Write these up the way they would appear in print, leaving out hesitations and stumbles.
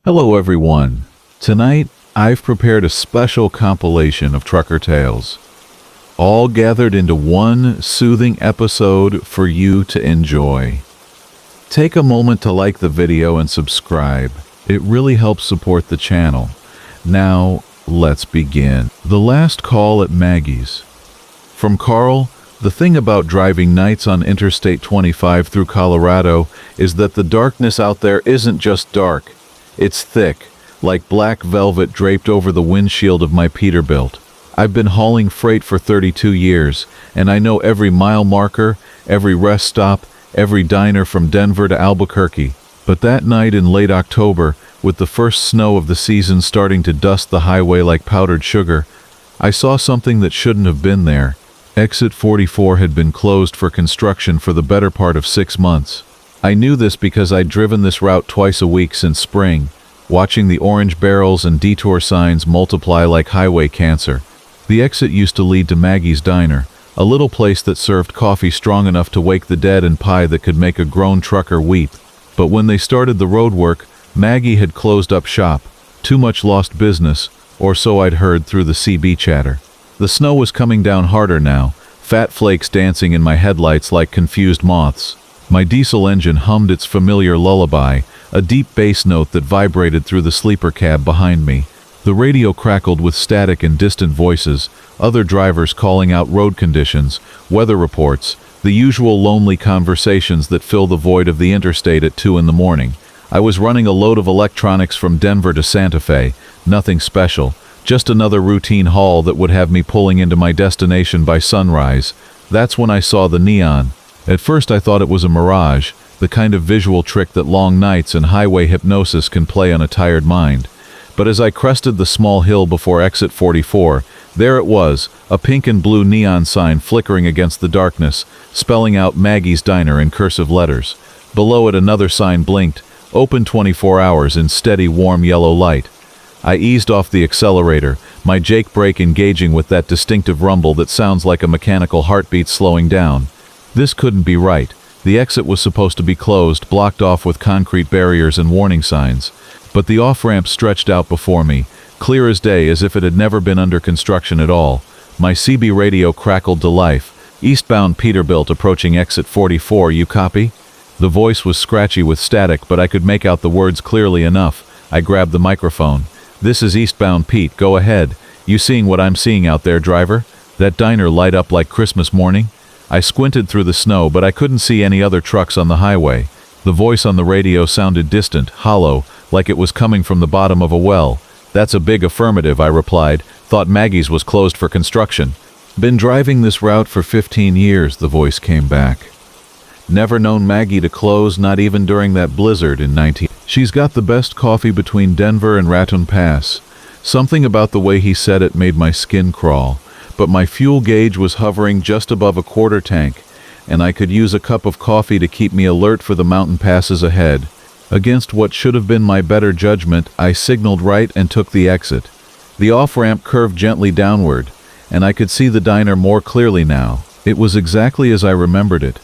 Hello everyone. Tonight, I've prepared a special compilation of trucker tales, all gathered into one soothing episode for you to enjoy. Take a moment to like the video and subscribe. It really helps support the channel. Now, let's begin. The Last Call at Maggie's. From Carl, the thing about driving nights on Interstate 25 through Colorado is that the darkness out there isn't just dark. It's thick, like black velvet draped over the windshield of my Peterbilt. I've been hauling freight for 32 years, and I know every mile marker, every rest stop, every diner from Denver to Albuquerque. But that night in late October, with the first snow of the season starting to dust the highway like powdered sugar, I saw something that shouldn't have been there. Exit 44 had been closed for construction for the better part of 6 months. I knew this because I'd driven this route twice a week since spring, watching the orange barrels and detour signs multiply like highway cancer. The exit used to lead to Maggie's Diner, a little place that served coffee strong enough to wake the dead and pie that could make a grown trucker weep. But when they started the road work, Maggie had closed up shop. Too much lost business, or so I'd heard through the CB chatter. The snow was coming down harder now, fat flakes dancing in my headlights like confused moths. My diesel engine hummed its familiar lullaby, a deep bass note that vibrated through the sleeper cab behind me. The radio crackled with static and distant voices, other drivers calling out road conditions, weather reports, the usual lonely conversations that fill the void of the interstate at 2 in the morning. I was running a load of electronics from Denver to Santa Fe, nothing special, just another routine haul that would have me pulling into my destination by sunrise. That's when I saw the neon. At first I thought it was a mirage, the kind of visual trick that long nights and highway hypnosis can play on a tired mind. But as I crested the small hill before exit 44, there it was, a pink and blue neon sign flickering against the darkness, spelling out Maggie's Diner in cursive letters. Below it another sign blinked, open 24 hours in steady warm yellow light. I eased off the accelerator, my Jake brake engaging with that distinctive rumble that sounds like a mechanical heartbeat slowing down. This couldn't be right. The exit was supposed to be closed, blocked off with concrete barriers and warning signs. But the off-ramp stretched out before me, clear as day, as if it had never been under construction at all. My CB radio crackled to life. Eastbound Peterbilt approaching exit 44, you copy? The voice was scratchy with static, but I could make out the words clearly enough. I grabbed the microphone. This is eastbound Pete, go ahead. You seeing what I'm seeing out there, driver? That diner light up like Christmas morning? I squinted through the snow, but I couldn't see any other trucks on the highway. The voice on the radio sounded distant, hollow, like it was coming from the bottom of a well. That's a big affirmative, I replied. Thought Maggie's was closed for construction. Been driving this route for 15 years, the voice came back. Never known Maggie to close, not even during that blizzard in 19... She's got the best coffee between Denver and Raton Pass. Something about the way he said it made my skin crawl. But my fuel gauge was hovering just above a quarter tank, and I could use a cup of coffee to keep me alert for the mountain passes ahead. Against what should have been my better judgment, I signaled right and took the exit. The off-ramp curved gently downward, and I could see the diner more clearly now. It was exactly as I remembered it.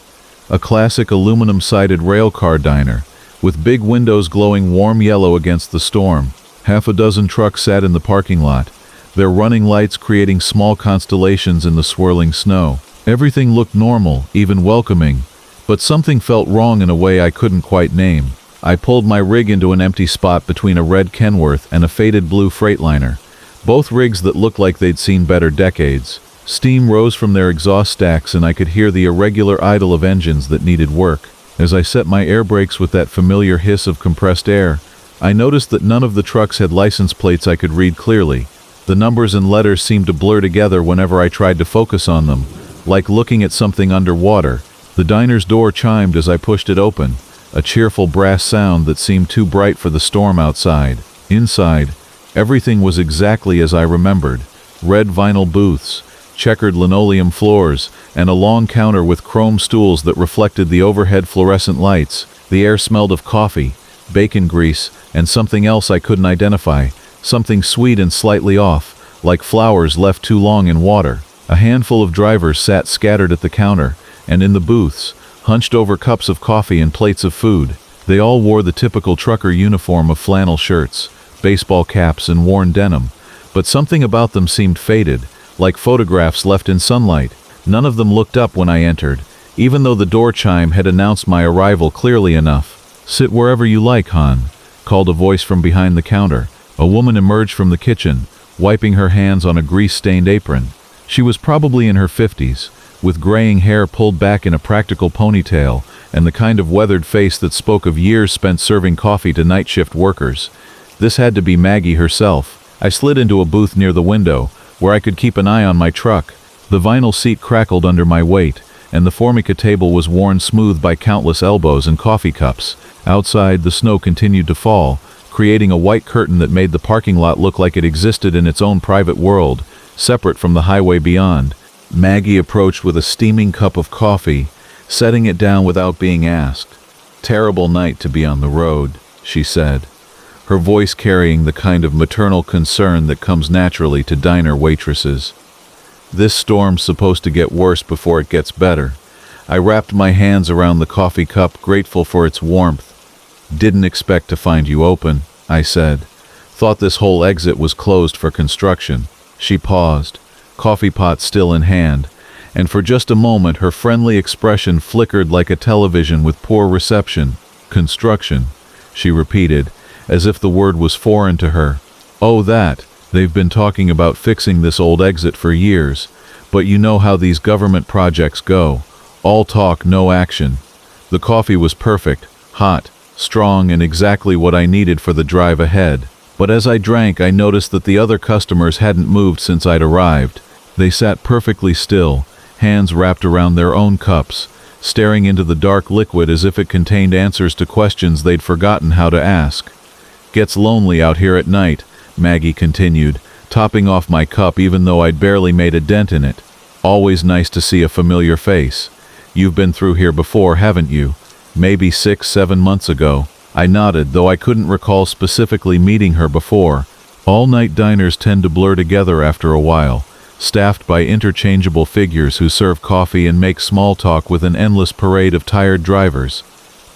A classic aluminum-sided railcar diner, with big windows glowing warm yellow against the storm. Half a dozen trucks sat in the parking lot, their running lights creating small constellations in the swirling snow. Everything looked normal, even welcoming, but something felt wrong in a way I couldn't quite name. I pulled my rig into an empty spot between a red Kenworth and a faded blue Freightliner, both rigs that looked like they'd seen better decades. Steam rose from their exhaust stacks and I could hear the irregular idle of engines that needed work. As I set my air brakes with that familiar hiss of compressed air, I noticed that none of the trucks had license plates I could read clearly. The numbers and letters seemed to blur together whenever I tried to focus on them, like looking at something underwater. The diner's door chimed as I pushed it open, a cheerful brass sound that seemed too bright for the storm outside. Inside, everything was exactly as I remembered. Red vinyl booths, checkered linoleum floors, and a long counter with chrome stools that reflected the overhead fluorescent lights. The air smelled of coffee, bacon grease, and something else I couldn't identify. Something sweet and slightly off, like flowers left too long in water. A handful of drivers sat scattered at the counter, and in the booths, hunched over cups of coffee and plates of food. They all wore the typical trucker uniform of flannel shirts, baseball caps, and worn denim, but something about them seemed faded, like photographs left in sunlight. None of them looked up when I entered, even though the door chime had announced my arrival clearly enough. "Sit wherever you like, Han," called a voice from behind the counter. A woman emerged from the kitchen, wiping her hands on a grease-stained apron. She was probably in her 50s, with graying hair pulled back in a practical ponytail, and the kind of weathered face that spoke of years spent serving coffee to night shift workers. This had to be Maggie herself. I slid into a booth near the window, where I could keep an eye on my truck. The vinyl seat crackled under my weight, and the Formica table was worn smooth by countless elbows and coffee cups. Outside, the snow continued to fall, creating a white curtain that made the parking lot look like it existed in its own private world, separate from the highway beyond. Maggie approached with a steaming cup of coffee, setting it down without being asked. "Terrible night to be on the road," she said, her voice carrying the kind of maternal concern that comes naturally to diner waitresses. "This storm's supposed to get worse before it gets better." I wrapped my hands around the coffee cup, grateful for its warmth. "Didn't expect to find you open," I said. "Thought this whole exit was closed for construction." She paused, coffee pot still in hand, and for just a moment her friendly expression flickered like a television with poor reception. "Construction," she repeated, as if the word was foreign to her. "Oh, that. They've been talking about fixing this old exit for years, but you know how these government projects go. All talk, no action." The coffee was perfect, hot, strong, and exactly what I needed for the drive ahead. But as I drank, I noticed that the other customers hadn't moved since I'd arrived. They sat perfectly still, hands wrapped around their own cups, staring into the dark liquid as if it contained answers to questions they'd forgotten how to ask. "Gets lonely out here at night," Maggie continued, topping off my cup even though I'd barely made a dent in it. "Always nice to see a familiar face. You've been through here before, haven't you? Maybe 6-7 months ago." I nodded, though I couldn't recall specifically meeting her before. All-night diners tend to blur together after a while, staffed by interchangeable figures who serve coffee and make small talk with an endless parade of tired drivers.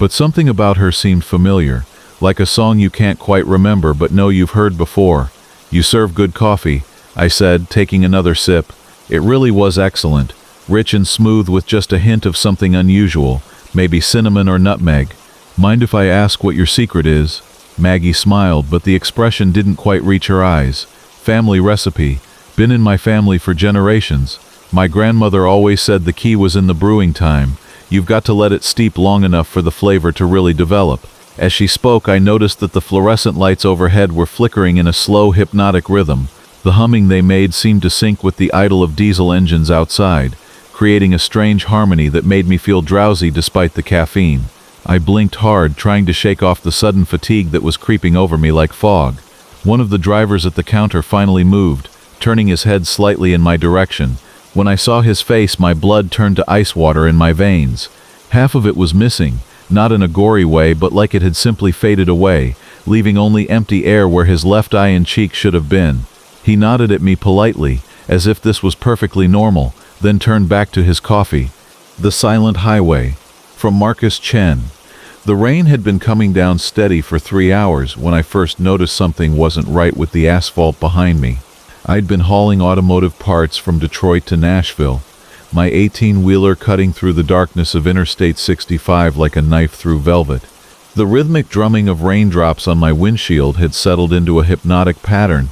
But something about her seemed familiar, like a song you can't quite remember but know you've heard before. "You serve good coffee," I said, taking another sip. It really was excellent, rich and smooth with just a hint of something unusual, maybe cinnamon or nutmeg. "Mind if I ask what your secret is?" Maggie smiled, but the expression didn't quite reach her eyes. "Family recipe. Been in my family for generations. My grandmother always said the key was in the brewing time. You've got to let it steep long enough for the flavor to really develop." As she spoke, I noticed that the fluorescent lights overhead were flickering in a slow, hypnotic rhythm. The humming they made seemed to sync with the idle of diesel engines outside, creating a strange harmony that made me feel drowsy despite the caffeine. I blinked hard, trying to shake off the sudden fatigue that was creeping over me like fog. One of the drivers at the counter finally moved, turning his head slightly in my direction. When I saw his face, my blood turned to ice water in my veins. Half of it was missing, not in a gory way, but like it had simply faded away, leaving only empty air where his left eye and cheek should have been. He nodded at me politely, as if this was perfectly normal, then turned back to his coffee. The Silent Highway, from Marcus Chen. The rain had been coming down steady for 3 hours when I first noticed something wasn't right with the asphalt behind me. I'd been hauling automotive parts from Detroit to Nashville, my 18-wheeler cutting through the darkness of Interstate 65 like a knife through velvet. The rhythmic drumming of raindrops on my windshield had settled into a hypnotic pattern,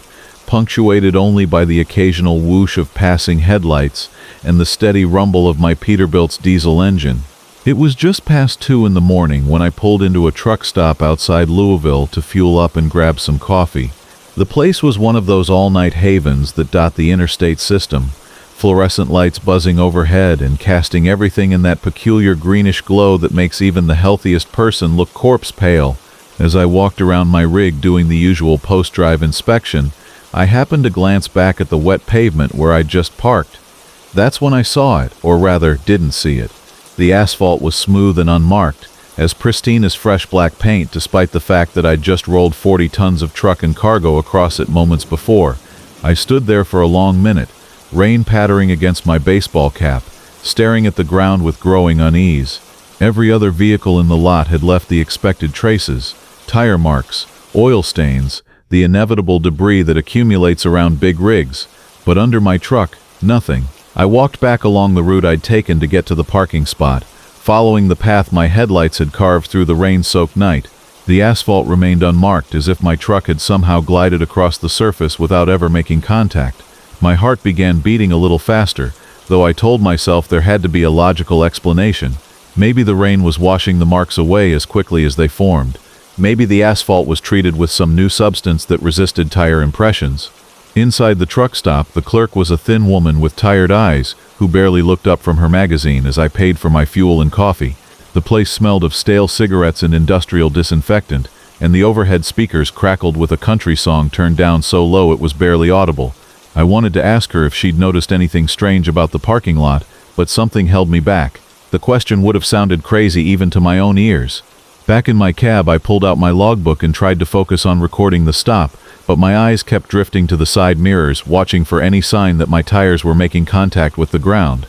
punctuated only by the occasional whoosh of passing headlights and the steady rumble of my Peterbilt's diesel engine. It was just past 2 in the morning when I pulled into a truck stop outside Louisville to fuel up and grab some coffee. The place was one of those all-night havens that dot the interstate system, fluorescent lights buzzing overhead and casting everything in that peculiar greenish glow that makes even the healthiest person look corpse pale. As I walked around my rig doing the usual post-drive inspection, I happened to glance back at the wet pavement where I'd just parked. That's when I saw it, or rather, didn't see it. The asphalt was smooth and unmarked, as pristine as fresh black paint, despite the fact that I'd just rolled 40 tons of truck and cargo across it moments before. I stood there for a long minute, rain pattering against my baseball cap, staring at the ground with growing unease. Every other vehicle in the lot had left the expected traces: tire marks, oil stains, the inevitable debris that accumulates around big rigs. But under my truck, nothing. I walked back along the route I'd taken to get to the parking spot, following the path my headlights had carved through the rain-soaked night. The asphalt remained unmarked, as if my truck had somehow glided across the surface without ever making contact. My heart began beating a little faster, though I told myself there had to be a logical explanation. Maybe the rain was washing the marks away as quickly as they formed. Maybe the asphalt was treated with some new substance that resisted tire impressions. Inside the truck stop, the clerk was a thin woman with tired eyes, who barely looked up from her magazine as I paid for my fuel and coffee. The place smelled of stale cigarettes and industrial disinfectant, and the overhead speakers crackled with a country song turned down so low it was barely audible. I wanted to ask her if she'd noticed anything strange about the parking lot, but something held me back. The question would have sounded crazy even to my own ears. Back in my cab, I pulled out my logbook and tried to focus on recording the stop, but my eyes kept drifting to the side mirrors, watching for any sign that my tires were making contact with the ground.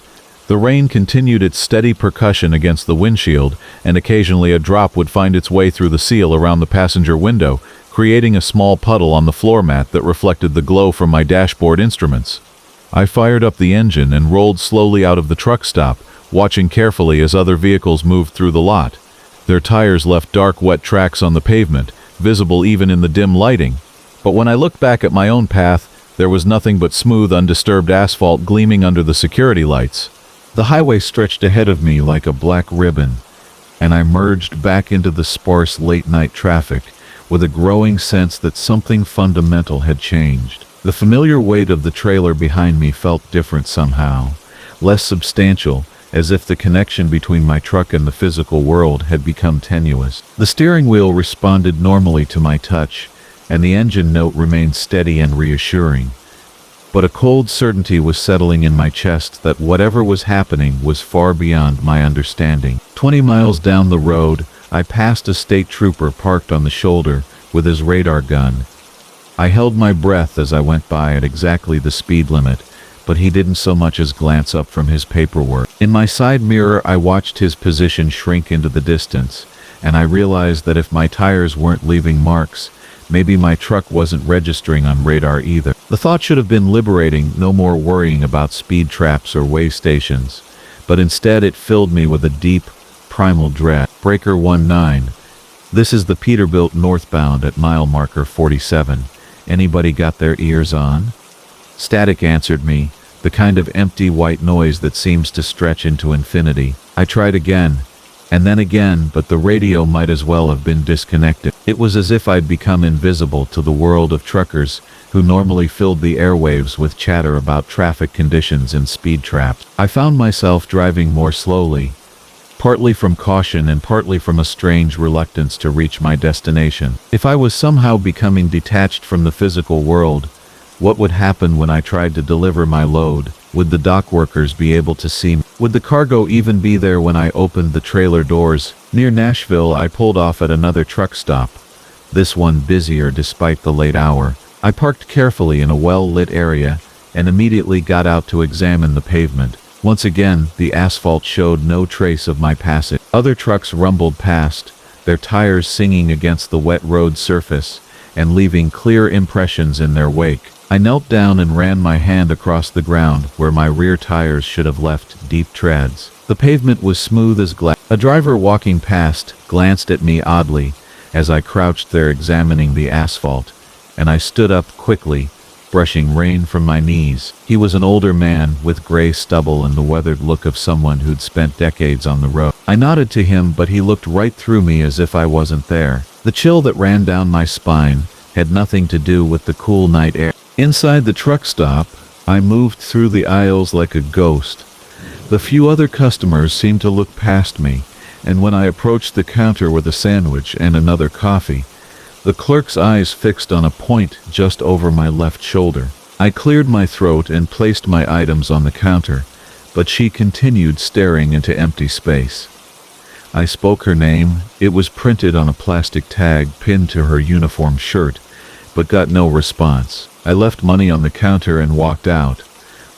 The rain continued its steady percussion against the windshield, and occasionally a drop would find its way through the seal around the passenger window, creating a small puddle on the floor mat that reflected the glow from my dashboard instruments. I fired up the engine and rolled slowly out of the truck stop, watching carefully as other vehicles moved through the lot. Their tires left dark, wet tracks on the pavement, visible even in the dim lighting. But when I looked back at my own path, there was nothing but smooth, undisturbed asphalt gleaming under the security lights. The highway stretched ahead of me like a black ribbon, and I merged back into the sparse late-night traffic with a growing sense that something fundamental had changed. The familiar weight of the trailer behind me felt different somehow, less substantial, as if the connection between my truck and the physical world had become tenuous. The steering wheel responded normally to my touch, and the engine note remained steady and reassuring. But a cold certainty was settling in my chest that whatever was happening was far beyond my understanding. 20 miles down the road, I passed a state trooper parked on the shoulder with his radar gun. I held my breath as I went by at exactly the speed limit, but he didn't so much as glance up from his paperwork. In my side mirror, I watched his position shrink into the distance, and I realized that if my tires weren't leaving marks, maybe my truck wasn't registering on radar either. The thought should have been liberating, no more worrying about speed traps or way stations, but instead it filled me with a deep, primal dread. Breaker 19. This is the Peterbilt northbound at mile marker 47. Anybody got their ears on? Static answered me, the kind of empty white noise that seems to stretch into infinity. I tried again, and then again, but the radio might as well have been disconnected. It was as if I'd become invisible to the world of truckers who normally filled the airwaves with chatter about traffic conditions and speed traps. I found myself driving more slowly, partly from caution and partly from a strange reluctance to reach my destination. If I was somehow becoming detached from the physical world, what would happen when I tried to deliver my load? Would the dock workers be able to see me? Would the cargo even be there when I opened the trailer doors? Near Nashville, I pulled off at another truck stop, this one busier despite the late hour. I parked carefully in a well-lit area and immediately got out to examine the pavement. Once again, the asphalt showed no trace of my passage. Other trucks rumbled past, their tires singing against the wet road surface and leaving clear impressions in their wake. I knelt down and ran my hand across the ground where my rear tires should have left deep treads. The pavement was smooth as glass. A driver walking past glanced at me oddly as I crouched there examining the asphalt, and I stood up quickly, brushing rain from my knees. He was an older man with gray stubble and the weathered look of someone who'd spent decades on the road. I nodded to him, but he looked right through me as if I wasn't there. The chill that ran down my spine had nothing to do with the cool night air. Inside the truck stop, I moved through the aisles like a ghost. The few other customers seemed to look past me, and when I approached the counter with a sandwich and another coffee, the clerk's eyes fixed on a point just over my left shoulder. I cleared my throat and placed my items on the counter, but she continued staring into empty space. I spoke her name. It was printed on a plastic tag pinned to her uniform shirt, but got no response. I left money on the counter and walked out,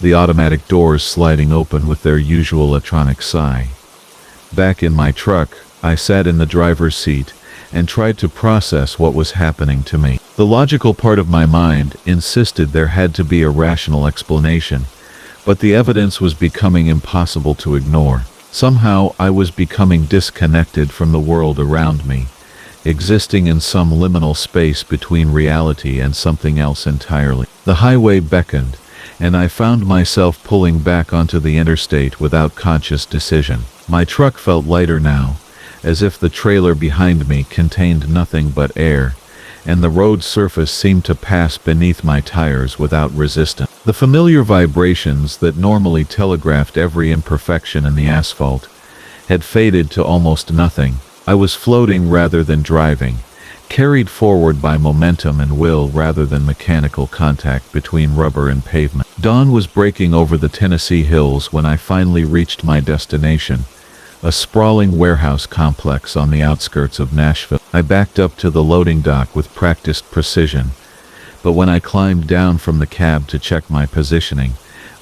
the automatic doors sliding open with their usual electronic sigh. Back in my truck, I sat in the driver's seat and tried to process what was happening to me. The logical part of my mind insisted there had to be a rational explanation, but the evidence was becoming impossible to ignore. Somehow, I was becoming disconnected from the world around me, existing in some liminal space between reality and something else entirely. The highway beckoned, and I found myself pulling back onto the interstate without conscious decision. My truck felt lighter now, as if the trailer behind me contained nothing but air, and the road surface seemed to pass beneath my tires without resistance. The familiar vibrations that normally telegraphed every imperfection in the asphalt had faded to almost nothing. I was floating rather than driving, carried forward by momentum and will rather than mechanical contact between rubber and pavement. Dawn was breaking over the Tennessee hills when I finally reached my destination, a sprawling warehouse complex on the outskirts of Nashville. I backed up to the loading dock with practiced precision, but when I climbed down from the cab to check my positioning,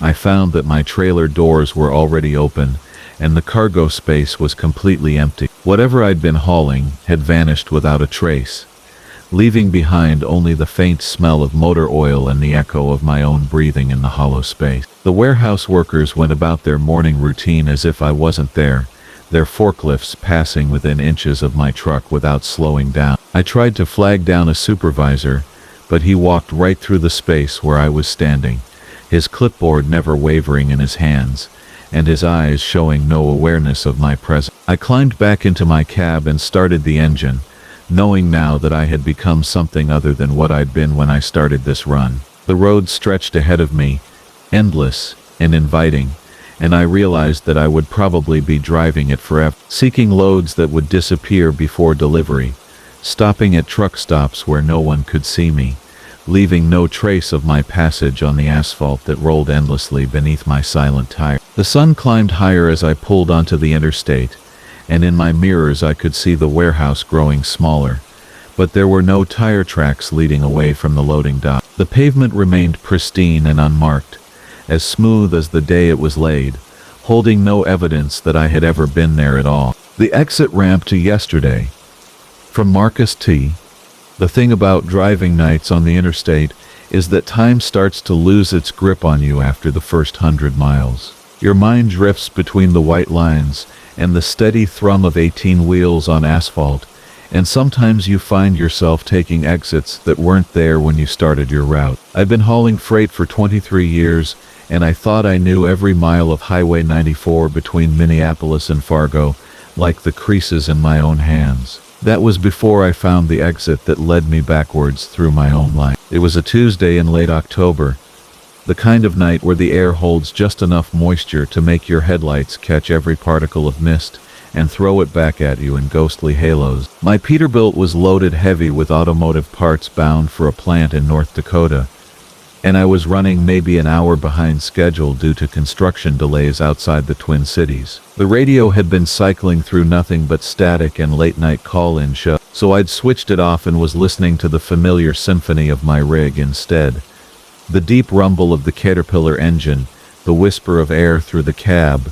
I found that my trailer doors were already open and the cargo space was completely empty. Whatever I'd been hauling had vanished without a trace, leaving behind only the faint smell of motor oil and the echo of my own breathing in the hollow space. The warehouse workers went about their morning routine as if I wasn't there, their forklifts passing within inches of my truck without slowing down. I tried to flag down a supervisor, but he walked right through the space where I was standing, his clipboard never wavering in his hands, and his eyes showing no awareness of my presence. I climbed back into my cab and started the engine, knowing now that I had become something other than what I'd been when I started this run. The road stretched ahead of me, endless and inviting, and I realized that I would probably be driving it forever, seeking loads that would disappear before delivery, stopping at truck stops where no one could see me, leaving no trace of my passage on the asphalt that rolled endlessly beneath my silent tire. The sun climbed higher as I pulled onto the interstate, and in my mirrors I could see the warehouse growing smaller, but there were no tire tracks leading away from the loading dock. The pavement remained pristine and unmarked, as smooth as the day it was laid, holding no evidence that I had ever been there at all. The exit ramp to yesterday. From Marcus T. The thing about driving nights on the interstate is that time starts to lose its grip on you after the first 100 miles. Your mind drifts between the white lines and the steady thrum of 18 wheels on asphalt, and sometimes you find yourself taking exits that weren't there when you started your route. I've been hauling freight for 23 years, and I thought I knew every mile of Highway 94 between Minneapolis and Fargo, like the creases in my own hands. That was before I found the exit that led me backwards through my own life. It was a Tuesday in late October, the kind of night where the air holds just enough moisture to make your headlights catch every particle of mist and throw it back at you in ghostly halos. My Peterbilt was loaded heavy with automotive parts bound for a plant in North Dakota, and I was running maybe an hour behind schedule due to construction delays outside the Twin Cities. The radio had been cycling through nothing but static and late-night call-in shows, so I'd switched it off and was listening to the familiar symphony of my rig instead. The deep rumble of the Caterpillar engine, the whisper of air through the cab,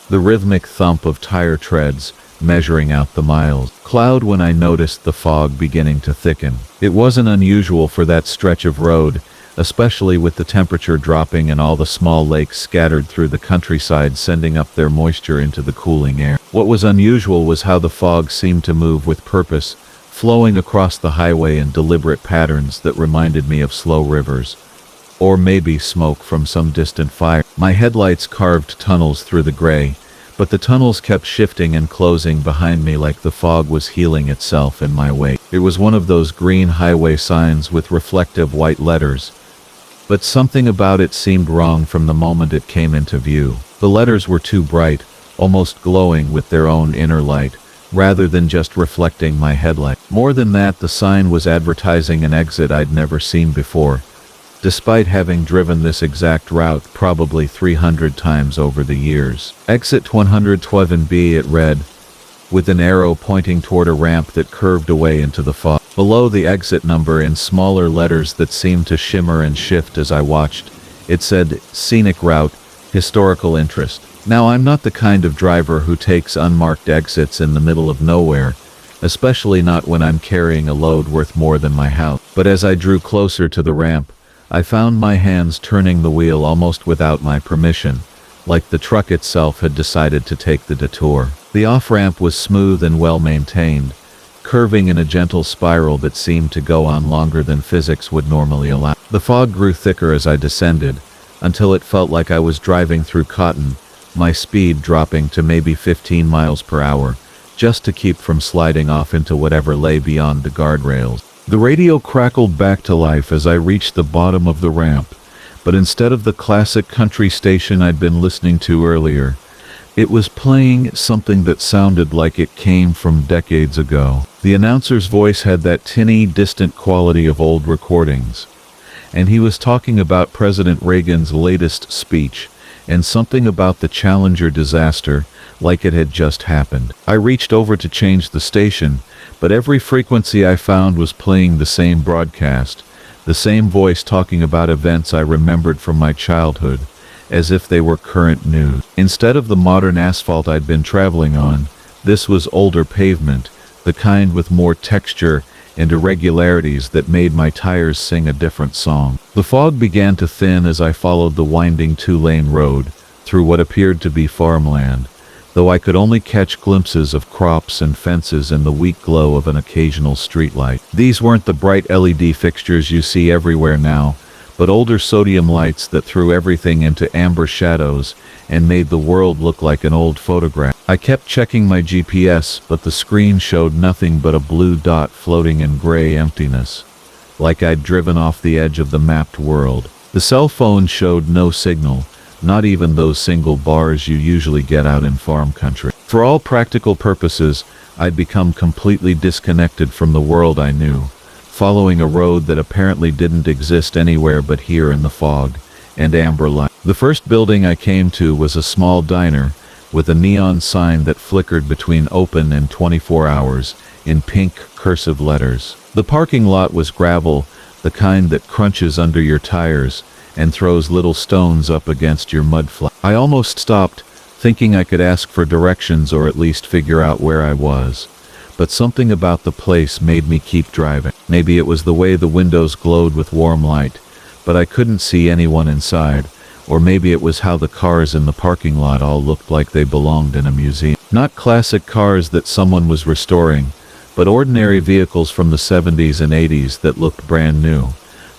the rhythmic thump of tire treads measuring out the miles. Cloud when I noticed the fog beginning to thicken. It wasn't unusual for that stretch of road, especially with the temperature dropping and all the small lakes scattered through the countryside sending up their moisture into the cooling air. What was unusual was how the fog seemed to move with purpose, flowing across the highway in deliberate patterns that reminded me of slow rivers, or maybe smoke from some distant fire. My headlights carved tunnels through the gray, but the tunnels kept shifting and closing behind me like the fog was healing itself in my wake. It was one of those green highway signs with reflective white letters, but something about it seemed wrong from the moment it came into view. The letters were too bright, almost glowing with their own inner light, rather than just reflecting my headlight. More than that, the sign was advertising an exit I'd never seen before, despite having driven this exact route probably 300 times over the years. Exit 112B, it read, with an arrow pointing toward a ramp that curved away into the fog. Below the exit number in smaller letters that seemed to shimmer and shift as I watched, it said, Scenic Route, Historical Interest. Now, I'm not the kind of driver who takes unmarked exits in the middle of nowhere, especially not when I'm carrying a load worth more than my house. But as I drew closer to the ramp, I found my hands turning the wheel almost without my permission, like the truck itself had decided to take the detour. The off-ramp was smooth and well-maintained, curving in a gentle spiral that seemed to go on longer than physics would normally allow. The fog grew thicker as I descended, until it felt like I was driving through cotton, my speed dropping to maybe 15 miles per hour, just to keep from sliding off into whatever lay beyond the guardrails. The radio crackled back to life as I reached the bottom of the ramp, but instead of the classic country station I'd been listening to earlier, it was playing something that sounded like it came from decades ago. The announcer's voice had that tinny, distant quality of old recordings, and he was talking about President Reagan's latest speech, and something about the Challenger disaster, like it had just happened. I reached over to change the station, but every frequency I found was playing the same broadcast, the same voice talking about events I remembered from my childhood, as if they were current news. Instead of the modern asphalt I'd been traveling on, this was older pavement, the kind with more texture and irregularities that made my tires sing a different song. The fog began to thin as I followed the winding two-lane road through what appeared to be farmland, though I could only catch glimpses of crops and fences in the weak glow of an occasional streetlight. These weren't the bright LED fixtures you see everywhere now, but older sodium lights that threw everything into amber shadows and made the world look like an old photograph. I kept checking my GPS, but the screen showed nothing but a blue dot floating in gray emptiness, like I'd driven off the edge of the mapped world. The cell phone showed no signal, not even those single bars you usually get out in farm country. For all practical purposes, I'd become completely disconnected from the world I knew, following a road that apparently didn't exist anywhere but here in the fog and amber light. The first building I came to was a small diner with a neon sign that flickered between open and 24 hours in pink cursive letters. The parking lot was gravel, the kind that crunches under your tires and throws little stones up against your mud flat. I almost stopped, thinking I could ask for directions or at least figure out where I was. But something about the place made me keep driving. Maybe it was the way the windows glowed with warm light, but I couldn't see anyone inside, or maybe it was how the cars in the parking lot all looked like they belonged in a museum. Not classic cars that someone was restoring, but ordinary vehicles from the 70s and 80s that looked brand new,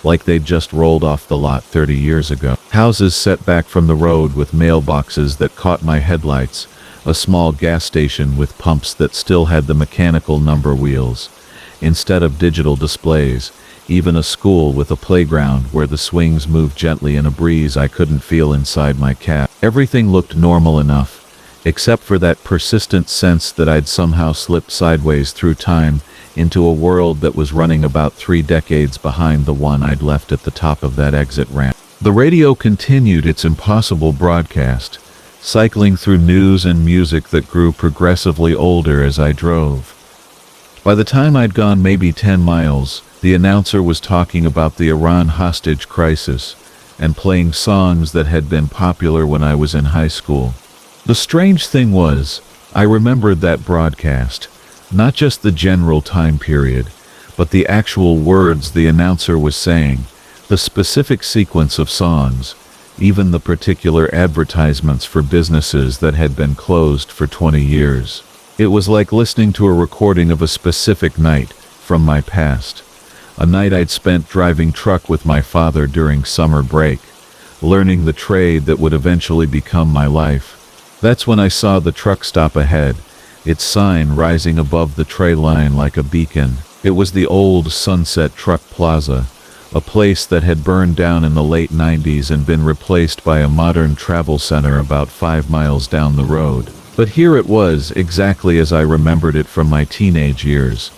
like they'd just rolled off the lot 30 years ago. Houses set back from the road with mailboxes that caught my headlights, a small gas station with pumps that still had the mechanical number wheels, instead of digital displays, even a school with a playground where the swings moved gently in a breeze I couldn't feel inside my cab. Everything looked normal enough, except for that persistent sense that I'd somehow slipped sideways through time into a world that was running about 3 decades behind the one I'd left at the top of that exit ramp. The radio continued its impossible broadcast, cycling through news and music that grew progressively older as I drove. By the time I'd gone maybe 10 miles, the announcer was talking about the Iran hostage crisis and playing songs that had been popular when I was in high school. The strange thing was, I remembered that broadcast, not just the general time period, but the actual words the announcer was saying, the specific sequence of songs, even the particular advertisements for businesses that had been closed for 20 years. It was like listening to a recording of a specific night from my past, a night I'd spent driving truck with my father during summer break, learning the trade that would eventually become my life. That's when I saw the truck stop ahead, its sign rising above the tray line like a beacon. It was the old Sunset Truck Plaza, a place that had burned down in the late 90s and been replaced by a modern travel center about 5 miles down the road. But here it was, exactly as I remembered it from my teenage years,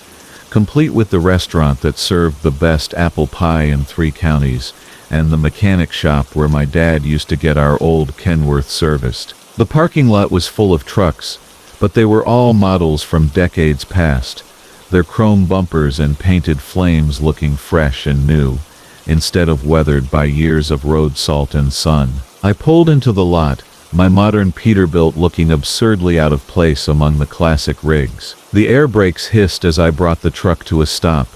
complete with the restaurant that served the best apple pie in 3 counties, and the mechanic shop where my dad used to get our old Kenworth serviced. The parking lot was full of trucks, but they were all models from decades past, their chrome bumpers and painted flames looking fresh and new, instead of weathered by years of road salt and sun. I pulled into the lot, my modern Peterbilt looking absurdly out of place among the classic rigs. The air brakes hissed as I brought the truck to a stop,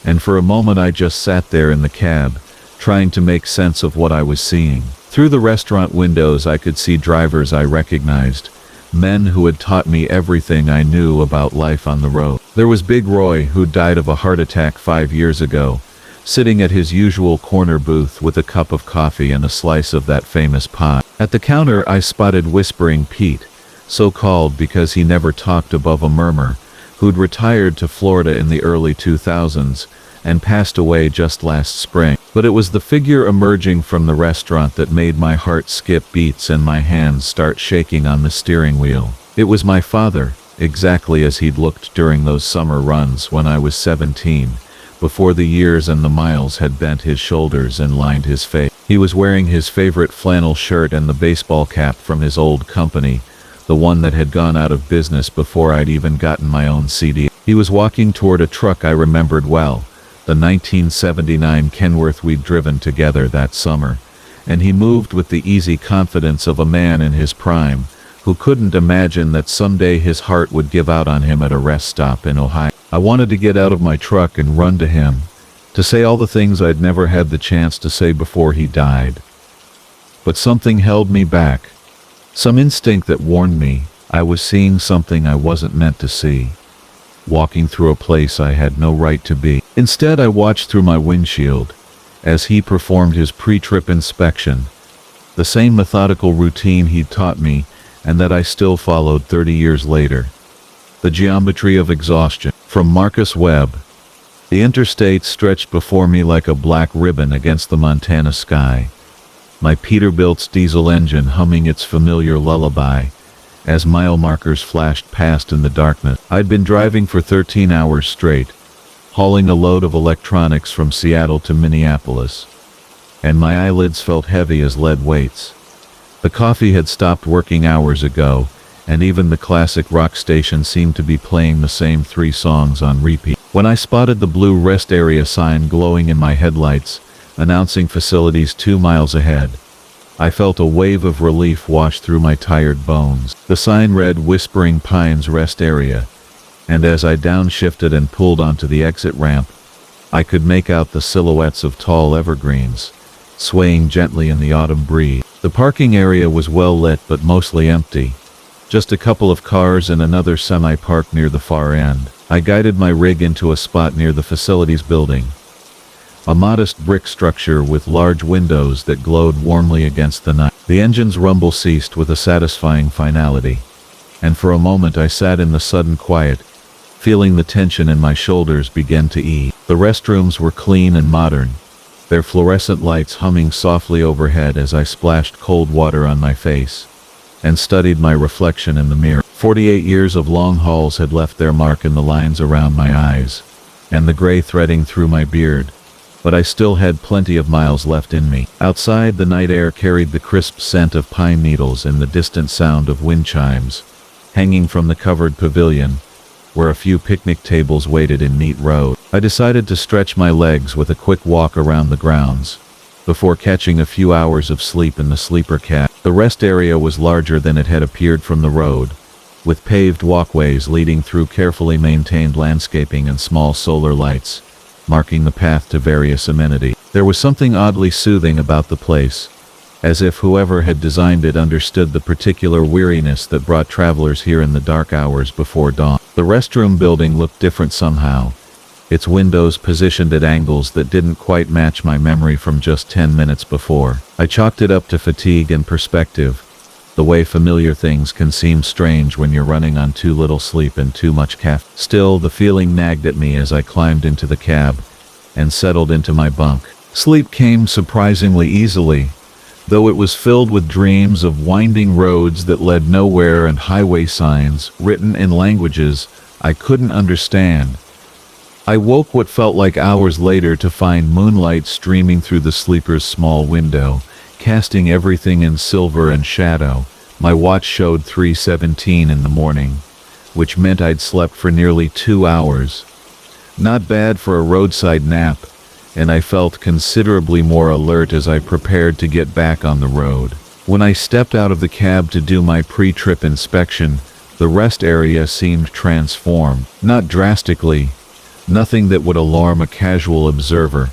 and for a moment I just sat there in the cab, trying to make sense of what I was seeing. Through the restaurant windows I could see drivers I recognized, men who had taught me everything I knew about life on the road. There was Big Roy, who died of a heart attack 5 years ago, sitting at his usual corner booth with a cup of coffee and a slice of that famous pie. At the counter I spotted Whispering Pete, so called because he never talked above a murmur, who'd retired to Florida in the early 2000s and passed away just last spring. But it was the figure emerging from the restaurant that made my heart skip beats and my hands start shaking on the steering wheel. It was my father, exactly as he'd looked during those summer runs when I was 17, before the years and the miles had bent his shoulders and lined his face. He was wearing his favorite flannel shirt and the baseball cap from his old company, the one that had gone out of business before I'd even gotten my own CD. He was walking toward a truck I remembered well, the 1979 Kenworth we'd driven together that summer, and he moved with the easy confidence of a man in his prime, who couldn't imagine that someday his heart would give out on him at a rest stop in Ohio. I wanted to get out of my truck and run to him, to say all the things I'd never had the chance to say before he died. But something held me back, some instinct that warned me I was seeing something I wasn't meant to see, walking through a place I had no right to be. Instead, I watched through my windshield as he performed his pre-trip inspection, the same methodical routine he'd taught me and that I still followed 30 years later. The Geometry of Exhaustion. From Marcus Webb. The interstate stretched before me like a black ribbon against the Montana sky, my Peterbilt's diesel engine humming its familiar lullaby as mile markers flashed past in the darkness. I'd been driving for 13 hours straight, hauling a load of electronics from Seattle to Minneapolis, and my eyelids felt heavy as lead weights. The coffee had stopped working hours ago, and even the classic rock station seemed to be playing the same 3 songs on repeat. When I spotted the blue rest area sign glowing in my headlights, announcing facilities 2 miles ahead, I felt a wave of relief wash through my tired bones. The sign read Whispering Pines Rest Area, and as I downshifted and pulled onto the exit ramp, I could make out the silhouettes of tall evergreens, swaying gently in the autumn breeze. The parking area was well lit but mostly empty. Just a couple of cars and another semi parked near the far end. I guided my rig into a spot near the facilities building, a modest brick structure with large windows that glowed warmly against the night. The engine's rumble ceased with a satisfying finality, and for a moment I sat in the sudden quiet, feeling the tension in my shoulders begin to ease. The restrooms were clean and modern, their fluorescent lights humming softly overhead as I splashed cold water on my face and studied my reflection in the mirror. 48 years of long hauls had left their mark in the lines around my eyes, and the gray threading through my beard, but I still had plenty of miles left in me. Outside, the night air carried the crisp scent of pine needles and the distant sound of wind chimes, hanging from the covered pavilion, where a few picnic tables waited in neat rows. I decided to stretch my legs with a quick walk around the grounds, before catching a few hours of sleep in the sleeper cab. The rest area was larger than it had appeared from the road, with paved walkways leading through carefully maintained landscaping and small solar lights, marking the path to various amenities. There was something oddly soothing about the place, as if whoever had designed it understood the particular weariness that brought travelers here in the dark hours before dawn. The restroom building looked different somehow, its windows positioned at angles that didn't quite match my memory from just 10 minutes before. I chalked it up to fatigue and perspective, the way familiar things can seem strange when you're running on too little sleep and too much caffeine. Still, the feeling nagged at me as I climbed into the cab and settled into my bunk. Sleep came surprisingly easily, though it was filled with dreams of winding roads that led nowhere and highway signs written in languages I couldn't understand. I woke what felt like hours later to find moonlight streaming through the sleeper's small window, casting everything in silver and shadow. My watch showed 3:17 in the morning, which meant I'd slept for nearly 2 hours. Not bad for a roadside nap, and I felt considerably more alert as I prepared to get back on the road. When I stepped out of the cab to do my pre-trip inspection, the rest area seemed transformed. Not drastically, nothing that would alarm a casual observer,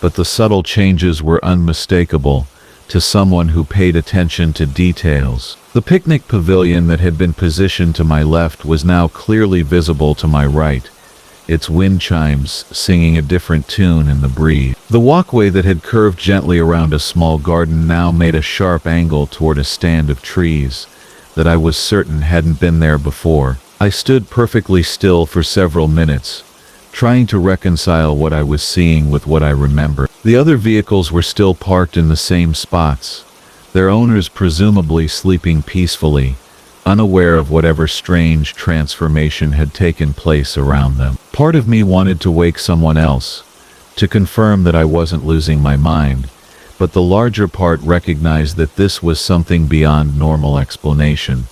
but the subtle changes were unmistakable to someone who paid attention to details. The picnic pavilion that had been positioned to my left was now clearly visible to my right, its wind chimes singing a different tune in the breeze. The walkway that had curved gently around a small garden now made a sharp angle toward a stand of trees that I was certain hadn't been there before. I stood perfectly still for several minutes, trying to reconcile what I was seeing with what I remembered. The other vehicles were still parked in the same spots, their owners presumably sleeping peacefully, unaware of whatever strange transformation had taken place around them. Part of me wanted to wake someone else, to confirm that I wasn't losing my mind, but the larger part recognized that this was something beyond normal explanation,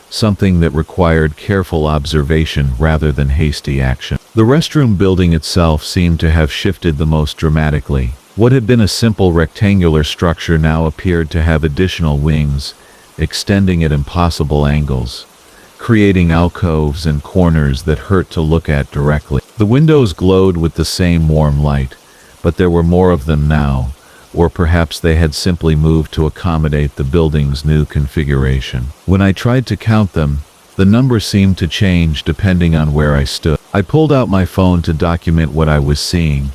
something that required careful observation rather than hasty action. The restroom building itself seemed to have shifted the most dramatically. What had been a simple rectangular structure now appeared to have additional wings, extending at impossible angles, creating alcoves and corners that hurt to look at directly. The windows glowed with the same warm light, but there were more of them now, or perhaps they had simply moved to accommodate the building's new configuration. When I tried to count them, the number seemed to change depending on where I stood. I pulled out my phone to document what I was seeing,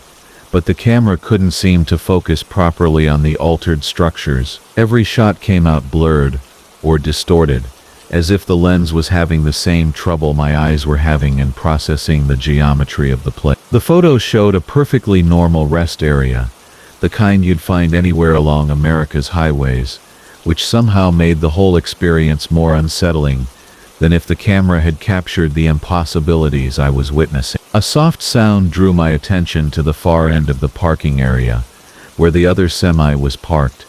but the camera couldn't seem to focus properly on the altered structures. Every shot came out blurred or distorted, as if the lens was having the same trouble my eyes were having in processing the geometry of the place. The photos showed a perfectly normal rest area, the kind you'd find anywhere along America's highways, which somehow made the whole experience more unsettling than if the camera had captured the impossibilities I was witnessing. A soft sound drew my attention to the far end of the parking area, where the other semi was parked.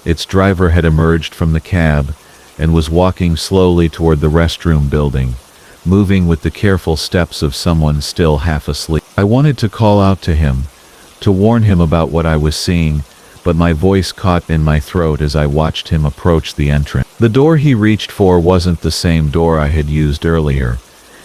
Its driver had emerged from the cab and was walking slowly toward the restroom building, moving with the careful steps of someone still half asleep. I wanted to call out to him, to warn him about what I was seeing, but my voice caught in my throat as I watched him approach the entrance. The door he reached for wasn't the same door I had used earlier.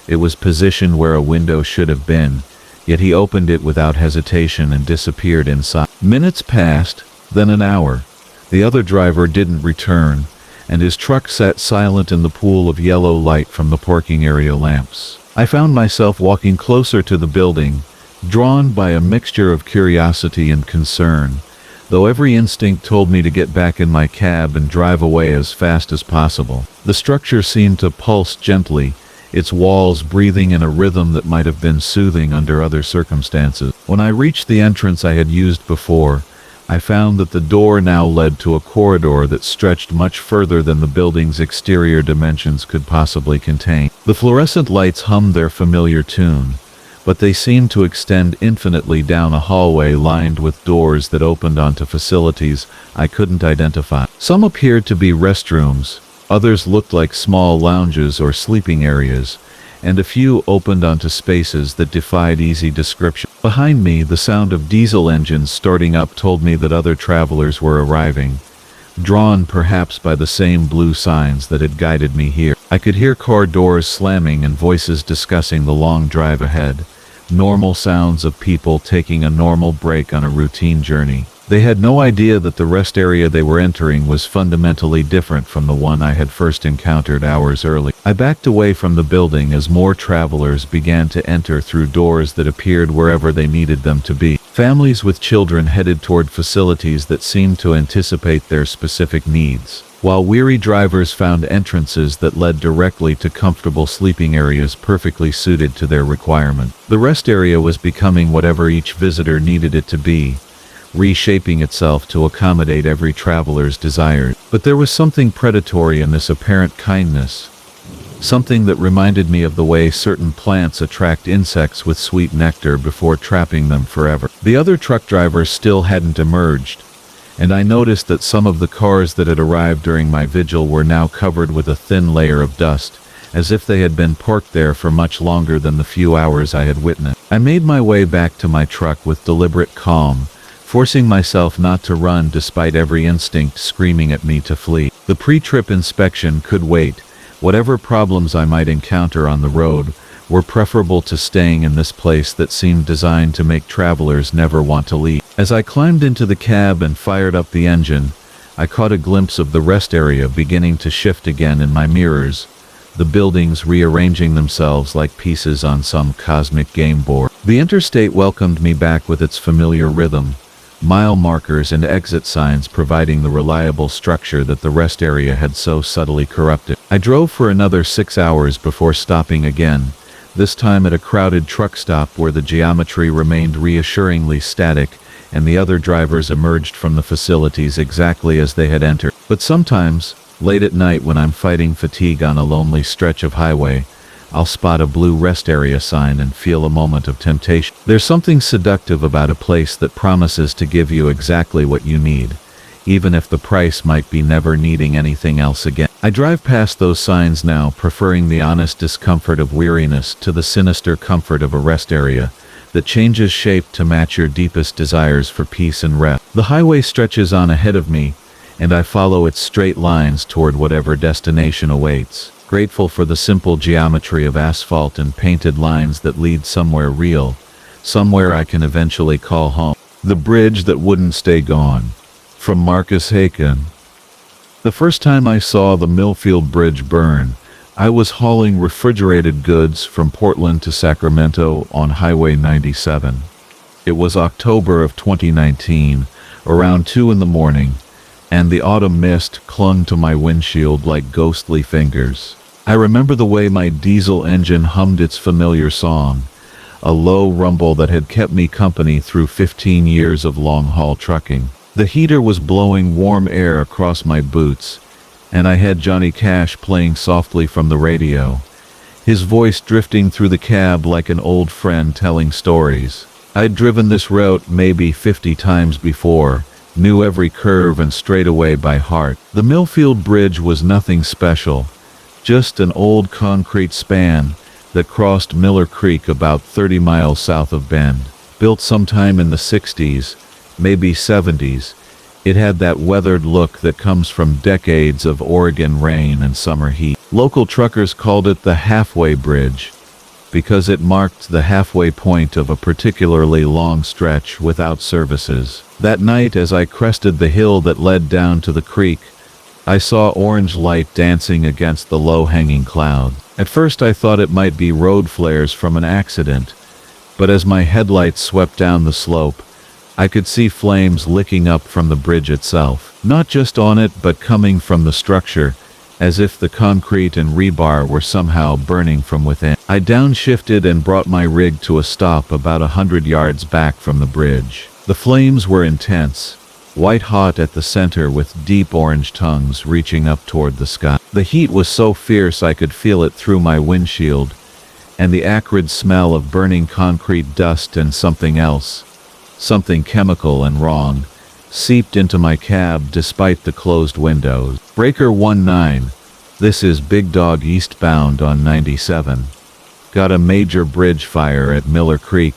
It was positioned where a window should have been, yet he opened it without hesitation and disappeared inside. Minutes passed, then an hour. The other driver didn't return, and his truck sat silent in the pool of yellow light from the parking area lamps. I found myself walking closer to the building, drawn by a mixture of curiosity and concern, though every instinct told me to get back in my cab and drive away as fast as possible. The structure seemed to pulse gently, its walls breathing in a rhythm that might have been soothing under other circumstances. When I reached the entrance I had used before, I found that the door now led to a corridor that stretched much further than the building's exterior dimensions could possibly contain. The fluorescent lights hummed their familiar tune, but they seemed to extend infinitely down a hallway lined with doors that opened onto facilities I couldn't identify. Some appeared to be restrooms, others looked like small lounges or sleeping areas, and a few opened onto spaces that defied easy description. Behind me, the sound of diesel engines starting up told me that other travelers were arriving, drawn perhaps by the same blue signs that had guided me here. I could hear car doors slamming and voices discussing the long drive ahead, normal sounds of people taking a normal break on a routine journey. They had no idea that the rest area they were entering was fundamentally different from the one I had first encountered hours earlier. I backed away from the building as more travelers began to enter through doors that appeared wherever they needed them to be. Families with children headed toward facilities that seemed to anticipate their specific needs, while weary drivers found entrances that led directly to comfortable sleeping areas perfectly suited to their requirement. The rest area was becoming whatever each visitor needed it to be, reshaping itself to accommodate every traveler's desires. But there was something predatory in this apparent kindness, something that reminded me of the way certain plants attract insects with sweet nectar before trapping them forever. The other truck drivers still hadn't emerged, and I noticed that some of the cars that had arrived during my vigil were now covered with a thin layer of dust, as if they had been parked there for much longer than the few hours I had witnessed. I made my way back to my truck with deliberate calm, forcing myself not to run despite every instinct screaming at me to flee. The pre-trip inspection could wait. Whatever problems I might encounter on the road were preferable to staying in this place that seemed designed to make travelers never want to leave. As I climbed into the cab and fired up the engine, I caught a glimpse of the rest area beginning to shift again in my mirrors, the buildings rearranging themselves like pieces on some cosmic game board. The interstate welcomed me back with its familiar rhythm, mile markers and exit signs providing the reliable structure that the rest area had so subtly corrupted. I drove for another 6 hours before stopping again, this time at a crowded truck stop where the geometry remained reassuringly static and the other drivers emerged from the facilities exactly as they had entered. But sometimes, late at night when I'm fighting fatigue on a lonely stretch of highway, I'll spot a blue rest area sign and feel a moment of temptation. There's something seductive about a place that promises to give you exactly what you need, even if the price might be never needing anything else again. I drive past those signs now, preferring the honest discomfort of weariness to the sinister comfort of a rest area that changes shape to match your deepest desires for peace and rest. The highway stretches on ahead of me, and I follow its straight lines toward whatever destination awaits, grateful for the simple geometry of asphalt and painted lines that lead somewhere real, somewhere I can eventually call home. The bridge that wouldn't stay gone. From Marcus Haken. The first time I saw the Millfield Bridge burn, I was hauling refrigerated goods from Portland to Sacramento on Highway 97. It was October of 2019, around 2 in the morning, and the autumn mist clung to my windshield like ghostly fingers. I remember the way my diesel engine hummed its familiar song, a low rumble that had kept me company through 15 years of long-haul trucking. The heater was blowing warm air across my boots, and I had Johnny Cash playing softly from the radio, his voice drifting through the cab like an old friend telling stories. I'd driven this route maybe 50 times before, knew every curve and straightaway by heart. The Millfield Bridge was nothing special, just an old concrete span that crossed Miller Creek about 30 miles south of Bend. Built sometime in the 60s, maybe 70s, it had that weathered look that comes from decades of Oregon rain and summer heat. Local truckers called it the halfway bridge because it marked the halfway point of a particularly long stretch without services. That night, as I crested the hill that led down to the creek, I saw orange light dancing against the low-hanging cloud. At first I thought it might be road flares from an accident, but as my headlights swept down the slope, I could see flames licking up from the bridge itself. Not just on it, but coming from the structure, as if the concrete and rebar were somehow burning from within. I downshifted and brought my rig to a stop about 100 yards back from the bridge. The flames were intense, white-hot at the center with deep orange tongues reaching up toward the sky. The heat was so fierce I could feel it through my windshield, and the acrid smell of burning concrete dust and something else, something chemical and wrong, seeped into my cab despite the closed windows. Breaker 19, this is Big Dog eastbound on 97. Got a major bridge fire at Miller Creek.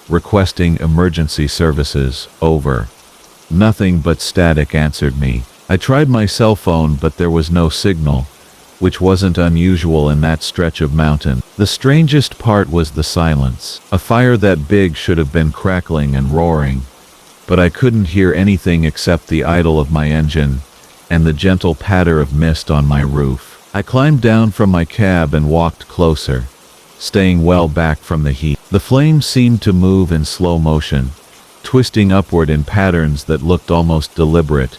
Requesting emergency services, over. Nothing but static answered me. I tried my cell phone but there was no signal, which wasn't unusual in that stretch of mountain. The strangest part was the silence. A fire that big should have been crackling and roaring, but I couldn't hear anything except the idle of my engine and the gentle patter of mist on my roof. I climbed down from my cab and walked closer, staying well back from the heat. The flames seemed to move in slow motion, twisting upward in patterns that looked almost deliberate,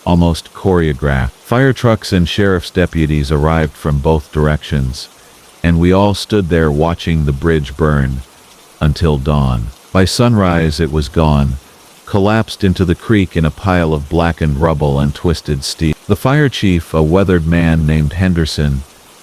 almost choreographed. Fire trucks and sheriff's deputies arrived from both directions, and we all stood there watching the bridge burn until dawn. By sunrise it was gone, collapsed into the creek in a pile of blackened rubble and twisted steel. The fire chief, a weathered man named Henderson,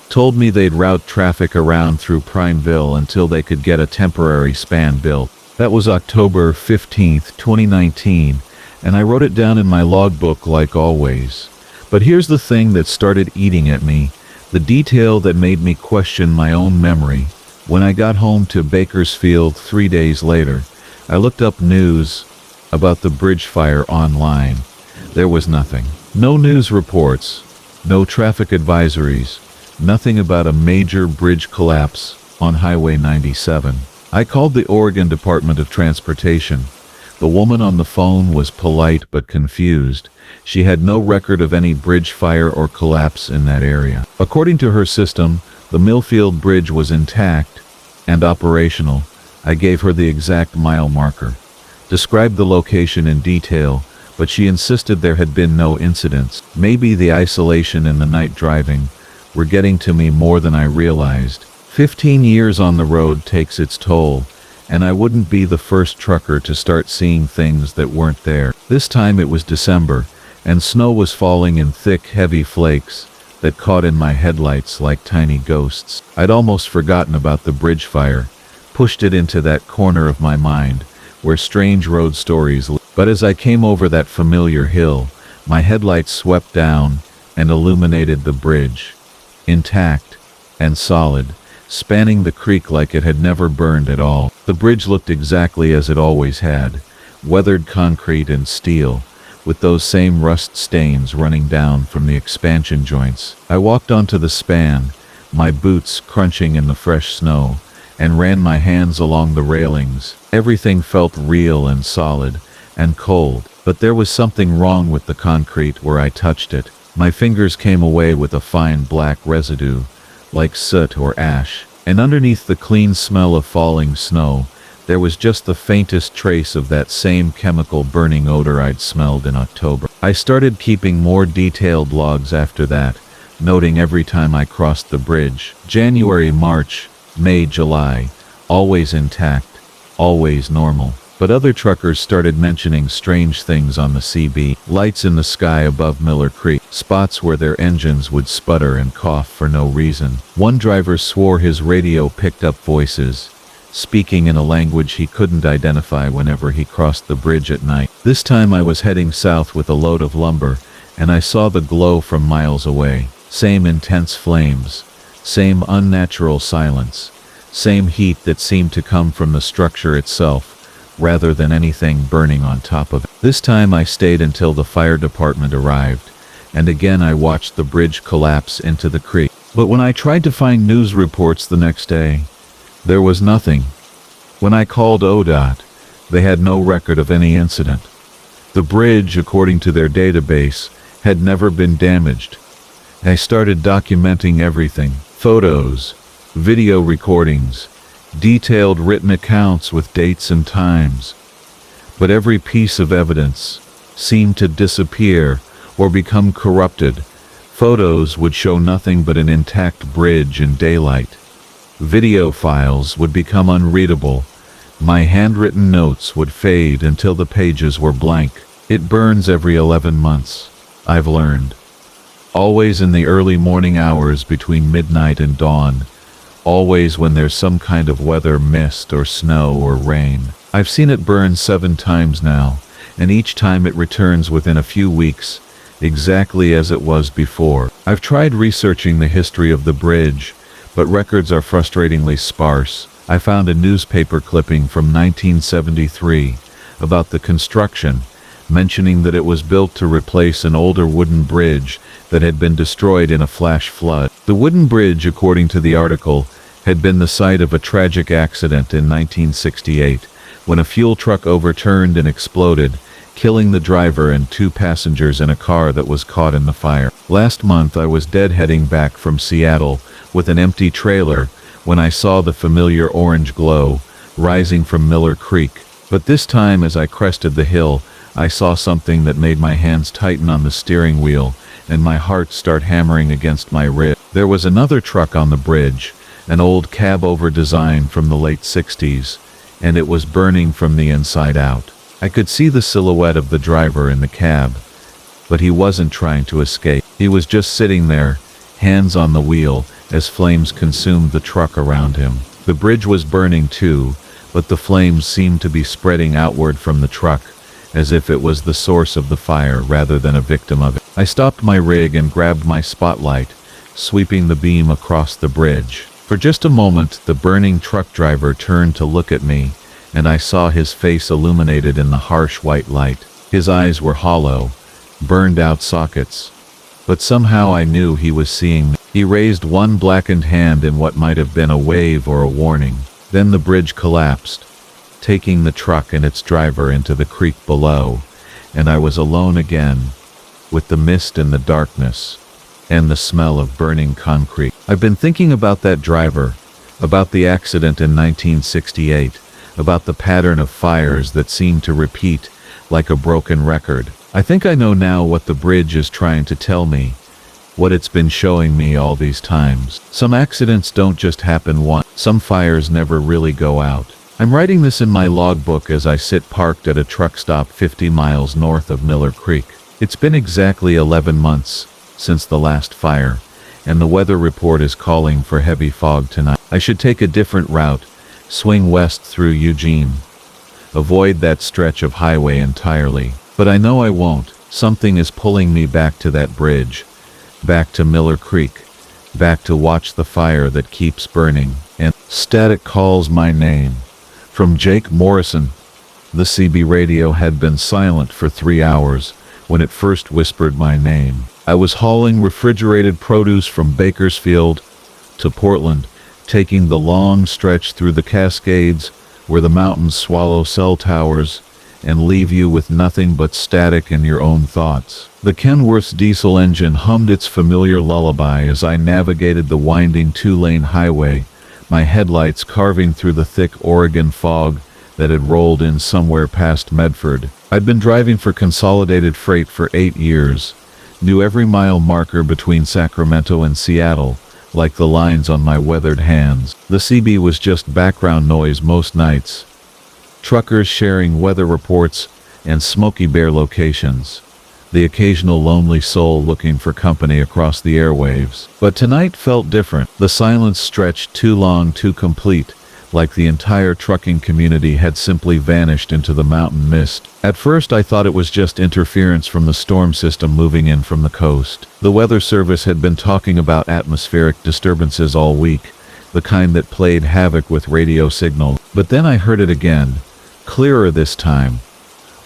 told me they'd route traffic around through Prineville until they could get a temporary span built. That was October 15th, 2019, and I wrote it down in my logbook like always. But here's the thing that started eating at me, the detail that made me question my own memory. When I got home to Bakersfield 3 days later, I looked up news about the bridge fire online. There was nothing. No news reports, no traffic advisories, nothing about a major bridge collapse on Highway 97. I called the Oregon Department of Transportation. The woman on the phone was polite but confused. She had no record of any bridge fire or collapse in that area. According to her system, the Millfield Bridge was intact and operational. I gave her the exact mile marker, described the location in detail, but she insisted there had been no incidents. Maybe the isolation and the night driving were getting to me more than I realized. 15 years on the road takes its toll, and I wouldn't be the first trucker to start seeing things that weren't there. This time it was December, and snow was falling in thick, heavy flakes that caught in my headlights like tiny ghosts. I'd almost forgotten about the bridge fire, pushed it into that corner of my mind where strange road stories live. But as I came over that familiar hill, my headlights swept down and illuminated the bridge, intact and solid, spanning the creek like it had never burned at all. The bridge looked exactly as it always had, weathered concrete and steel, with those same rust stains running down from the expansion joints. I walked onto the span, my boots crunching in the fresh snow, and ran my hands along the railings. Everything felt real and solid and cold, but there was something wrong with the concrete where I touched it. My fingers came away with a fine black residue, like soot or ash, and underneath the clean smell of falling snow, there was just the faintest trace of that same chemical burning odor I'd smelled in October. I started keeping more detailed logs after that, noting every time I crossed the bridge. January, March, May, July, always intact, always normal. But other truckers started mentioning strange things on the CB. Lights in the sky above Miller Creek, spots where their engines would sputter and cough for no reason. One driver swore his radio picked up voices, speaking in a language he couldn't identify whenever he crossed the bridge at night. This time I was heading south with a load of lumber, and I saw the glow from miles away. Same intense flames, same unnatural silence, same heat that seemed to come from the structure itself, rather than anything burning on top of it. This time I stayed until the fire department arrived, and again I watched the bridge collapse into the creek. But when I tried to find news reports the next day, there was nothing. When I called ODOT, they had no record of any incident. The bridge, according to their database, had never been damaged. I started documenting everything: photos, video recordings, detailed written accounts with dates and times. But every piece of evidence seemed to disappear or become corrupted. Photos would show nothing but an intact bridge in daylight. Video files would become unreadable. My handwritten notes would fade until the pages were blank. It burns every 11 months, I've learned. Always in the early morning hours between midnight and dawn. Always when there's some kind of weather, mist or snow or rain. I've seen it burn 7 times now, and each time it returns within a few weeks, exactly as it was before. I've tried researching the history of the bridge, but records are frustratingly sparse. I found a newspaper clipping from 1973 about the construction, mentioning that it was built to replace an older wooden bridge that had been destroyed in a flash flood. The wooden bridge, according to the article, had been the site of a tragic accident in 1968 when a fuel truck overturned and exploded, killing the driver and 2 passengers in a car that was caught in the fire. Last month I was deadheading back from Seattle with an empty trailer when I saw the familiar orange glow rising from Miller Creek. But this time, as I crested the hill, I saw something that made my hands tighten on the steering wheel and my heart start hammering against my ribs. There was another truck on the bridge, an old cab-over design from the late 60s, and it was burning from the inside out. I could see the silhouette of the driver in the cab, but he wasn't trying to escape. He was just sitting there, hands on the wheel, as flames consumed the truck around him. The bridge was burning too, but the flames seemed to be spreading outward from the truck, as if it was the source of the fire rather than a victim of it. I stopped my rig and grabbed my spotlight, sweeping the beam across the bridge. For just a moment, the burning truck driver turned to look at me, and I saw his face illuminated in the harsh white light. His eyes were hollow, burned out sockets. But somehow I knew he was seeing me. He raised one blackened hand in what might have been a wave or a warning. Then the bridge collapsed, taking the truck and its driver into the creek below, and I was alone again, with the mist and the darkness, and the smell of burning concrete. I've been thinking about that driver, about the accident in 1968, about the pattern of fires that seemed to repeat like a broken record. I think I know now what the bridge is trying to tell me, what it's been showing me all these times. Some accidents don't just happen once. Some fires never really go out. I'm writing this in my logbook as I sit parked at a truck stop 50 miles north of Miller Creek. It's been exactly 11 months since the last fire, and the weather report is calling for heavy fog tonight. I should take a different route, swing west through Eugene, avoid that stretch of highway entirely. But I know I won't. Something is pulling me back to that bridge, back to Miller Creek, back to watch the fire that keeps burning. And static calls my name. From Jake Morrison. The CB radio had been silent for 3 hours when it first whispered my name. I was hauling refrigerated produce from Bakersfield to Portland, taking the long stretch through the Cascades where the mountains swallow cell towers and leave you with nothing but static and your own thoughts. The Kenworth's diesel engine hummed its familiar lullaby as I navigated the winding 2-lane highway, my headlights carving through the thick Oregon fog that had rolled in somewhere past Medford. I'd been driving for Consolidated Freight for 8 years, knew every mile marker between Sacramento and Seattle, like the lines on my weathered hands. The CB was just background noise most nights. Truckers sharing weather reports and Smokey Bear locations. The occasional lonely soul looking for company across the airwaves. But tonight felt different. The silence stretched too long, too complete, like the entire trucking community had simply vanished into the mountain mist. At first I thought it was just interference from the storm system moving in from the coast. The Weather Service had been talking about atmospheric disturbances all week, the kind that played havoc with radio signals. But then I heard it again, clearer this time.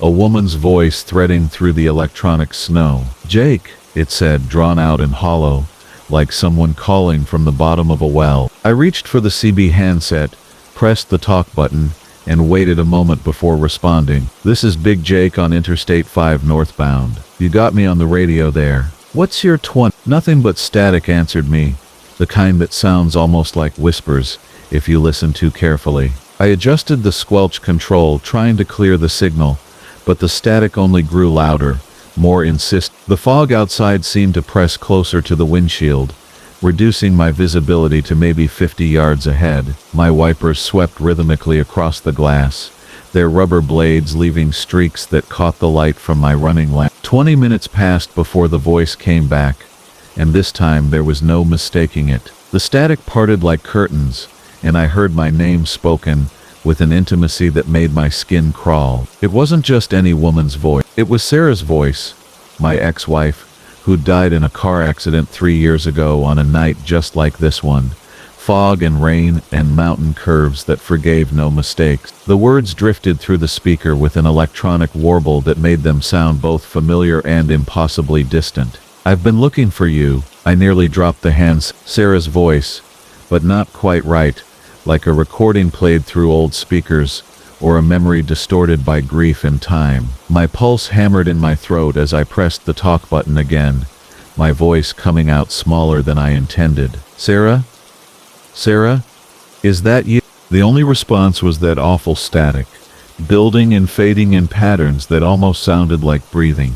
A woman's voice threading through the electronic snow. "Jake," it said, drawn out and hollow, like someone calling from the bottom of a well. I reached for the CB handset, pressed the talk button, and waited a moment before responding. "This is Big Jake on Interstate 5 northbound. You got me on the radio there. What's your 20? Nothing but static," answered me, the kind that sounds almost like whispers if you listen too carefully. I adjusted the squelch control, trying to clear the signal, but the static only grew louder, more insistent. The fog outside seemed to press closer to the windshield, reducing my visibility to maybe 50 yards ahead. My wipers swept rhythmically across the glass, their rubber blades leaving streaks that caught the light from my running lamp. 20 minutes passed before the voice came back, and this time there was no mistaking it. The static parted like curtains, and I heard my name spoken with an intimacy that made my skin crawl. It wasn't just any woman's voice. It was Sarah's voice, my ex-wife, who died in a car accident 3 years ago on a night just like this one. Fog and rain and mountain curves that forgave no mistakes. The words drifted through the speaker with an electronic warble that made them sound both familiar and impossibly distant. "I've been looking for you." I nearly dropped the hands. Sarah's voice, but not quite right, like a recording played through old speakers, or a memory distorted by grief and time. My pulse hammered in my throat as I pressed the talk button again, my voice coming out smaller than I intended. "Sarah? Sarah? Is that you?" The only response was that awful static, building and fading in patterns that almost sounded like breathing.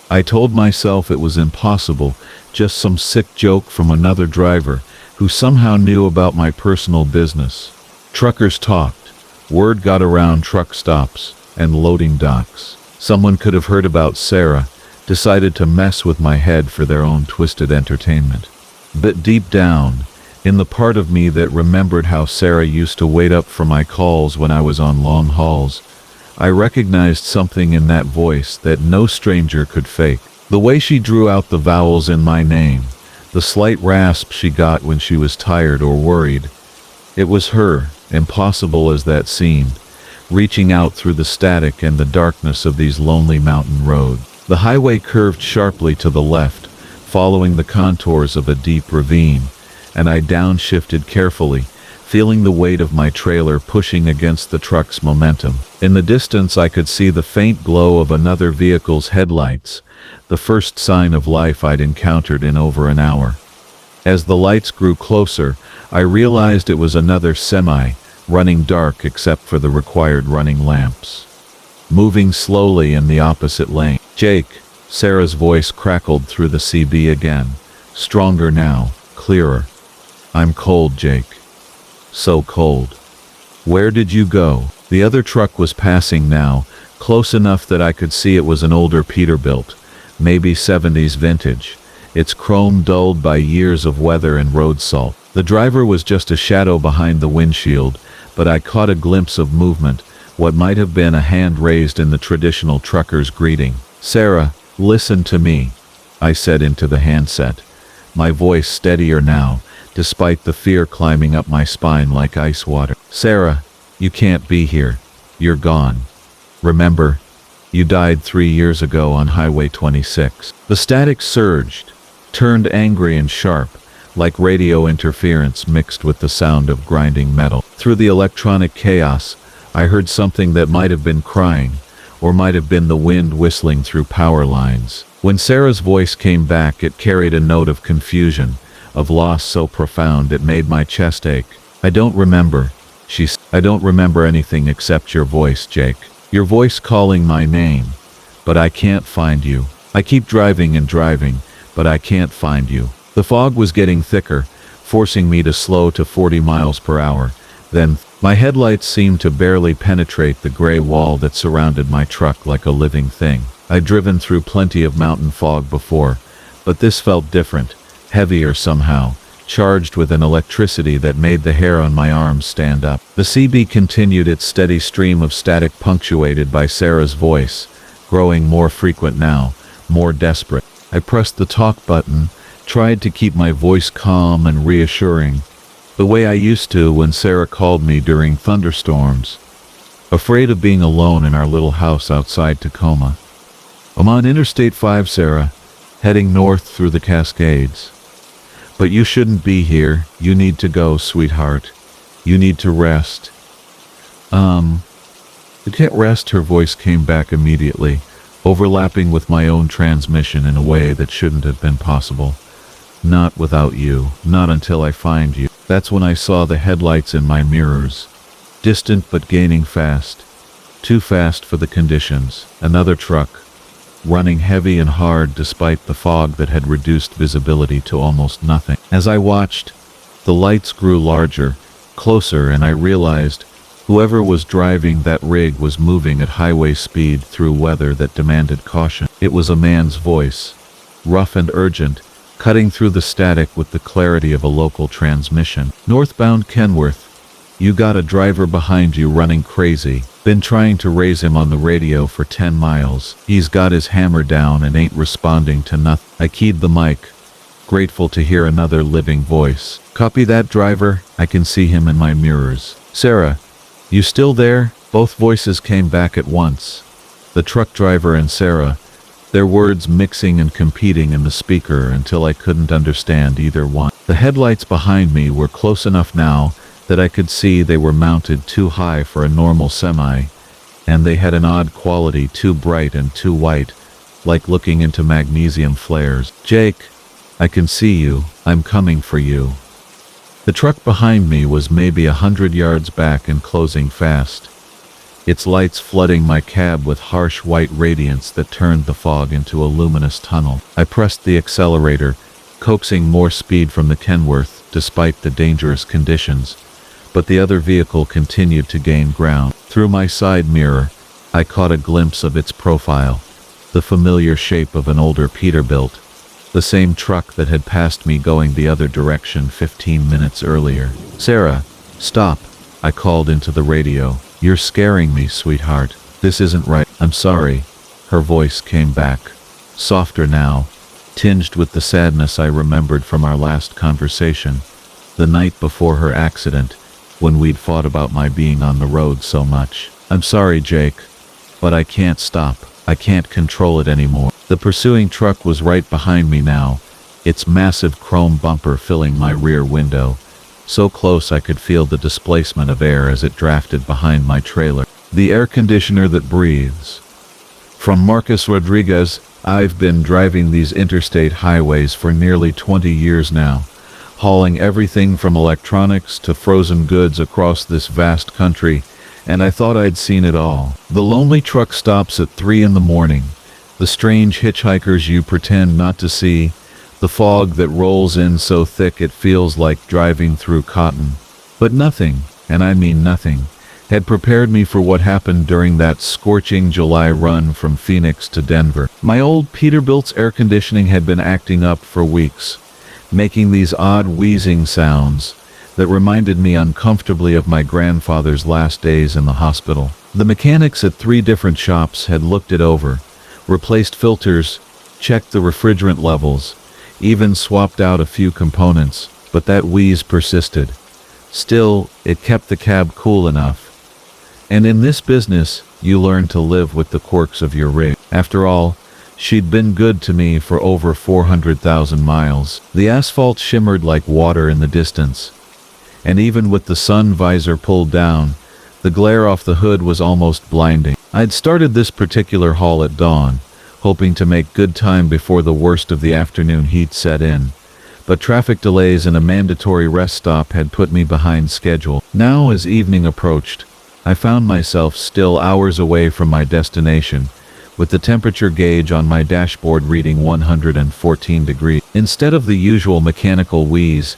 I told myself it was impossible, just some sick joke from another driver who somehow knew about my personal business. Truckers talked. Word got around truck stops and loading docks. Someone could have heard about Sarah, decided to mess with my head for their own twisted entertainment. But deep down, in the part of me that remembered how Sarah used to wait up for my calls when I was on long hauls, I recognized something in that voice that no stranger could fake. The way she drew out the vowels in my name, the slight rasp she got when she was tired or worried. It was her, impossible as that seemed, reaching out through the static and the darkness of these lonely mountain roads. The highway curved sharply to the left, following the contours of a deep ravine, and I downshifted carefully, feeling the weight of my trailer pushing against the truck's momentum. In the distance I could see the faint glow of another vehicle's headlights, the first sign of life I'd encountered in over an hour. As the lights grew closer, I realized it was another semi, running dark except for the required running lamps. Moving slowly in the opposite lane. "Jake," Sarah's voice crackled through the CB again, stronger now, clearer. "I'm cold, Jake. So cold. Where did you go?" The other truck was passing now, close enough that I could see it was an older Peterbilt, maybe 70s vintage, its chrome dulled by years of weather and road salt. The driver was just a shadow behind the windshield, but I caught a glimpse of movement, what might have been a hand raised in the traditional trucker's greeting. "Sarah, listen to me," I said into the handset, my voice steadier now, despite the fear climbing up my spine like ice water. "Sarah, you can't be here. You're gone. Remember, you died 3 years ago on Highway 26. The static surged, turned angry and sharp, like radio interference mixed with the sound of grinding metal. Through the electronic chaos, I heard something that might have been crying, or might have been the wind whistling through power lines. When Sarah's voice came back, it carried a note of confusion, of loss so profound it made my chest ache. "I don't remember," she said. "I don't remember anything except your voice, Jake. Your voice calling my name. But I can't find you. I keep driving and driving, but I can't find you." The fog was getting thicker, forcing me to slow to 40 miles per hour. Then, my headlights seemed to barely penetrate the gray wall that surrounded my truck like a living thing. I'd driven through plenty of mountain fog before, but this felt different, heavier somehow, charged with an electricity that made the hair on my arms stand up. The CB continued its steady stream of static, punctuated by Sarah's voice, growing more frequent now, more desperate. I pressed the talk button, tried to keep my voice calm and reassuring, the way I used to when Sarah called me during thunderstorms, afraid of being alone in our little house outside Tacoma. "I'm on Interstate 5, Sarah, heading north through the Cascades. But you shouldn't be here. You need to go, sweetheart. You need to rest." "I can't rest," her voice came back immediately, overlapping with my own transmission in a way that shouldn't have been possible. "Not without you. Not until I find you." That's when I saw the headlights in my mirrors. Distant but gaining fast. Too fast for the conditions. Another truck, running heavy and hard despite the fog that had reduced visibility to almost nothing. As I watched, the lights grew larger, closer, and I realized whoever was driving that rig was moving at highway speed through weather that demanded caution. It was a man's voice, rough and urgent, cutting through the static with the clarity of a local transmission. "Northbound Kenworth. You got a driver behind you running crazy. Been trying to raise him on the radio for 10 miles. He's got his hammer down and ain't responding to nothing." I keyed the mic, grateful to hear another living voice. "Copy that, driver. I can see him in my mirrors." "Sarah, you still there?" Both voices came back at once. The truck driver and Sarah, their words mixing and competing in the speaker until I couldn't understand either one. The headlights behind me were close enough now that I could see they were mounted too high for a normal semi, and they had an odd quality, too bright and too white, like looking into magnesium flares. "Jake, I can see you. I'm coming for you." The truck behind me was maybe 100 yards back and closing fast, its lights flooding my cab with harsh white radiance that turned the fog into a luminous tunnel. I pressed the accelerator, coaxing more speed from the Kenworth despite the dangerous conditions, but the other vehicle continued to gain ground. Through my side mirror, I caught a glimpse of its profile, the familiar shape of an older Peterbilt, the same truck that had passed me going the other direction 15 minutes earlier. "Sarah, stop," I called into the radio. "You're scaring me, sweetheart. This isn't right." "I'm sorry." Her voice came back, softer now, tinged with the sadness I remembered from our last conversation, the night before her accident, when we'd fought about my being on the road so much. "I'm sorry, Jake, but I can't stop. I can't control it anymore. The pursuing truck was right behind me now, its massive chrome bumper filling my rear window, so close I could feel the displacement of air as it drafted behind my trailer. The air conditioner that breathes. From Marcus Rodriguez. I've been driving these interstate highways for nearly 20 years now, hauling everything from electronics to frozen goods across this vast country, and I thought I'd seen it all. The lonely truck stops at 3 in the morning, the strange hitchhikers you pretend not to see, the fog that rolls in so thick it feels like driving through cotton. But nothing, and I mean nothing, had prepared me for what happened during that scorching July run from Phoenix to Denver. My old Peterbilt's air conditioning had been acting up for weeks, making these odd wheezing sounds that reminded me uncomfortably of my grandfather's last days in the hospital. The mechanics at 3 different shops had looked it over, replaced filters, checked the refrigerant levels, even swapped out a few components, but that wheeze persisted. Still, it kept the cab cool enough. And in this business, you learn to live with the quirks of your rig. After all, she'd been good to me for over 400,000 miles. The asphalt shimmered like water in the distance, and even with the sun visor pulled down, the glare off the hood was almost blinding. I'd started this particular haul at dawn, hoping to make good time before the worst of the afternoon heat set in, but traffic delays and a mandatory rest stop had put me behind schedule. Now, as evening approached, I found myself still hours away from my destination, with the temperature gauge on my dashboard reading 114 degrees. Instead of the usual mechanical wheeze,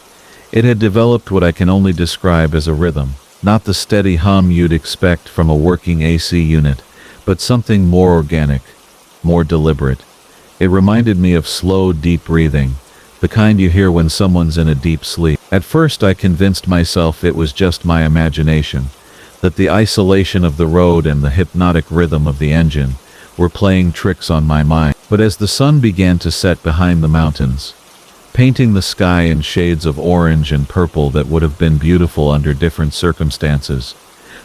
it had developed what I can only describe as a rhythm. Not the steady hum you'd expect from a working AC unit, but something more organic, more deliberate. It reminded me of slow, deep breathing, the kind you hear when someone's in a deep sleep. At first I convinced myself it was just my imagination, that the isolation of the road and the hypnotic rhythm of the engine were playing tricks on my mind. But as the sun began to set behind the mountains, painting the sky in shades of orange and purple that would have been beautiful under different circumstances,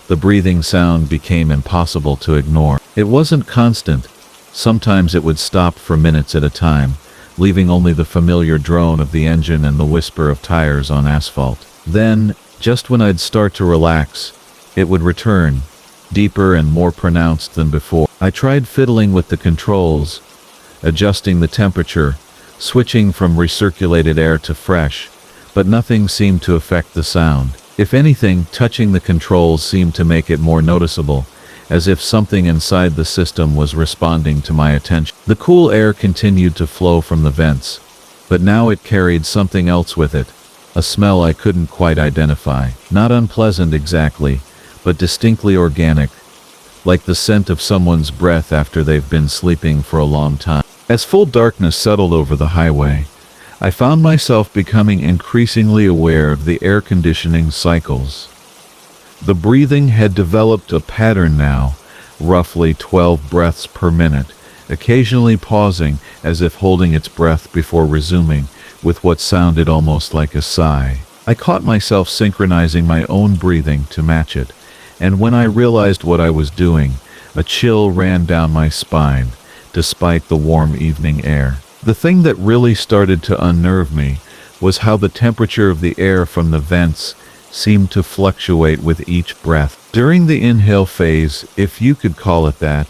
the breathing sound became impossible to ignore. It wasn't constant. Sometimes it would stop for minutes at a time, leaving only the familiar drone of the engine and the whisper of tires on asphalt. Then, just when I'd start to relax, it would return, deeper and more pronounced than before. I tried fiddling with the controls, adjusting the temperature, switching from recirculated air to fresh, but nothing seemed to affect the sound. If anything, touching the controls seemed to make it more noticeable, as if something inside the system was responding to my attention. The cool air continued to flow from the vents, but now it carried something else with it, a smell I couldn't quite identify. Not unpleasant exactly, but distinctly organic, like the scent of someone's breath after they've been sleeping for a long time. As full darkness settled over the highway, I found myself becoming increasingly aware of the air conditioning cycles. The breathing had developed a pattern now, roughly 12 breaths per minute, occasionally pausing as if holding its breath before resuming, with what sounded almost like a sigh. I caught myself synchronizing my own breathing to match it, and when I realized what I was doing, a chill ran down my spine, despite the warm evening air. The thing that really started to unnerve me was how the temperature of the air from the vents seemed to fluctuate with each breath. During the inhale phase, if you could call it that,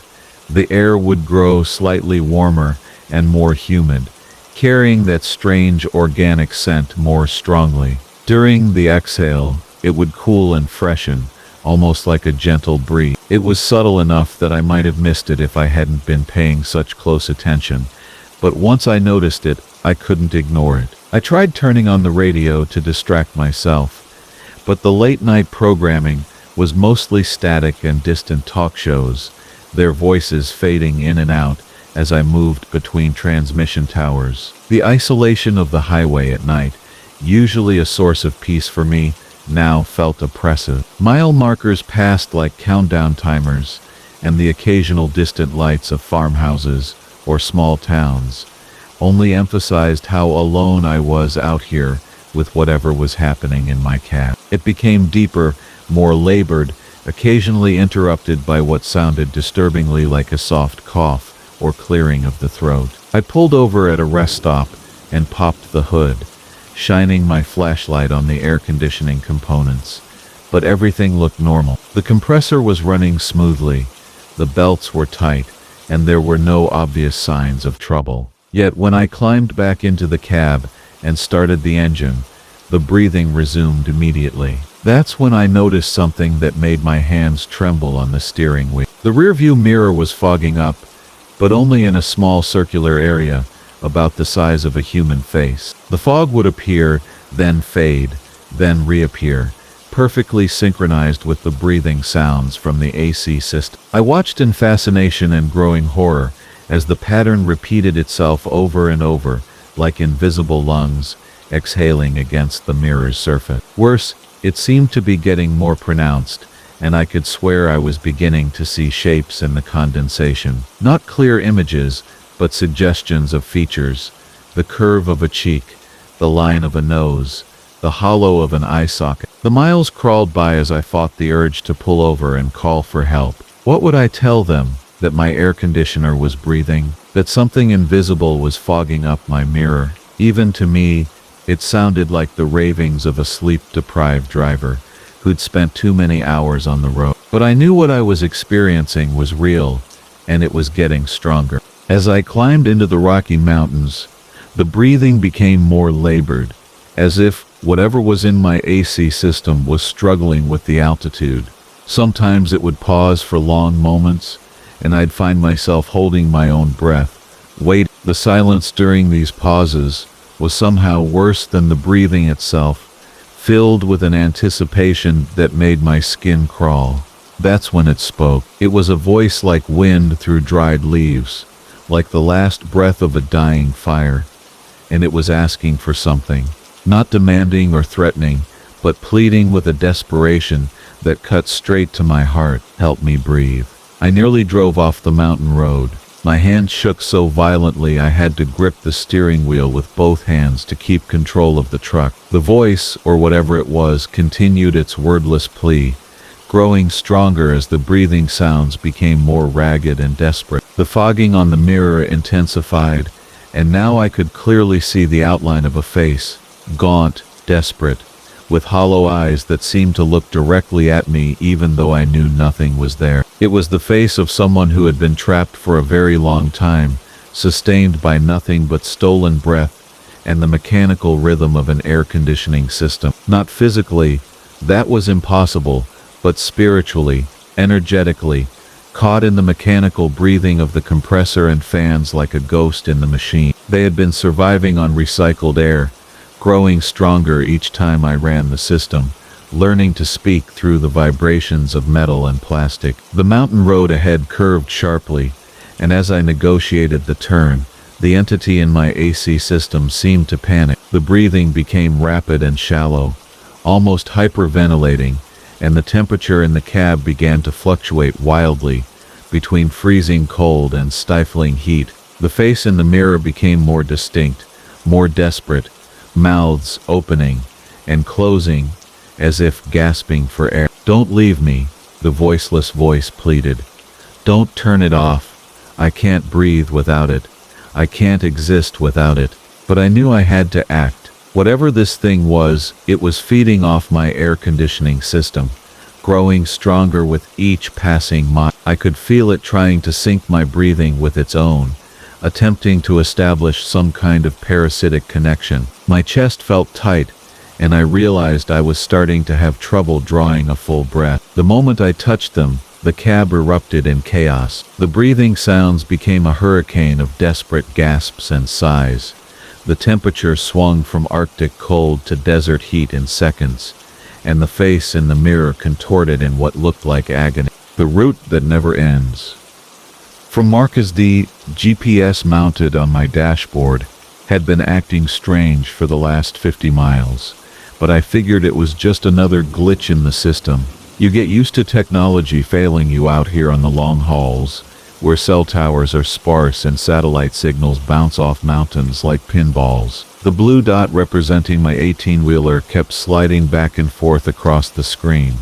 the air would grow slightly warmer and more humid, carrying that strange organic scent more strongly. During the exhale, it would cool and freshen, almost like a gentle breeze. It was subtle enough that I might have missed it if I hadn't been paying such close attention, but once I noticed it, I couldn't ignore it. I tried turning on the radio to distract myself, but the late-night programming was mostly static and distant talk shows, their voices fading in and out as I moved between transmission towers. The isolation of the highway at night, usually a source of peace for me, now felt oppressive. Mile markers passed like countdown timers, and the occasional distant lights of farmhouses or small towns only emphasized how alone I was out here with whatever was happening in my cab. It became deeper, more labored, occasionally interrupted by what sounded disturbingly like a soft cough or clearing of the throat. I pulled over at a rest stop and popped the hood, shining my flashlight on the air conditioning components. But everything looked normal. The compressor was running smoothly, the belts were tight, and there were no obvious signs of trouble. Yet when I climbed back into the cab and started the engine, the breathing resumed immediately. That's when I noticed something that made my hands tremble on the steering wheel. The rearview mirror was fogging up, but only in a small circular area, about the size of a human face. The fog would appear, then fade, then reappear, perfectly synchronized with the breathing sounds from the AC system. I watched in fascination and growing horror as the pattern repeated itself over and over, like invisible lungs exhaling against the mirror's surface. Worse, it seemed to be getting more pronounced, and I could swear I was beginning to see shapes in the condensation. Not clear images, but suggestions of features: the curve of a cheek, the line of a nose, the hollow of an eye socket. The miles crawled by as I fought the urge to pull over and call for help. What would I tell them? That my air conditioner was breathing? That something invisible was fogging up my mirror? Even to me, it sounded like the ravings of a sleep-deprived driver who'd spent too many hours on the road. But I knew what I was experiencing was real, and it was getting stronger. As I climbed into the Rocky Mountains, the breathing became more labored, as if whatever was in my AC system was struggling with the altitude. Sometimes it would pause for long moments, and I'd find myself holding my own breath, waiting. The silence during these pauses was somehow worse than the breathing itself, filled with an anticipation that made my skin crawl. That's when it spoke. It was a voice like wind through dried leaves, like the last breath of a dying fire, and it was asking for something, not demanding or threatening, but pleading with a desperation that cut straight to my heart. Help me breathe. I nearly drove off the mountain road. My hand shook so violently I had to grip the steering wheel with both hands to keep control of the truck. The voice, or whatever it was, continued its wordless plea, growing stronger as the breathing sounds became more ragged and desperate. The fogging on the mirror intensified, and now I could clearly see the outline of a face, gaunt, desperate, with hollow eyes that seemed to look directly at me even though I knew nothing was there. It was the face of someone who had been trapped for a very long time, sustained by nothing but stolen breath and the mechanical rhythm of an air conditioning system. Not physically, that was impossible, but spiritually, energetically, caught in the mechanical breathing of the compressor and fans like a ghost in the machine. They had been surviving on recycled air, growing stronger each time I ran the system, learning to speak through the vibrations of metal and plastic. The mountain road ahead curved sharply, and as I negotiated the turn, the entity in my AC system seemed to panic. The breathing became rapid and shallow, almost hyperventilating, and the temperature in the cab began to fluctuate wildly between freezing cold and stifling heat. The face in the mirror became more distinct, more desperate, mouths opening and closing as if gasping for air. "Don't leave me," the voiceless voice pleaded. "Don't turn it off. I can't breathe without it. I can't exist without it." But I knew I had to act. Whatever this thing was, it was feeding off my air conditioning system, growing stronger with each passing mile. I could feel it trying to sync my breathing with its own, attempting to establish some kind of parasitic connection. My chest felt tight, and I realized I was starting to have trouble drawing a full breath. The moment I touched them, the cab erupted in chaos. The breathing sounds became a hurricane of desperate gasps and sighs. The temperature swung from Arctic cold to desert heat in seconds, and the face in the mirror contorted in what looked like agony. The route that never ends. From Marcus, the GPS mounted on my dashboard had been acting strange for the last 50 miles, but I figured it was just another glitch in the system. You get used to technology failing you out here on the long hauls, where cell towers are sparse and satellite signals bounce off mountains like pinballs. The blue dot representing my 18-wheeler kept sliding back and forth across the screen,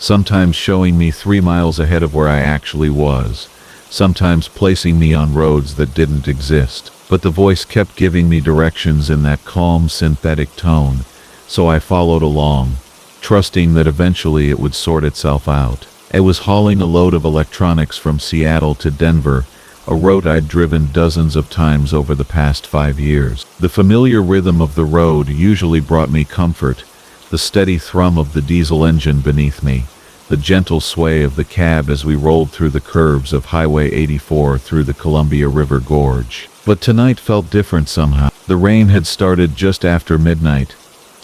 sometimes showing me 3 miles ahead of where I actually was, sometimes placing me on roads that didn't exist. But the voice kept giving me directions in that calm, synthetic tone, so I followed along, trusting that eventually it would sort itself out. It was hauling a load of electronics from Seattle to Denver, a road I'd driven dozens of times over the past 5 years. The familiar rhythm of the road usually brought me comfort, the steady thrum of the diesel engine beneath me, the gentle sway of the cab as we rolled through the curves of Highway 84 through the Columbia River Gorge. But tonight felt different somehow. The rain had started just after midnight,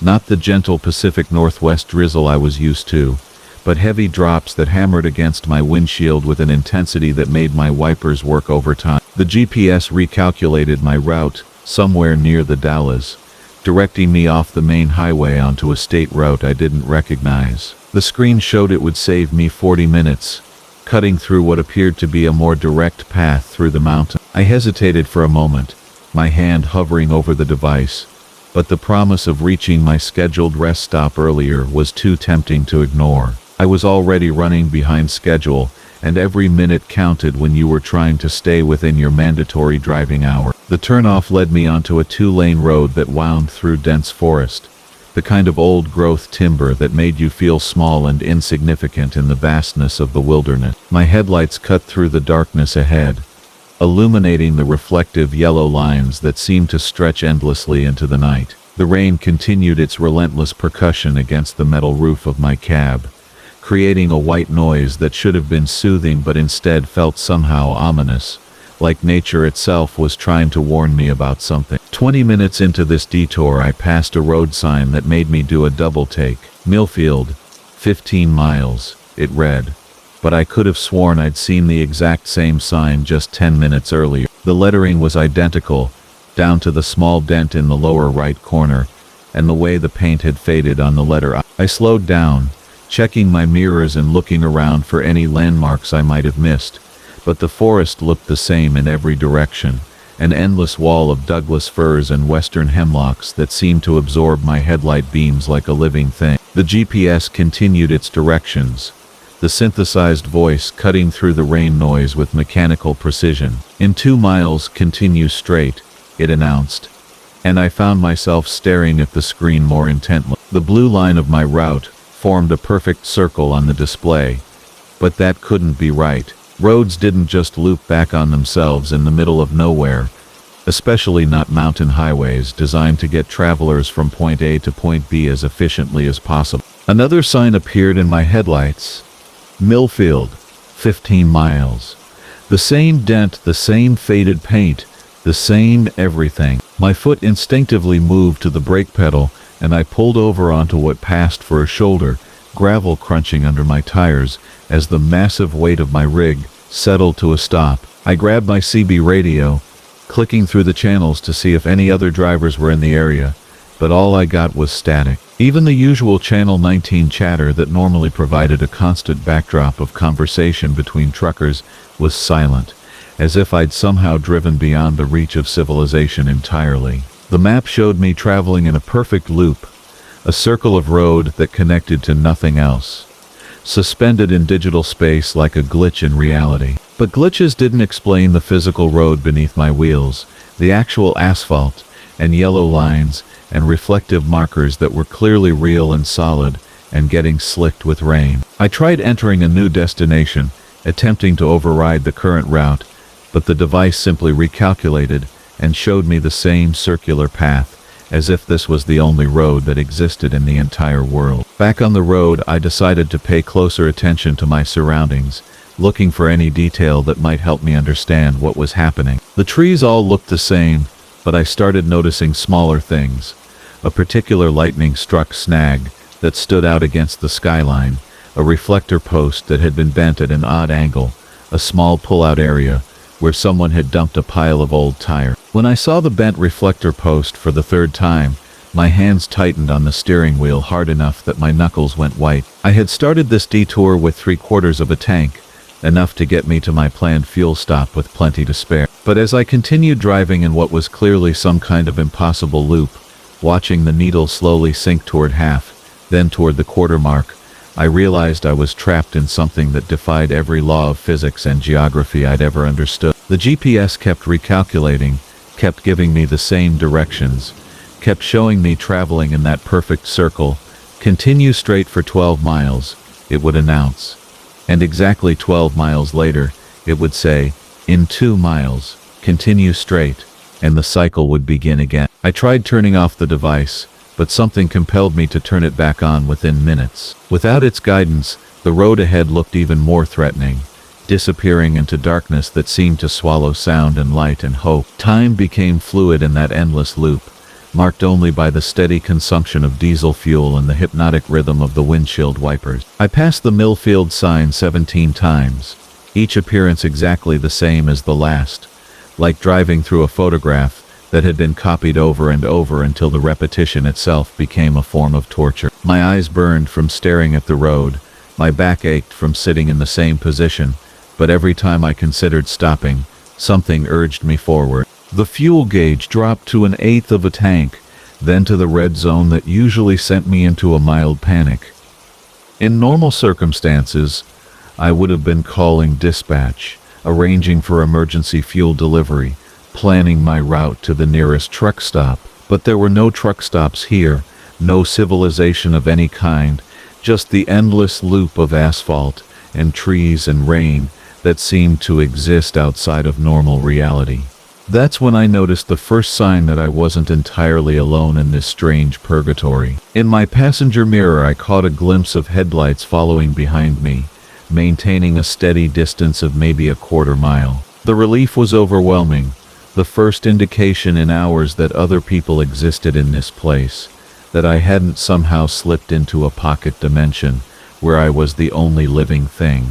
not the gentle Pacific Northwest drizzle I was used to, but heavy drops that hammered against my windshield with an intensity that made my wipers work overtime. The GPS recalculated my route somewhere near the Dalles, directing me off the main highway onto a state route I didn't recognize. The screen showed it would save me 40 minutes, cutting through what appeared to be a more direct path through the mountain. I hesitated for a moment, my hand hovering over the device, but the promise of reaching my scheduled rest stop earlier was too tempting to ignore. I was already running behind schedule, and every minute counted when you were trying to stay within your mandatory driving hour. The turnoff led me onto a 2-lane road that wound through dense forest, the kind of old-growth timber that made you feel small and insignificant in the vastness of the wilderness. My headlights cut through the darkness ahead, illuminating the reflective yellow lines that seemed to stretch endlessly into the night. The rain continued its relentless percussion against the metal roof of my cab, creating a white noise that should have been soothing but instead felt somehow ominous, like nature itself was trying to warn me about something. 20 minutes into this detour, I passed a road sign that made me do a double take. Millfield, 15 miles, it read, but I could have sworn I'd seen the exact same sign just 10 minutes earlier. The lettering was identical, down to the small dent in the lower right corner, and the way the paint had faded on the letter I. I slowed down, checking my mirrors and looking around for any landmarks I might have missed, but the forest looked the same in every direction, an endless wall of Douglas firs and western hemlocks that seemed to absorb my headlight beams like a living thing. The GPS continued its directions, the synthesized voice cutting through the rain noise with mechanical precision. In 2 miles, continue straight, it announced, and I found myself staring at the screen more intently. The blue line of my route formed a perfect circle on the display, but that couldn't be right. Roads didn't just loop back on themselves in the middle of nowhere, especially not mountain highways designed to get travelers from point A to point B as efficiently as possible. Another sign appeared in my headlights. Millfield, 15 miles. The same dent, the same faded paint, the same everything. My foot instinctively moved to the brake pedal, and I pulled over onto what passed for a shoulder, gravel crunching under my tires as the massive weight of my rig settled to a stop. I grabbed my CB radio, clicking through the channels to see if any other drivers were in the area, but all I got was static. Even the usual Channel 19 chatter that normally provided a constant backdrop of conversation between truckers was silent, as if I'd somehow driven beyond the reach of civilization entirely. The map showed me traveling in a perfect loop, a circle of road that connected to nothing else, suspended in digital space like a glitch in reality. But glitches didn't explain the physical road beneath my wheels, the actual asphalt, and yellow lines, and reflective markers that were clearly real and solid, and getting slicked with rain. I tried entering a new destination, attempting to override the current route, but the device simply recalculated and showed me the same circular path, as if this was the only road that existed in the entire world. Back on the road, I decided to pay closer attention to my surroundings, looking for any detail that might help me understand what was happening. The trees all looked the same, but I started noticing smaller things. A particular lightning-struck snag that stood out against the skyline, a reflector post that had been bent at an odd angle, a small pull-out area where someone had dumped a pile of old tire. When I saw the bent reflector post for the third time, my hands tightened on the steering wheel hard enough that my knuckles went white. I had started this detour with 3/4 of a tank, enough to get me to my planned fuel stop with plenty to spare. But as I continued driving in what was clearly some kind of impossible loop, watching the needle slowly sink toward half, then toward the quarter mark, I realized I was trapped in something that defied every law of physics and geography I'd ever understood. The GPS kept recalculating, kept giving me the same directions, kept showing me traveling in that perfect circle. Continue straight for 12 miles, it would announce. And exactly 12 miles later, it would say, in 2 miles, continue straight, and the cycle would begin again. I tried turning off the device, but something compelled me to turn it back on within minutes. Without its guidance, the road ahead looked even more threatening, disappearing into darkness that seemed to swallow sound and light and hope. Time became fluid in that endless loop, marked only by the steady consumption of diesel fuel and the hypnotic rhythm of the windshield wipers. I passed the Millfield sign 17 times, each appearance exactly the same as the last, like driving through a photograph that had been copied over and over until the repetition itself became a form of torture. My eyes burned from staring at the road, my back ached from sitting in the same position, but every time I considered stopping, something urged me forward. The fuel gauge dropped to 1/8 of a tank, then to the red zone that usually sent me into a mild panic. In normal circumstances, I would have been calling dispatch, arranging for emergency fuel delivery, planning my route to the nearest truck stop. But there were no truck stops here, no civilization of any kind, just the endless loop of asphalt and trees and rain that seemed to exist outside of normal reality. That's when I noticed the first sign that I wasn't entirely alone in this strange purgatory. In my passenger mirror, I caught a glimpse of headlights following behind me, maintaining a steady distance of maybe a quarter mile. The relief was overwhelming, the first indication in hours that other people existed in this place, that I hadn't somehow slipped into a pocket dimension where I was the only living thing.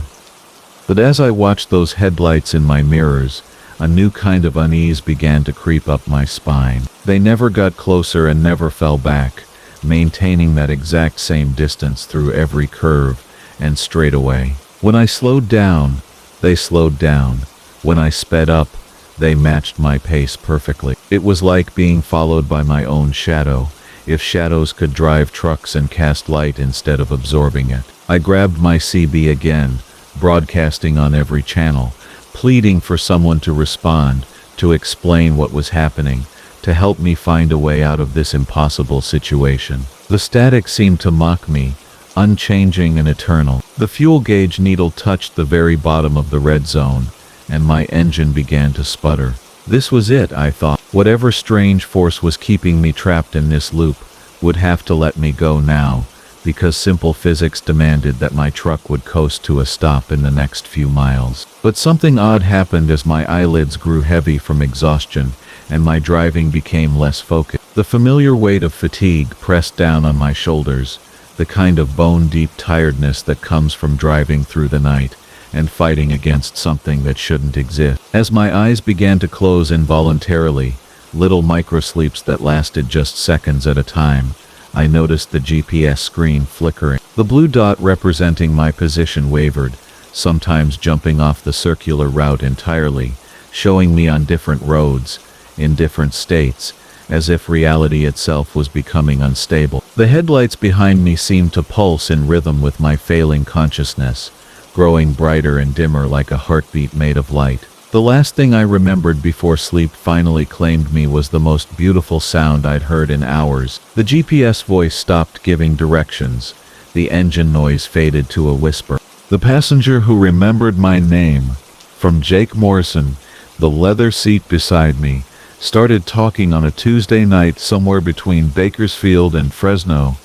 But as I watched those headlights in my mirrors, a new kind of unease began to creep up my spine. They never got closer and never fell back, maintaining that exact same distance through every curve and straightaway. When I slowed down, they slowed down. When I sped up, they matched my pace perfectly. It was like being followed by my own shadow, if shadows could drive trucks and cast light instead of absorbing it. I grabbed my CB again, broadcasting on every channel, pleading for someone to respond, to explain what was happening, to help me find a way out of this impossible situation. The static seemed to mock me, unchanging and eternal. The fuel gauge needle touched the very bottom of the red zone, and my engine began to sputter. This was it, I thought. Whatever strange force was keeping me trapped in this loop would have to let me go now, because simple physics demanded that my truck would coast to a stop in the next few miles. But something odd happened as my eyelids grew heavy from exhaustion, and my driving became less focused. The familiar weight of fatigue pressed down on my shoulders, the kind of bone-deep tiredness that comes from driving through the night and fighting against something that shouldn't exist. As my eyes began to close involuntarily, little microsleeps that lasted just seconds at a time, I noticed the GPS screen flickering. The blue dot representing my position wavered, sometimes jumping off the circular route entirely, showing me on different roads, in different states, as if reality itself was becoming unstable. The headlights behind me seemed to pulse in rhythm with my failing consciousness, growing brighter and dimmer like a heartbeat made of light. The last thing I remembered before sleep finally claimed me was the most beautiful sound I'd heard in hours. The GPS voice stopped giving directions. The engine noise faded to a whisper. The passenger who remembered my name, from Jake Morrison, the leather seat beside me, started talking on a Tuesday night somewhere between Bakersfield and Fresno,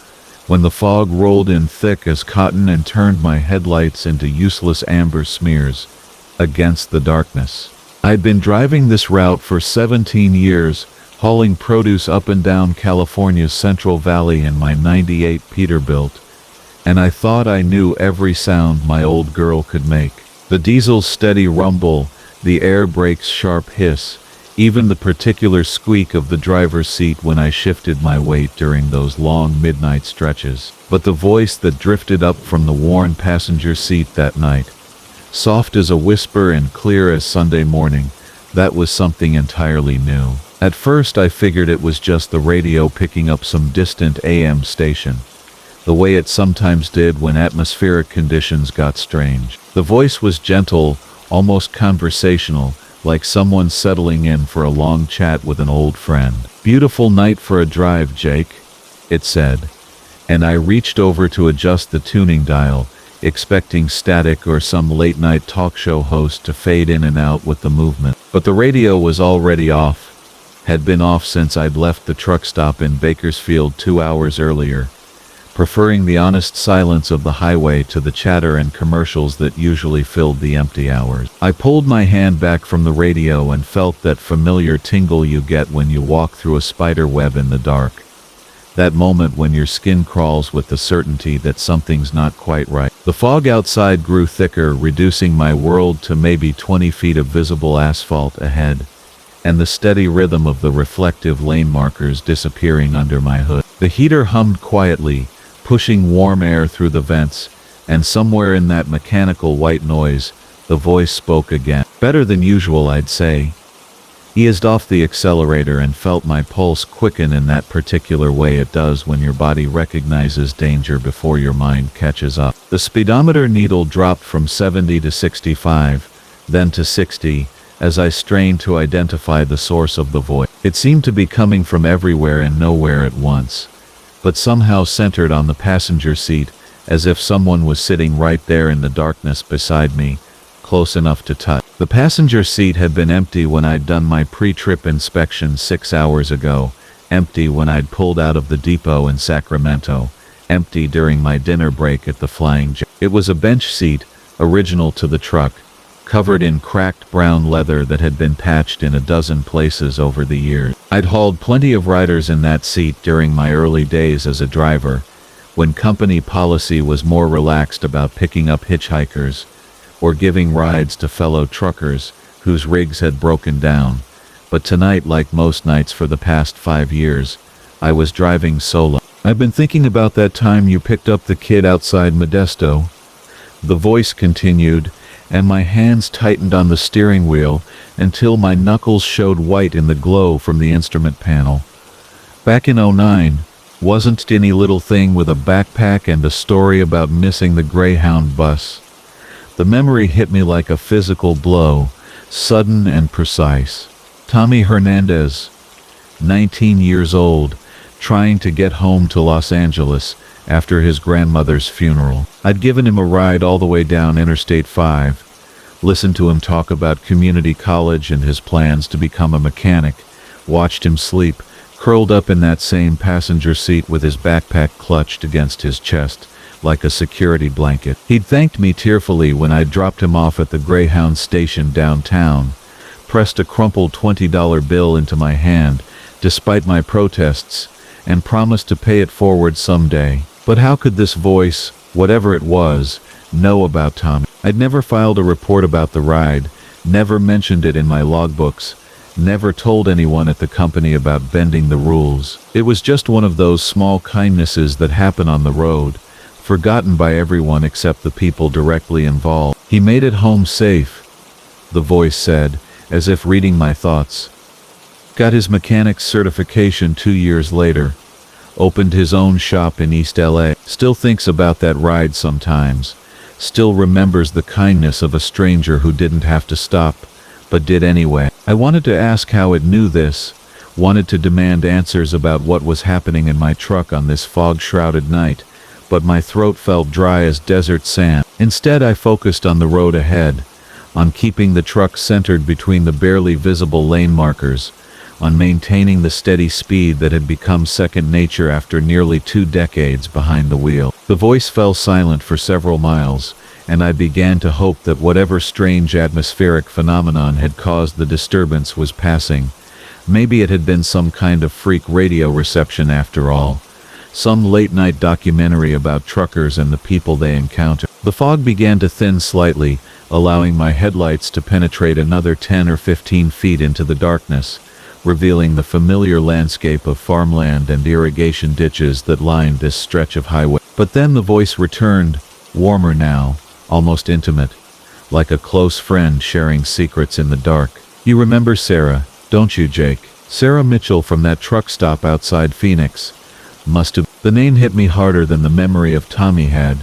when the fog rolled in thick as cotton and turned my headlights into useless amber smears against the darkness. I'd been driving this route for 17 years, hauling produce up and down California's Central Valley in my '98 Peterbilt, and I thought I knew every sound my old girl could make. The diesel's steady rumble, the air brake's sharp hiss, even the particular squeak of the driver's seat when I shifted my weight during those long midnight stretches. But the voice that drifted up from the worn passenger seat that night, soft as a whisper and clear as Sunday morning, that was something entirely new. At first I figured it was just the radio picking up some distant AM station. the way it sometimes did when atmospheric conditions got strange. The voice was gentle, almost conversational, like someone settling in for a long chat with an old friend. "Beautiful night for a drive, Jake," it said, and I reached over to adjust the tuning dial, expecting static or some late-night talk show host to fade in and out with the movement. But the radio was already off, had been off since I'd left the truck stop in Bakersfield 2 hours earlier, preferring the honest silence of the highway to the chatter and commercials that usually filled the empty hours. I pulled my hand back from the radio and felt that familiar tingle you get when you walk through a spider web in the dark. That moment when your skin crawls with the certainty that something's not quite right. The fog outside grew thicker, reducing my world to maybe 20 feet of visible asphalt ahead, and the steady rhythm of the reflective lane markers disappearing under my hood. The heater hummed quietly, pushing warm air through the vents, and somewhere in that mechanical white noise, the voice spoke again. Better than usual, I'd say. He eased off the accelerator and felt my pulse quicken in that particular way it does when your body recognizes danger before your mind catches up. The speedometer needle dropped from 70 to 65, then to 60, as I strained to identify the source of the voice. It seemed to be coming from everywhere and nowhere at once, but somehow centered on the passenger seat, as if someone was sitting right there in the darkness beside me, close enough to touch. The passenger seat had been empty when I'd done my pre-trip inspection 6 hours ago, empty when I'd pulled out of the depot in Sacramento, empty during my dinner break at the Flying J. It was a bench seat, original to the truck, covered in cracked brown leather that had been patched in a dozen places over the years. I'd hauled plenty of riders in that seat during my early days as a driver, when company policy was more relaxed about picking up hitchhikers, or giving rides to fellow truckers whose rigs had broken down. But tonight, like most nights for the past 5 years, I was driving solo. "I've been thinking about that time you picked up the kid outside Modesto," the voice continued, and my hands tightened on the steering wheel until my knuckles showed white in the glow from the instrument panel. "Back in '09, wasn't any little thing with a backpack and a story about missing the Greyhound bus." The memory hit me like a physical blow, sudden and precise. Tommy Hernandez, 19 years old, trying to get home to Los Angeles after his grandmother's funeral. I'd given him a ride all the way down Interstate 5, listened to him talk about community college and his plans to become a mechanic, watched him sleep, curled up in that same passenger seat with his backpack clutched against his chest, like a security blanket. He'd thanked me tearfully when I'd dropped him off at the Greyhound station downtown, pressed a crumpled $20 bill into my hand, despite my protests, and promised to pay it forward someday. But how could this voice, whatever it was, know about Tommy? I'd never filed a report about the ride, never mentioned it in my logbooks, never told anyone at the company about bending the rules. It was just one of those small kindnesses that happen on the road, forgotten by everyone except the people directly involved. "He made it home safe," the voice said, as if reading my thoughts. "Got his mechanic's certification 2 years later. Opened his own shop in East LA. Still thinks about that ride sometimes. Still remembers the kindness of a stranger who didn't have to stop, but did anyway." I wanted to ask how it knew this, wanted to demand answers about what was happening in my truck on this fog-shrouded night, but my throat felt dry as desert sand. Instead, I focused on the road ahead, on keeping the truck centered between the barely visible lane markers, on maintaining the steady speed that had become second nature after nearly 2 decades behind the wheel. The voice fell silent for several miles, and I began to hope that whatever strange atmospheric phenomenon had caused the disturbance was passing. Maybe it had been some kind of freak radio reception after all. Some late-night documentary about truckers and the people they encounter. The fog began to thin slightly, allowing my headlights to penetrate another 10 or 15 feet into the darkness, revealing the familiar landscape of farmland and irrigation ditches that lined this stretch of highway. But then the voice returned, warmer now, almost intimate, like a close friend sharing secrets in the dark. "You remember Sarah, don't you, Jake? Sarah Mitchell from that truck stop outside Phoenix. Must have..." The name hit me harder than the memory of Tommy had,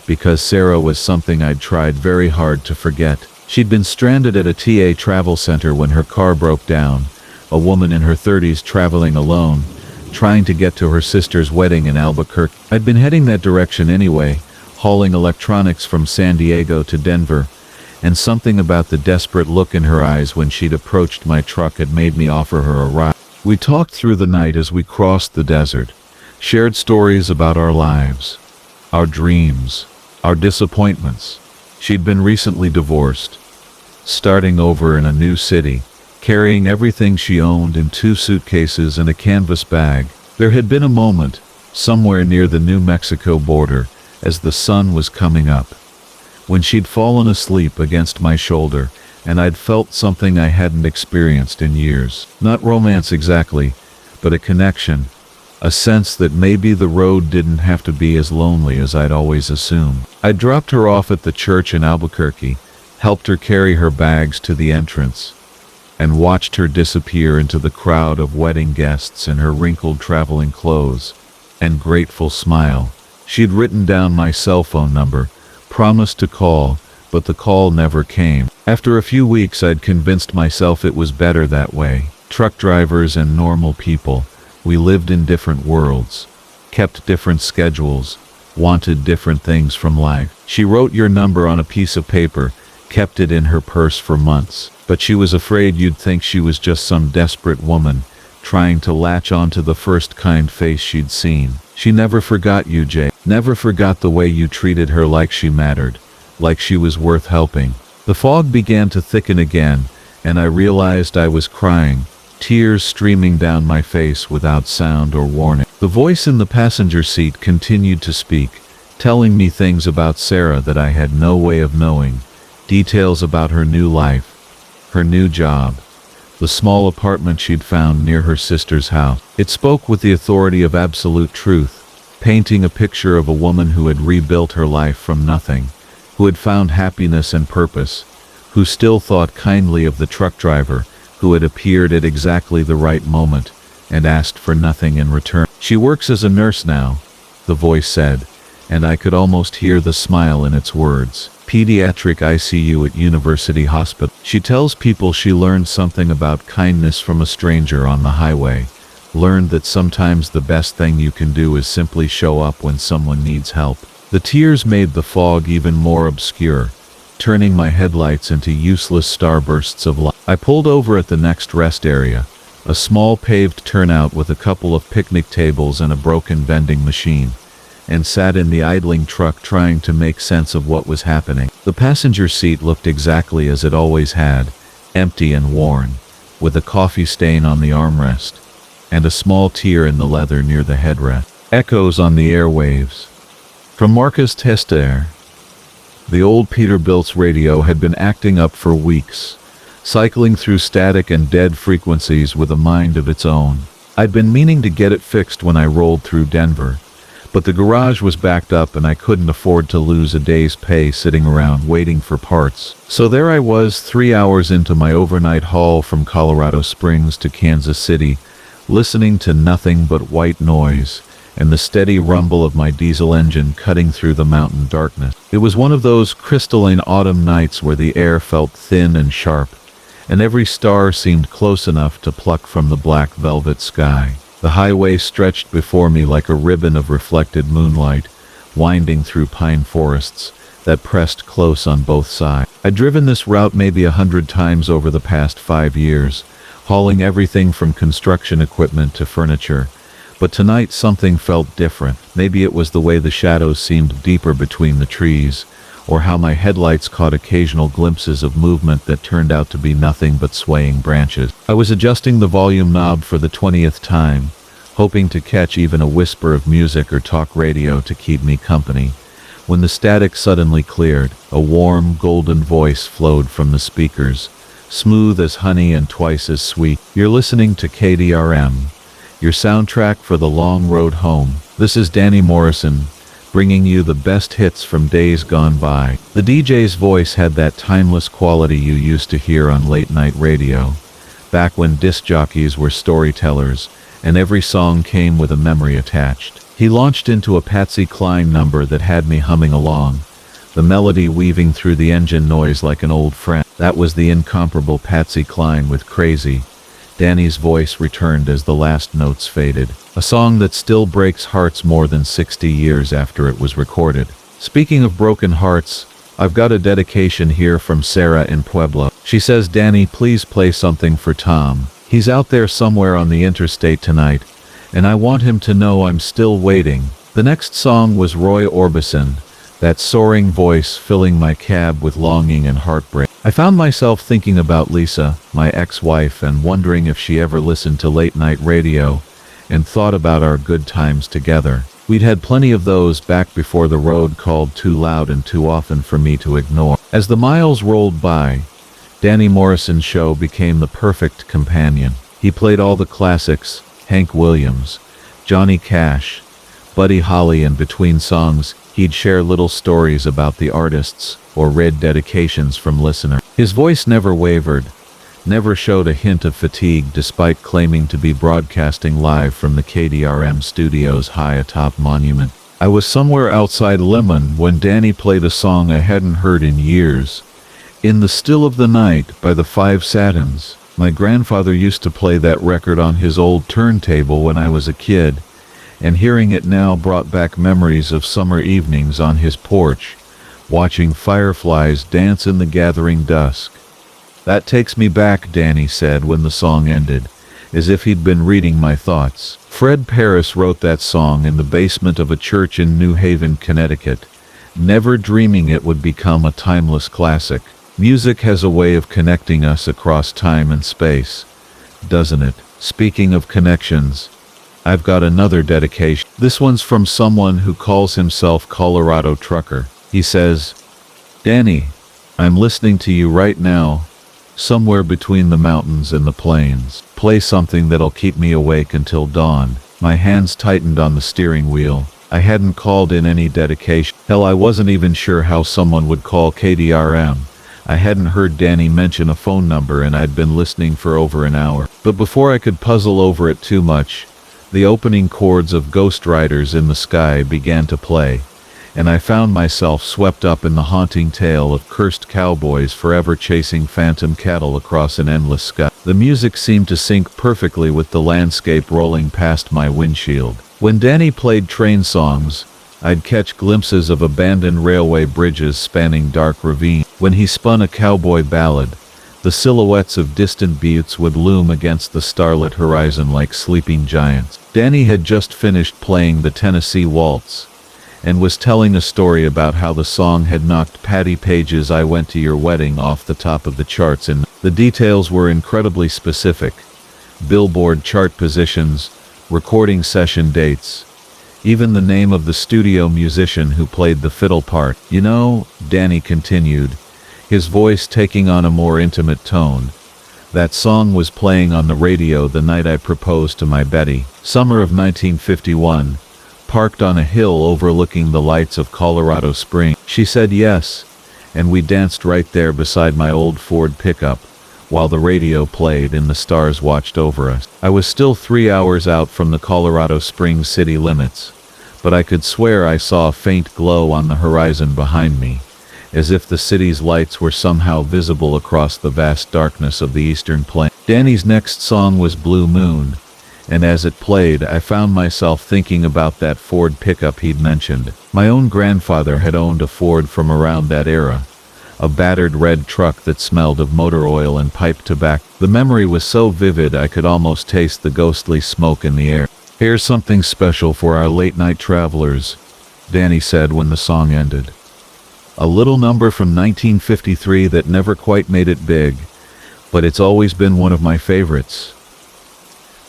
because Sarah was something I'd tried very hard to forget. She'd been stranded at a TA travel center when her car broke down, a woman in her 30s traveling alone, trying to get to her sister's wedding in Albuquerque. I'd been heading that direction anyway, hauling electronics from San Diego to Denver, and something about the desperate look in her eyes when she'd approached my truck had made me offer her a ride. We talked through the night as we crossed the desert, shared stories about our lives, our dreams, our disappointments. She'd been recently divorced, starting over in a new city, carrying everything she owned in 2 suitcases and a canvas bag. There had been a moment, somewhere near the New Mexico border, as the sun was coming up, when she'd fallen asleep against my shoulder, and I'd felt something I hadn't experienced in years. Not romance exactly, but a connection, a sense that maybe the road didn't have to be as lonely as I'd always assumed. I dropped her off at the church in Albuquerque, helped her carry her bags to the entrance, and watched her disappear into the crowd of wedding guests in her wrinkled traveling clothes and grateful smile. She'd written down my cell phone number, promised to call, but the call never came. After a few weeks, I'd convinced myself it was better that way. Truck drivers and normal people, we lived in different worlds, kept different schedules, wanted different things from life. She wrote your number on a piece of paper, kept it in her purse for months, but she was afraid you'd think she was just some desperate woman trying to latch onto the first kind face she'd seen. She never forgot you, Jay. Never forgot the way you treated her like she mattered, like she was worth helping. The fog began to thicken again, and I realized I was crying, tears streaming down my face without sound or warning. The voice in the passenger seat continued to speak, telling me things about Sarah that I had no way of knowing, details about her new life, her new job, the small apartment she'd found near her sister's house. It spoke with the authority of absolute truth, painting a picture of a woman who had rebuilt her life from nothing, who had found happiness and purpose, who still thought kindly of the truck driver who had appeared at exactly the right moment and asked for nothing in return. She works as a nurse now, the voice said, and I could almost hear the smile in its words. Pediatric ICU at University Hospital. She tells people she learned something about kindness from a stranger on the highway, learned that sometimes the best thing you can do is simply show up when someone needs help. The tears made the fog even more obscure, turning my headlights into useless starbursts of light. I pulled over at the next rest area, a small paved turnout with a couple of picnic tables and a broken vending machine, and sat in the idling truck trying to make sense of what was happening. The passenger seat looked exactly as it always had, empty and worn, with a coffee stain on the armrest, and a small tear in the leather near the headrest. Echoes on the airwaves. From Marcus Tester. The old Peterbilt's radio had been acting up for weeks, cycling through static and dead frequencies with a mind of its own. I'd been meaning to get it fixed when I rolled through Denver, but the garage was backed up and I couldn't afford to lose a day's pay sitting around waiting for parts. So there I was, 3 hours into my overnight haul from Colorado Springs to Kansas City, listening to nothing but white noise and the steady rumble of my diesel engine cutting through the mountain darkness. It was one of those crystalline autumn nights where the air felt thin and sharp, and every star seemed close enough to pluck from the black velvet sky. The highway stretched before me like a ribbon of reflected moonlight, winding through pine forests that pressed close on both sides. I'd driven this route maybe 100 times over the past 5 years, hauling everything from construction equipment to furniture, but tonight something felt different. Maybe it was the way the shadows seemed deeper between the trees, or how my headlights caught occasional glimpses of movement that turned out to be nothing but swaying branches. I was adjusting the volume knob for the 20th time, hoping to catch even a whisper of music or talk radio to keep me company, when the static suddenly cleared. A warm, golden voice flowed from the speakers, smooth as honey and twice as sweet. You're listening to KDRM, your soundtrack for the long road home. This is Danny Morrison, bringing you the best hits from days gone by. The DJ's voice had that timeless quality you used to hear on late-night radio, back when disc jockeys were storytellers, and every song came with a memory attached. He launched into a Patsy Cline number that had me humming along, the melody weaving through the engine noise like an old friend. That was the incomparable Patsy Cline with Crazy. Danny's voice returned as the last notes faded, a song that still breaks hearts more than 60 years after it was recorded. Speaking of broken hearts, I've got a dedication here from Sarah in Pueblo. She says, "Danny, please play something for Tom. He's out there somewhere on the interstate tonight, and I want him to know I'm still waiting." The next song was Roy Orbison, that soaring voice filling my cab with longing and heartbreak. I found myself thinking about Lisa, my ex-wife, and wondering if she ever listened to late-night radio and thought about our good times together. We'd had plenty of those back before the road called too loud and too often for me to ignore. As the miles rolled by, Danny Morrison's show became the perfect companion. He played all the classics, Hank Williams, Johnny Cash, Buddy Holly, and between songs, he'd share little stories about the artists or read dedications from listeners. His voice never wavered, never showed a hint of fatigue despite claiming to be broadcasting live from the KDRM studios high atop Monument. I was somewhere outside Lemon when Danny played a song I hadn't heard in years. In the Still of the Night by the Five Satins. My grandfather used to play that record on his old turntable when I was a kid, and hearing it now brought back memories of summer evenings on his porch, watching fireflies dance in the gathering dusk. "That takes me back," Danny said when the song ended, as if he'd been reading my thoughts. Fred Paris wrote that song in the basement of a church in New Haven, Connecticut, never dreaming it would become a timeless classic. Music has a way of connecting us across time and space, doesn't it? Speaking of connections, I've got another dedication. This one's from someone who calls himself Colorado Trucker. He says, "Danny, I'm listening to you right now, somewhere between the mountains and the plains. Play something that'll keep me awake until dawn." My hands tightened on the steering wheel. I hadn't called in any dedication. Hell, I wasn't even sure how someone would call KDRM. I hadn't heard Danny mention a phone number, and I'd been listening for over an hour. But before I could puzzle over it too much, the opening chords of Ghost Riders in the Sky began to play, and I found myself swept up in the haunting tale of cursed cowboys forever chasing phantom cattle across an endless sky. The music seemed to sync perfectly with the landscape rolling past my windshield. When Danny played train songs, I'd catch glimpses of abandoned railway bridges spanning dark ravines. When he spun a cowboy ballad, the silhouettes of distant buttes would loom against the starlit horizon like sleeping giants. Danny had just finished playing the Tennessee Waltz, and was telling a story about how the song had knocked Patti Page's "I Went to Your Wedding" off the top of the charts, and the details were incredibly specific. Billboard chart positions, recording session dates, even the name of the studio musician who played the fiddle part. "You know," Danny continued, his voice taking on a more intimate tone, "that song was playing on the radio the night I proposed to my Betty. Summer of 1951, parked on a hill overlooking the lights of Colorado Springs. She said yes, and we danced right there beside my old Ford pickup, while the radio played and the stars watched over us. I was still 3 hours out from the Colorado Springs city limits, but I could swear I saw a faint glow on the horizon behind me, as if the city's lights were somehow visible across the vast darkness of the eastern plain." Danny's next song was Blue Moon, and as it played, I found myself thinking about that Ford pickup he'd mentioned. My own grandfather had owned a Ford from around that era, a battered red truck that smelled of motor oil and pipe tobacco. The memory was so vivid I could almost taste the ghostly smoke in the air. "Here's something special for our late-night travelers," Danny said when the song ended. "A little number from 1953 that never quite made it big, but it's always been one of my favorites.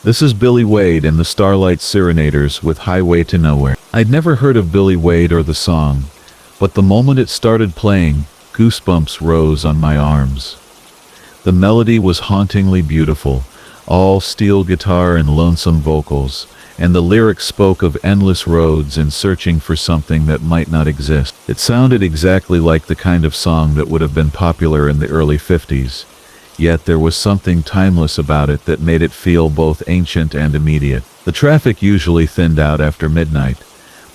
This is Billy Wade and the Starlight Serenaders with Highway to Nowhere." I'd never heard of Billy Wade or the song, but the moment it started playing, goosebumps rose on my arms. The melody was hauntingly beautiful, all steel guitar and lonesome vocals, and the lyrics spoke of endless roads and searching for something that might not exist. It sounded exactly like the kind of song that would have been popular in the early 50s, yet there was something timeless about it that made it feel both ancient and immediate. The traffic usually thinned out after midnight,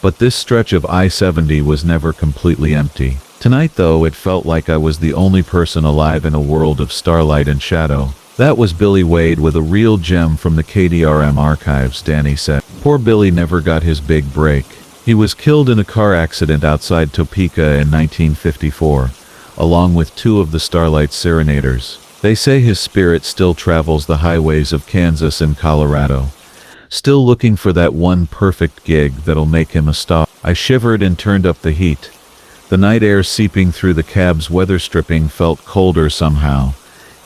but this stretch of I-70 was never completely empty. Tonight, though, it felt like I was the only person alive in a world of starlight and shadow. That was Billy Wade with a real gem from the KDRM archives, Danny said. Poor Billy never got his big break. He was killed in a car accident outside Topeka in 1954, along with two of the Starlight Serenaders. They say his spirit still travels the highways of Kansas and Colorado, still looking for that one perfect gig that'll make him a star. I shivered and turned up the heat. The night air seeping through the cab's weather stripping felt colder somehow,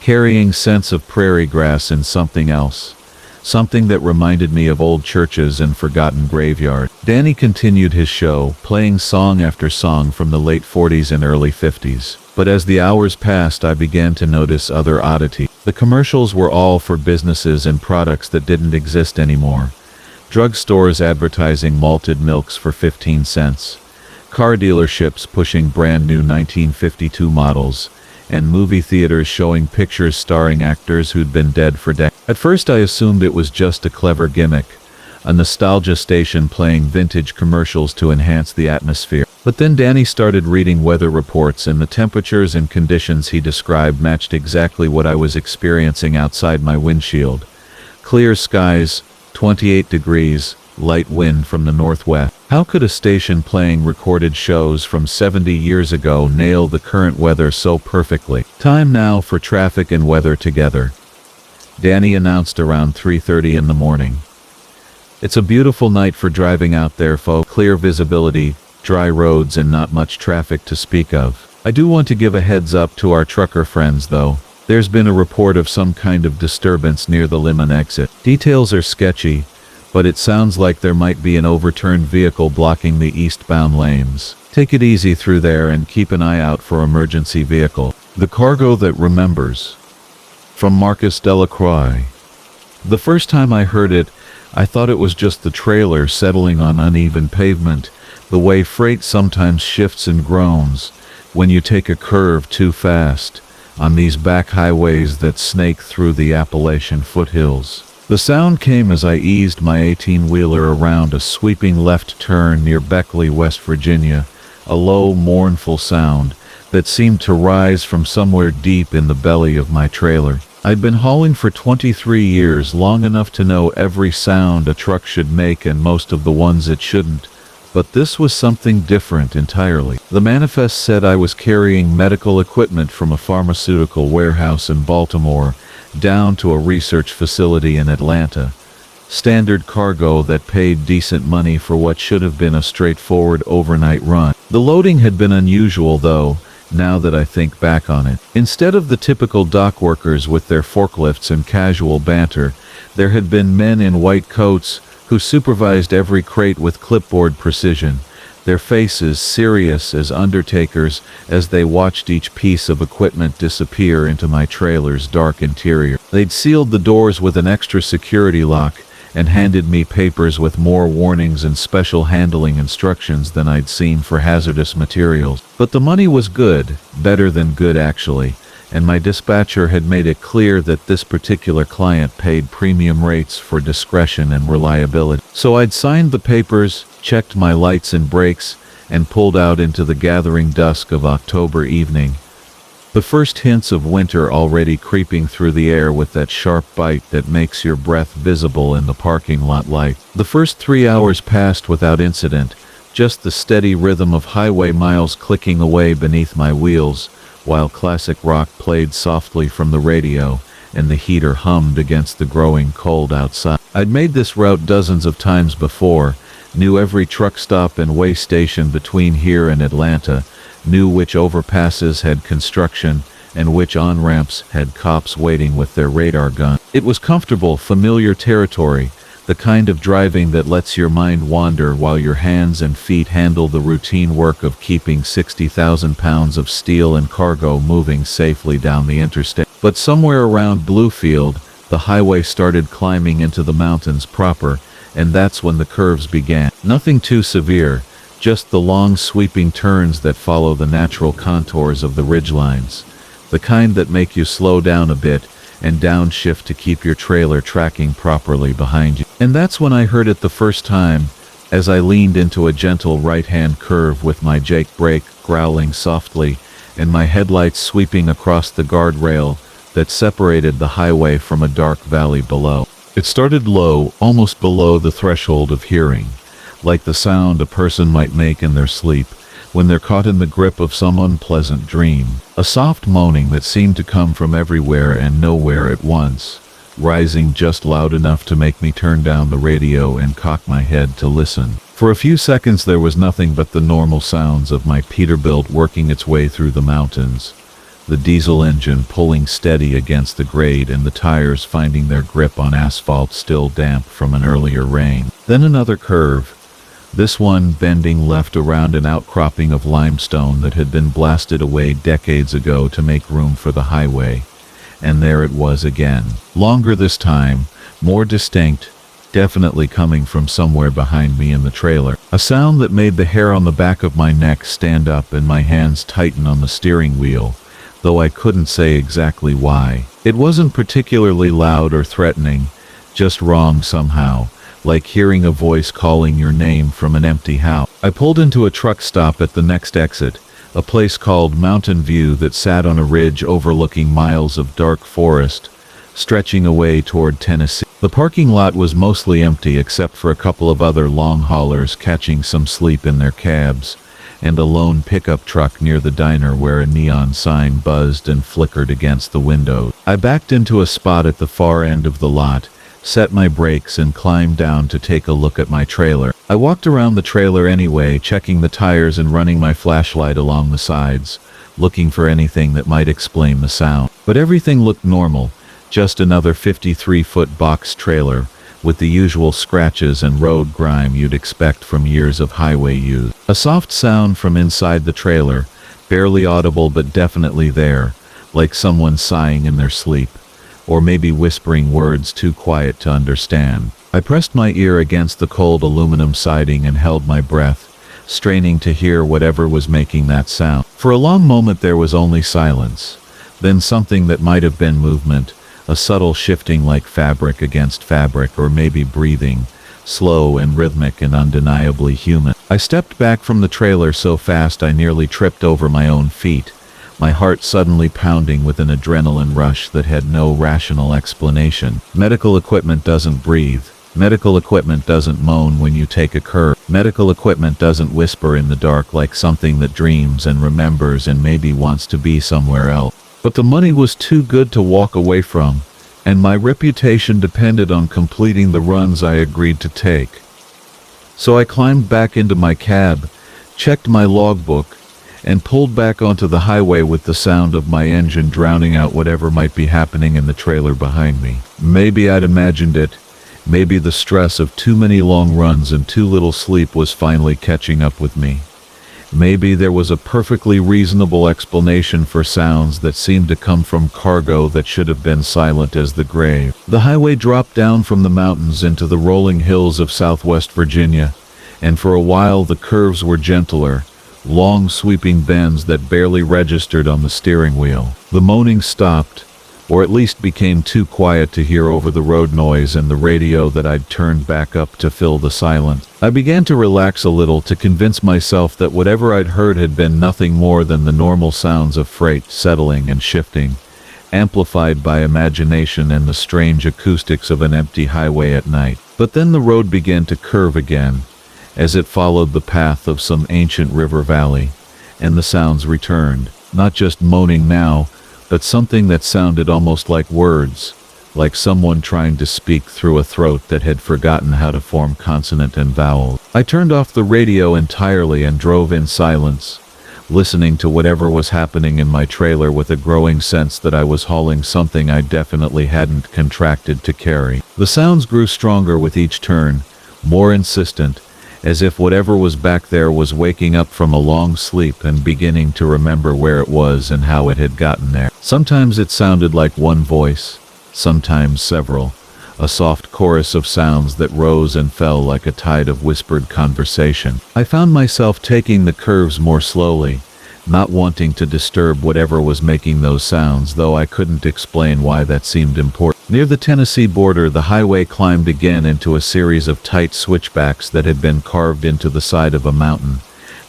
carrying scents of prairie grass and something else. Something that reminded me of old churches and forgotten graveyards. Danny continued his show, playing song after song from the late 40s and early 50s. But as the hours passed, I began to notice other oddities. The commercials were all for businesses and products that didn't exist anymore. Drugstores advertising malted milks for 15 cents. Car dealerships pushing brand new 1952 models, and movie theaters showing pictures starring actors who'd been dead for decades. At first I assumed it was just a clever gimmick, a nostalgia station playing vintage commercials to enhance the atmosphere. But then Danny started reading weather reports, and the temperatures and conditions he described matched exactly what I was experiencing outside my windshield. Clear skies, 28 degrees, light wind from the northwest. How could a station playing recorded shows from 70 years ago nail the current weather so perfectly? Time now for traffic and weather together, Danny announced around 3:30 in the morning. It's a beautiful night for driving out there, folks. Clear visibility, dry roads, and not much traffic to speak of. I do want to give a heads up to our trucker friends, though. There's been a report of some kind of disturbance near the Limon exit. Details are sketchy, but it sounds like there might be an overturned vehicle blocking the eastbound lanes. Take it easy through there and keep an eye out for emergency vehicle. The cargo that remembers. From Marcus Delacroix. The first time I heard it, I thought it was just the trailer settling on uneven pavement, the way freight sometimes shifts and groans when you take a curve too fast on these back highways that snake through the Appalachian foothills. The sound came as I eased my 18-wheeler around a sweeping left turn near Beckley, West Virginia, a low, mournful sound that seemed to rise from somewhere deep in the belly of my trailer. I'd been hauling for 23 years, long enough to know every sound a truck should make and most of the ones it shouldn't. But this was something different entirely. The manifest said I was carrying medical equipment from a pharmaceutical warehouse in Baltimore down to a research facility in Atlanta. Standard cargo that paid decent money for what should have been a straightforward overnight run. The loading had been unusual, though, now that I think back on it. Instead of the typical dock workers with their forklifts and casual banter, there had been men in white coats who supervised every crate with clipboard precision, their faces serious as undertakers as they watched each piece of equipment disappear into my trailer's dark interior. They'd sealed the doors with an extra security lock and handed me papers with more warnings and special handling instructions than I'd seen for hazardous materials. But the money was good, better than good actually, and my dispatcher had made it clear that this particular client paid premium rates for discretion and reliability. So I'd signed the papers, checked my lights and brakes, and pulled out into the gathering dusk of October evening. The first hints of winter already creeping through the air with that sharp bite that makes your breath visible in the parking lot light. The first 3 hours passed without incident, just the steady rhythm of highway miles clicking away beneath my wheels, while classic rock played softly from the radio and the heater hummed against the growing cold outside. I'd made this route dozens of times before, knew every truck stop and way station between here and Atlanta, knew which overpasses had construction and which on-ramps had cops waiting with their radar gun. It was comfortable, familiar territory, the kind of driving that lets your mind wander while your hands and feet handle the routine work of keeping 60,000 pounds of steel and cargo moving safely down the interstate. But somewhere around Bluefield, the highway started climbing into the mountains proper, and that's when the curves began. Nothing too severe, just the long sweeping turns that follow the natural contours of the ridgelines. the kind that make you slow down a bit and downshift to keep your trailer tracking properly behind you. And that's when I heard it the first time, as I leaned into a gentle right-hand curve with my Jake brake growling softly and my headlights sweeping across the guardrail that separated the highway from a dark valley below. It started low, almost below the threshold of hearing, like the sound a person might make in their sleep when they're caught in the grip of some unpleasant dream. A soft moaning that seemed to come from everywhere and nowhere at once, rising just loud enough to make me turn down the radio and cock my head to listen. For a few seconds there was nothing but the normal sounds of my Peterbilt working its way through the mountains, the diesel engine pulling steady against the grade and the tires finding their grip on asphalt still damp from an earlier rain. Then another curve, this one bending left around an outcropping of limestone that had been blasted away decades ago to make room for the highway. And there it was again. Longer this time, more distinct, definitely coming from somewhere behind me in the trailer. A sound that made the hair on the back of my neck stand up and my hands tighten on the steering wheel, though I couldn't say exactly why. It wasn't particularly loud or threatening, just wrong somehow, like hearing a voice calling your name from an empty house. I pulled into a truck stop at the next exit, a place called Mountain View that sat on a ridge overlooking miles of dark forest, stretching away toward Tennessee. The parking lot was mostly empty except for a couple of other long haulers catching some sleep in their cabs, and a lone pickup truck near the diner where a neon sign buzzed and flickered against the window. I backed into a spot at the far end of the lot, set my brakes and climbed down to take a look at my trailer. I walked around the trailer anyway, checking the tires and running my flashlight along the sides, looking for anything that might explain the sound. But everything looked normal, just another 53-foot box trailer, with the usual scratches and road grime you'd expect from years of highway use. A soft sound from inside the trailer, barely audible but definitely there, like someone sighing in their sleep, or maybe whispering words too quiet to understand. I pressed my ear against the cold aluminum siding and held my breath, straining to hear whatever was making that sound. For a long moment there was only silence, then something that might have been movement, a subtle shifting like fabric against fabric, or maybe breathing, slow and rhythmic and undeniably human. I stepped back from the trailer so fast I nearly tripped over my own feet, my heart suddenly pounding with an adrenaline rush that had no rational explanation. Medical equipment doesn't breathe. Medical equipment doesn't moan when you take a curve. Medical equipment doesn't whisper in the dark like something that dreams and remembers and maybe wants to be somewhere else. But the money was too good to walk away from, and my reputation depended on completing the runs I agreed to take. So I climbed back into my cab, checked my logbook, and pulled back onto the highway with the sound of my engine drowning out whatever might be happening in the trailer behind me. Maybe I'd imagined it. Maybe the stress of too many long runs and too little sleep was finally catching up with me. Maybe there was a perfectly reasonable explanation for sounds that seemed to come from cargo that should have been silent as the grave. The highway dropped down from the mountains into the rolling hills of Southwest Virginia, and for a while the curves were gentler, long sweeping bends that barely registered on the steering wheel. The moaning stopped, or at least became too quiet to hear over the road noise and the radio that I'd turned back up to fill the silence. I began to relax a little to convince myself that whatever I'd heard had been nothing more than the normal sounds of freight settling and shifting, amplified by imagination and the strange acoustics of an empty highway at night. But then the road began to curve again, as it followed the path of some ancient river valley, and the sounds returned, not just moaning now, but something that sounded almost like words, like someone trying to speak through a throat that had forgotten how to form consonant and vowel. I turned off the radio entirely and drove in silence, listening to whatever was happening in my trailer with a growing sense that I was hauling something I definitely hadn't contracted to carry. The sounds grew stronger with each turn, more insistent, as if whatever was back there was waking up from a long sleep and beginning to remember where it was and how it had gotten there. Sometimes it sounded like one voice, sometimes several, a soft chorus of sounds that rose and fell like a tide of whispered conversation. I found myself taking the curves more slowly, not wanting to disturb whatever was making those sounds, though I couldn't explain why that seemed important. Near the Tennessee border, the highway climbed again into a series of tight switchbacks that had been carved into the side of a mountain,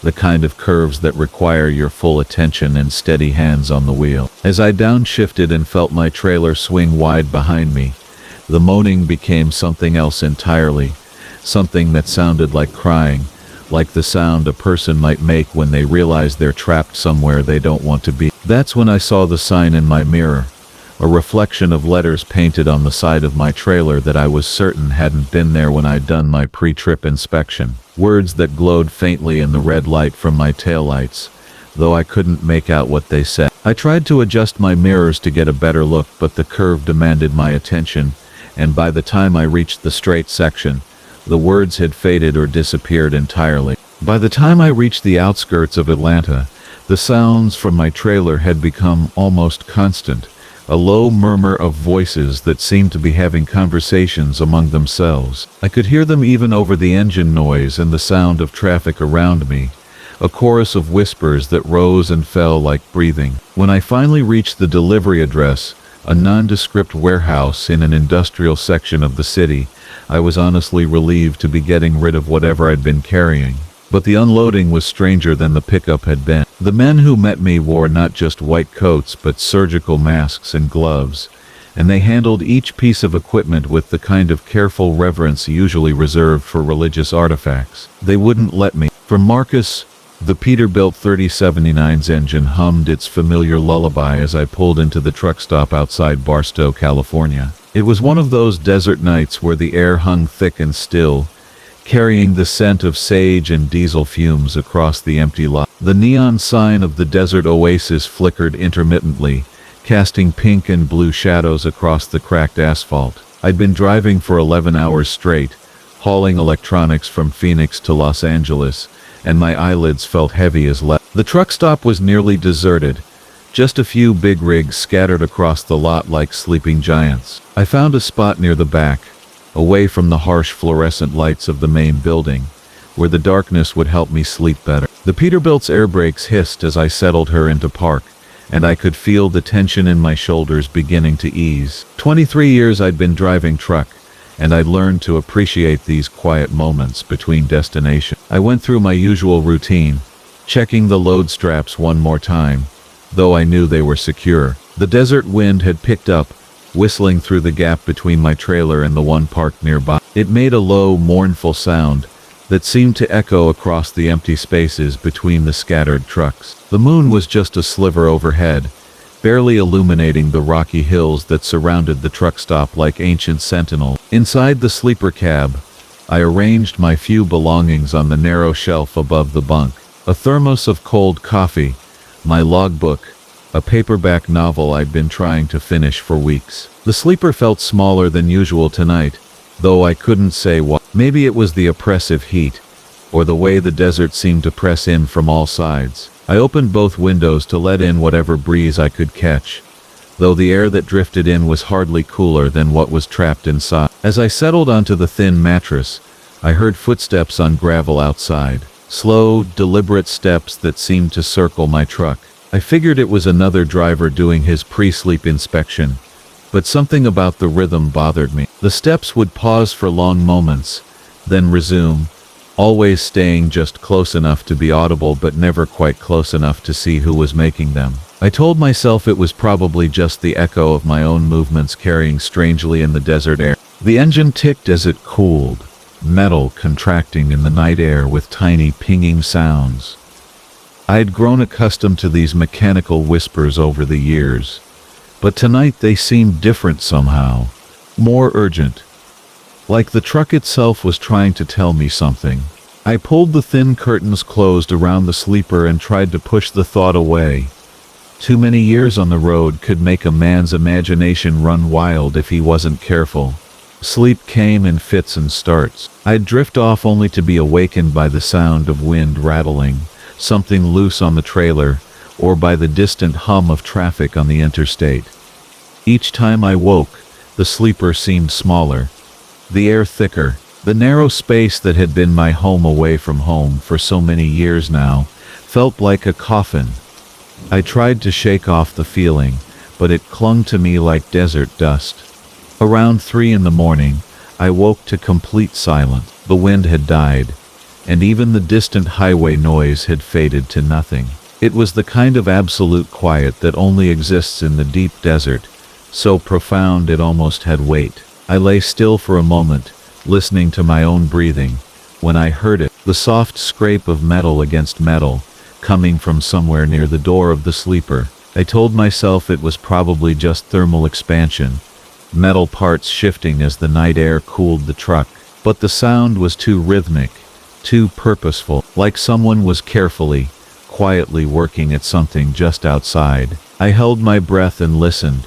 the kind of curves that require your full attention and steady hands on the wheel. As I downshifted and felt my trailer swing wide behind me, the moaning became something else entirely, something that sounded like crying, like the sound a person might make when they realize they're trapped somewhere they don't want to be. That's when I saw the sign in my mirror, a reflection of letters painted on the side of my trailer that I was certain hadn't been there when I'd done my pre-trip inspection. Words that glowed faintly in the red light from my taillights, though I couldn't make out what they said. I tried to adjust my mirrors to get a better look, but the curve demanded my attention, and by the time I reached the straight section, the words had faded or disappeared entirely. By the time I reached the outskirts of Atlanta, the sounds from my trailer had become almost constant, a low murmur of voices that seemed to be having conversations among themselves. I could hear them even over the engine noise and the sound of traffic around me, a chorus of whispers that rose and fell like breathing. When I finally reached the delivery address, a nondescript warehouse in an industrial section of the city, I was honestly relieved to be getting rid of whatever I'd been carrying. But the unloading was stranger than the pickup had been. The men who met me wore not just white coats but surgical masks and gloves, and they handled each piece of equipment with the kind of careful reverence usually reserved for religious artifacts. They wouldn't let me. For Marcus, the Peterbilt 3079's engine hummed its familiar lullaby as I pulled into the truck stop outside Barstow, California. It was one of those desert nights where the air hung thick and still, carrying the scent of sage and diesel fumes across the empty lot. The neon sign of the desert oasis flickered intermittently, casting pink and blue shadows across the cracked asphalt. I'd been driving for 11 hours straight, hauling electronics from Phoenix to Los Angeles, and my eyelids felt heavy as lead. The truck stop was nearly deserted, just a few big rigs scattered across the lot like sleeping giants. I found a spot near the back, away from the harsh fluorescent lights of the main building, where the darkness would help me sleep better. The Peterbilt's air brakes hissed as I settled her into park, and I could feel the tension in my shoulders beginning to ease. 23 years I'd been driving truck, and I'd learned to appreciate these quiet moments between destinations. I went through my usual routine, checking the load straps one more time, though I knew they were secure. The desert wind had picked up, whistling through the gap between my trailer and the one parked nearby. It made a low, mournful sound that seemed to echo across the empty spaces between the scattered trucks. The moon was just a sliver overhead, barely illuminating the rocky hills that surrounded the truck stop like ancient sentinels. Inside the sleeper cab, I arranged my few belongings on the narrow shelf above the bunk. A thermos of cold coffee, my logbook, a paperback novel I'd been trying to finish for weeks. The sleeper felt smaller than usual tonight, though I couldn't say why. Maybe it was the oppressive heat, or the way the desert seemed to press in from all sides. I opened both windows to let in whatever breeze I could catch, though the air that drifted in was hardly cooler than what was trapped inside. As I settled onto the thin mattress, I heard footsteps on gravel outside, slow, deliberate steps that seemed to circle my truck. I figured it was another driver doing his pre-sleep inspection, but something about the rhythm bothered me. The steps would pause for long moments, then resume, always staying just close enough to be audible but never quite close enough to see who was making them. I told myself it was probably just the echo of my own movements carrying strangely in the desert air. The engine ticked as it cooled, metal contracting in the night air with tiny pinging sounds. I had grown accustomed to these mechanical whispers over the years, but tonight they seemed different somehow, more urgent, like the truck itself was trying to tell me something. I pulled the thin curtains closed around the sleeper and tried to push the thought away. Too many years on the road could make a man's imagination run wild if he wasn't careful. Sleep came in fits and starts. I'd drift off only to be awakened by the sound of wind rattling, something loose on the trailer, or by the distant hum of traffic on the interstate. Each time I woke, the sleeper seemed smaller, the air thicker. The narrow space that had been my home away from home for so many years now felt like a coffin, I tried to shake off the feeling, but it clung to me like desert dust. Around 3 in the morning, I woke to complete silence. The wind had died, and even the distant highway noise had faded to nothing. It was the kind of absolute quiet that only exists in the deep desert, so profound it almost had weight. I lay still for a moment, listening to my own breathing, when I heard it, the soft scrape of metal against metal, coming from somewhere near the door of the sleeper. I told myself it was probably just thermal expansion, metal parts shifting as the night air cooled the truck. But the sound was too rhythmic, too purposeful, like someone was carefully, quietly working at something just outside. I held my breath and listened,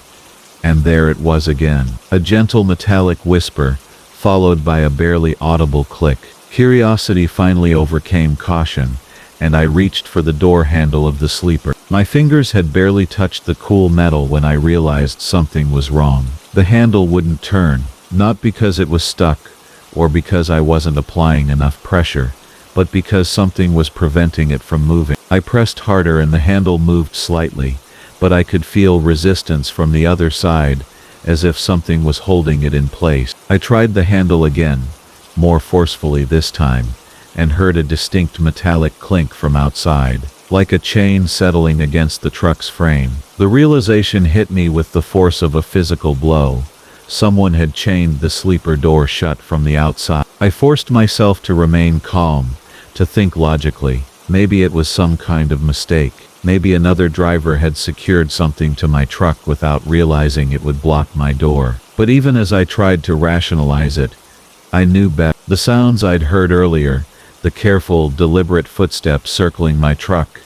and there it was again, a gentle metallic whisper, followed by a barely audible click. Curiosity finally overcame caution, and I reached for the door handle of the sleeper. My fingers had barely touched the cool metal when I realized something was wrong. The handle wouldn't turn, not because it was stuck, or because I wasn't applying enough pressure, but because something was preventing it from moving. I pressed harder and the handle moved slightly, but I could feel resistance from the other side, as if something was holding it in place. I tried the handle again, more forcefully this time, and heard a distinct metallic clink from outside, like a chain settling against the truck's frame. The realization hit me with the force of a physical blow. Someone had chained the sleeper door shut from the outside. I forced myself to remain calm, to think logically. Maybe it was some kind of mistake. Maybe another driver had secured something to my truck without realizing it would block my door. But even as I tried to rationalize it, I knew better. The sounds I'd heard earlier, the careful, deliberate footsteps circling my truck,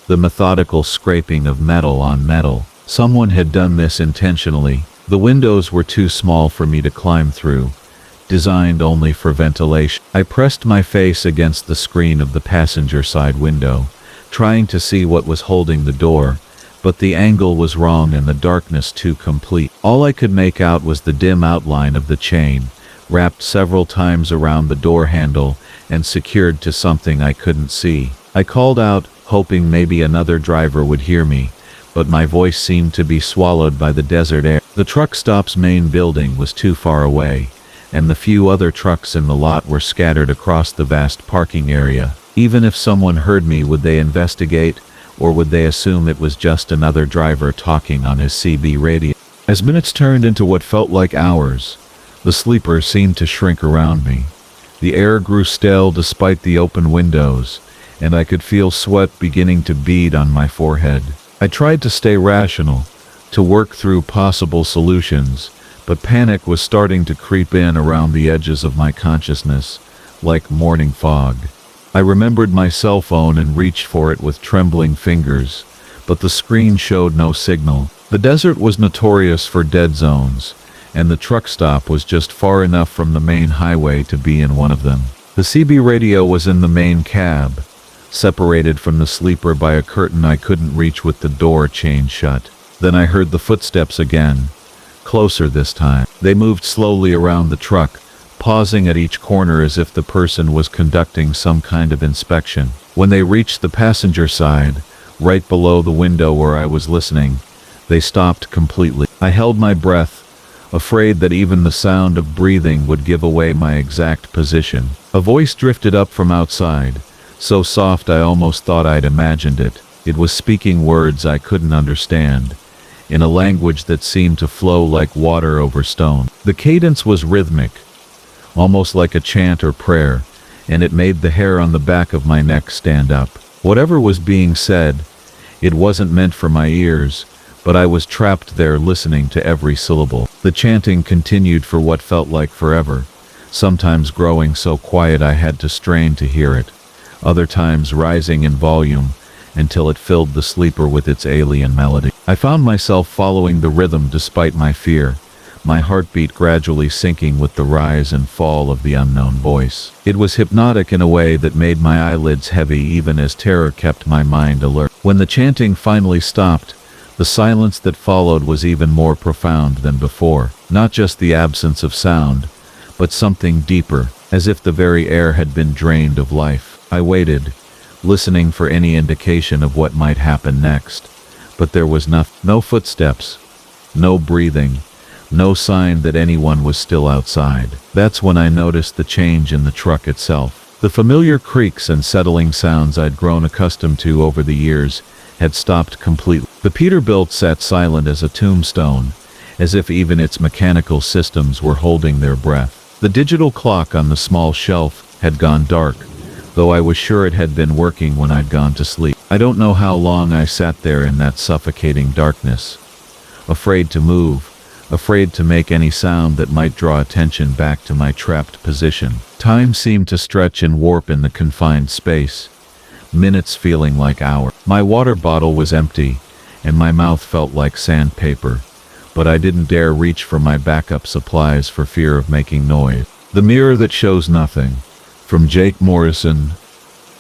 the methodical scraping of metal on metal. Someone had done this intentionally. The windows were too small for me to climb through, designed only for ventilation. I pressed my face against the screen of the passenger side window, trying to see what was holding the door, but the angle was wrong and the darkness too complete. All I could make out was the dim outline of the chain, wrapped several times around the door handle and secured to something I couldn't see. I called out, hoping maybe another driver would hear me, but my voice seemed to be swallowed by the desert air. The truck stop's main building was too far away, and the few other trucks in the lot were scattered across the vast parking area. Even if someone heard me, would they investigate, or would they assume it was just another driver talking on his CB radio? As minutes turned into what felt like hours, the sleeper seemed to shrink around me. The air grew stale despite the open windows, and I could feel sweat beginning to bead on my forehead. I tried to stay rational, to work through possible solutions, but panic was starting to creep in around the edges of my consciousness, like morning fog. I remembered my cell phone and reached for it with trembling fingers, but the screen showed no signal. The desert was notorious for dead zones, and the truck stop was just far enough from the main highway to be in one of them. The CB radio was in the main cab, separated from the sleeper by a curtain I couldn't reach with the door chained shut. Then I heard the footsteps again, closer this time. They moved slowly around the truck, pausing at each corner as if the person was conducting some kind of inspection. When they reached the passenger side, right below the window where I was listening, they stopped completely. I held my breath, afraid that even the sound of breathing would give away my exact position. A voice drifted up from outside, so soft I almost thought I'd imagined it. It was speaking words I couldn't understand, in a language that seemed to flow like water over stone. The cadence was rhythmic, almost like a chant or prayer, and it made the hair on the back of my neck stand up. Whatever was being said, it wasn't meant for my ears, but I was trapped there listening to every syllable. The chanting continued for what felt like forever, sometimes growing so quiet I had to strain to hear it, other times rising in volume until it filled the sleeper with its alien melody. I found myself following the rhythm despite my fear, my heartbeat gradually sinking with the rise and fall of the unknown voice. It was hypnotic in a way that made my eyelids heavy even as terror kept my mind alert. When the chanting finally stopped, the silence that followed was even more profound than before. Not just the absence of sound, but something deeper, as if the very air had been drained of life. I waited, listening for any indication of what might happen next. But there was no footsteps, no breathing, no sign that anyone was still outside. That's when I noticed the change in the truck itself. The familiar creaks and settling sounds I'd grown accustomed to over the years had stopped completely. The Peterbilt sat silent as a tombstone, as if even its mechanical systems were holding their breath. The digital clock on the small shelf had gone dark, though I was sure it had been working when I'd gone to sleep. I don't know how long I sat there in that suffocating darkness, afraid to move, afraid to make any sound that might draw attention back to my trapped position. Time seemed to stretch and warp in the confined space, minutes feeling like hours. My water bottle was empty, and my mouth felt like sandpaper, but I didn't dare reach for my backup supplies for fear of making noise. The Mirror That Shows Nothing, from Jake Morrison.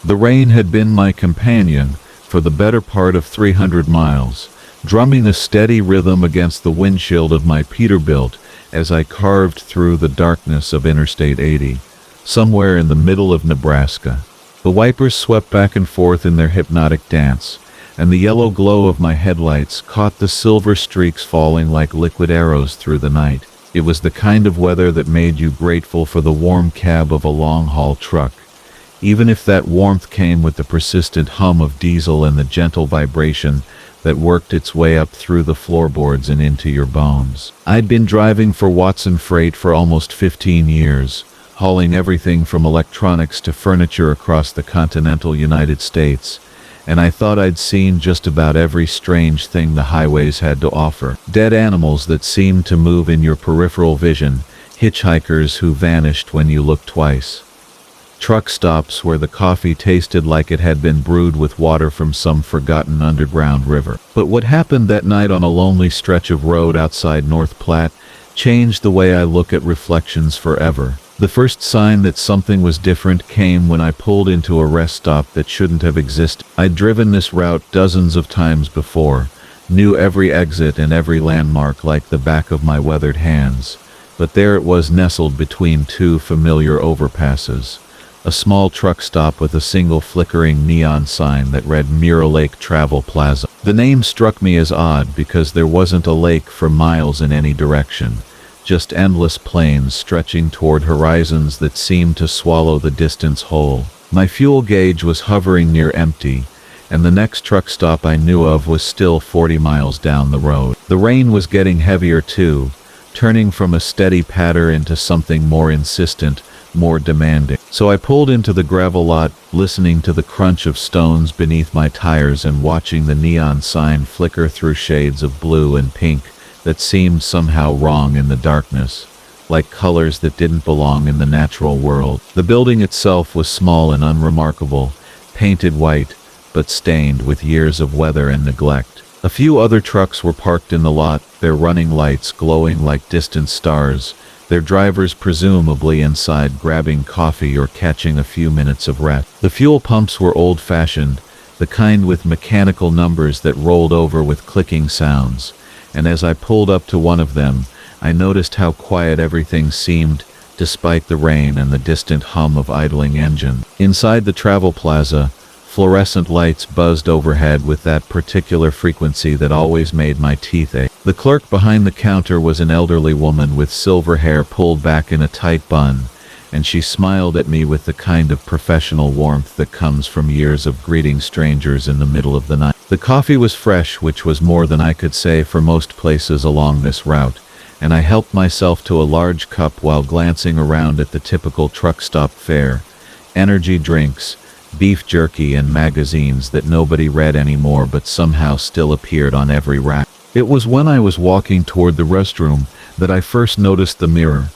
The rain had been my companion for the better part of 300 miles, drumming a steady rhythm against the windshield of my Peterbilt as I carved through the darkness of Interstate 80, somewhere in the middle of Nebraska. The wipers swept back and forth in their hypnotic dance, and the yellow glow of my headlights caught the silver streaks falling like liquid arrows through the night. It was the kind of weather that made you grateful for the warm cab of a long-haul truck, even if that warmth came with the persistent hum of diesel and the gentle vibration that worked its way up through the floorboards and into your bones. I'd been driving for Watson Freight for almost 15 years, hauling everything from electronics to furniture across the continental United States, and I thought I'd seen just about every strange thing the highways had to offer. Dead animals that seemed to move in your peripheral vision, hitchhikers who vanished when you looked twice, truck stops where the coffee tasted like it had been brewed with water from some forgotten underground river. But what happened that night on a lonely stretch of road outside North Platte changed the way I look at reflections forever. The first sign that something was different came when I pulled into a rest stop that shouldn't have existed. I'd driven this route dozens of times before, knew every exit and every landmark like the back of my weathered hands, but there it was nestled between two familiar overpasses. A small truck stop with a single flickering neon sign that read Mirror Lake Travel Plaza. The name struck me as odd because there wasn't a lake for miles in any direction, just endless plains stretching toward horizons that seemed to swallow the distance whole. My fuel gauge was hovering near empty, and the next truck stop I knew of was still 40 miles down the road. The rain was getting heavier too, turning from a steady patter into something more insistent, more demanding. So I pulled into the gravel lot, listening to the crunch of stones beneath my tires and watching the neon sign flicker through shades of blue and pink that seemed somehow wrong in the darkness, like colors that didn't belong in the natural world. The building itself was small and unremarkable, painted white, but stained with years of weather and neglect. A few other trucks were parked in the lot, their running lights glowing like distant stars, their drivers presumably inside grabbing coffee or catching a few minutes of rest. The fuel pumps were old-fashioned, the kind with mechanical numbers that rolled over with clicking sounds, and as I pulled up to one of them, I noticed how quiet everything seemed, despite the rain and the distant hum of idling engine. Inside the travel plaza, fluorescent lights buzzed overhead with that particular frequency that always made my teeth ache. The clerk behind the counter was an elderly woman with silver hair pulled back in a tight bun, and she smiled at me with the kind of professional warmth that comes from years of greeting strangers in the middle of the night. The coffee was fresh, which was more than I could say for most places along this route, and I helped myself to a large cup while glancing around at the typical truck stop fare: energy drinks, beef jerky, and magazines that nobody read anymore but somehow still appeared on every rack. It was when I was walking toward the restroom that I first noticed the mirror.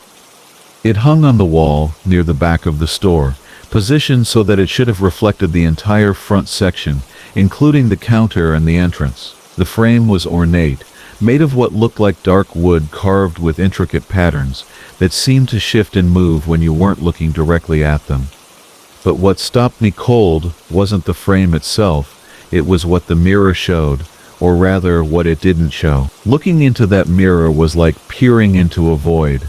It hung on the wall near the back of the store, positioned so that it should have reflected the entire front section, including the counter and the entrance. The frame was ornate, made of what looked like dark wood carved with intricate patterns that seemed to shift and move when you weren't looking directly at them. But what stopped me cold wasn't the frame itself, it was what the mirror showed, or rather what it didn't show. Looking into that mirror was like peering into a void.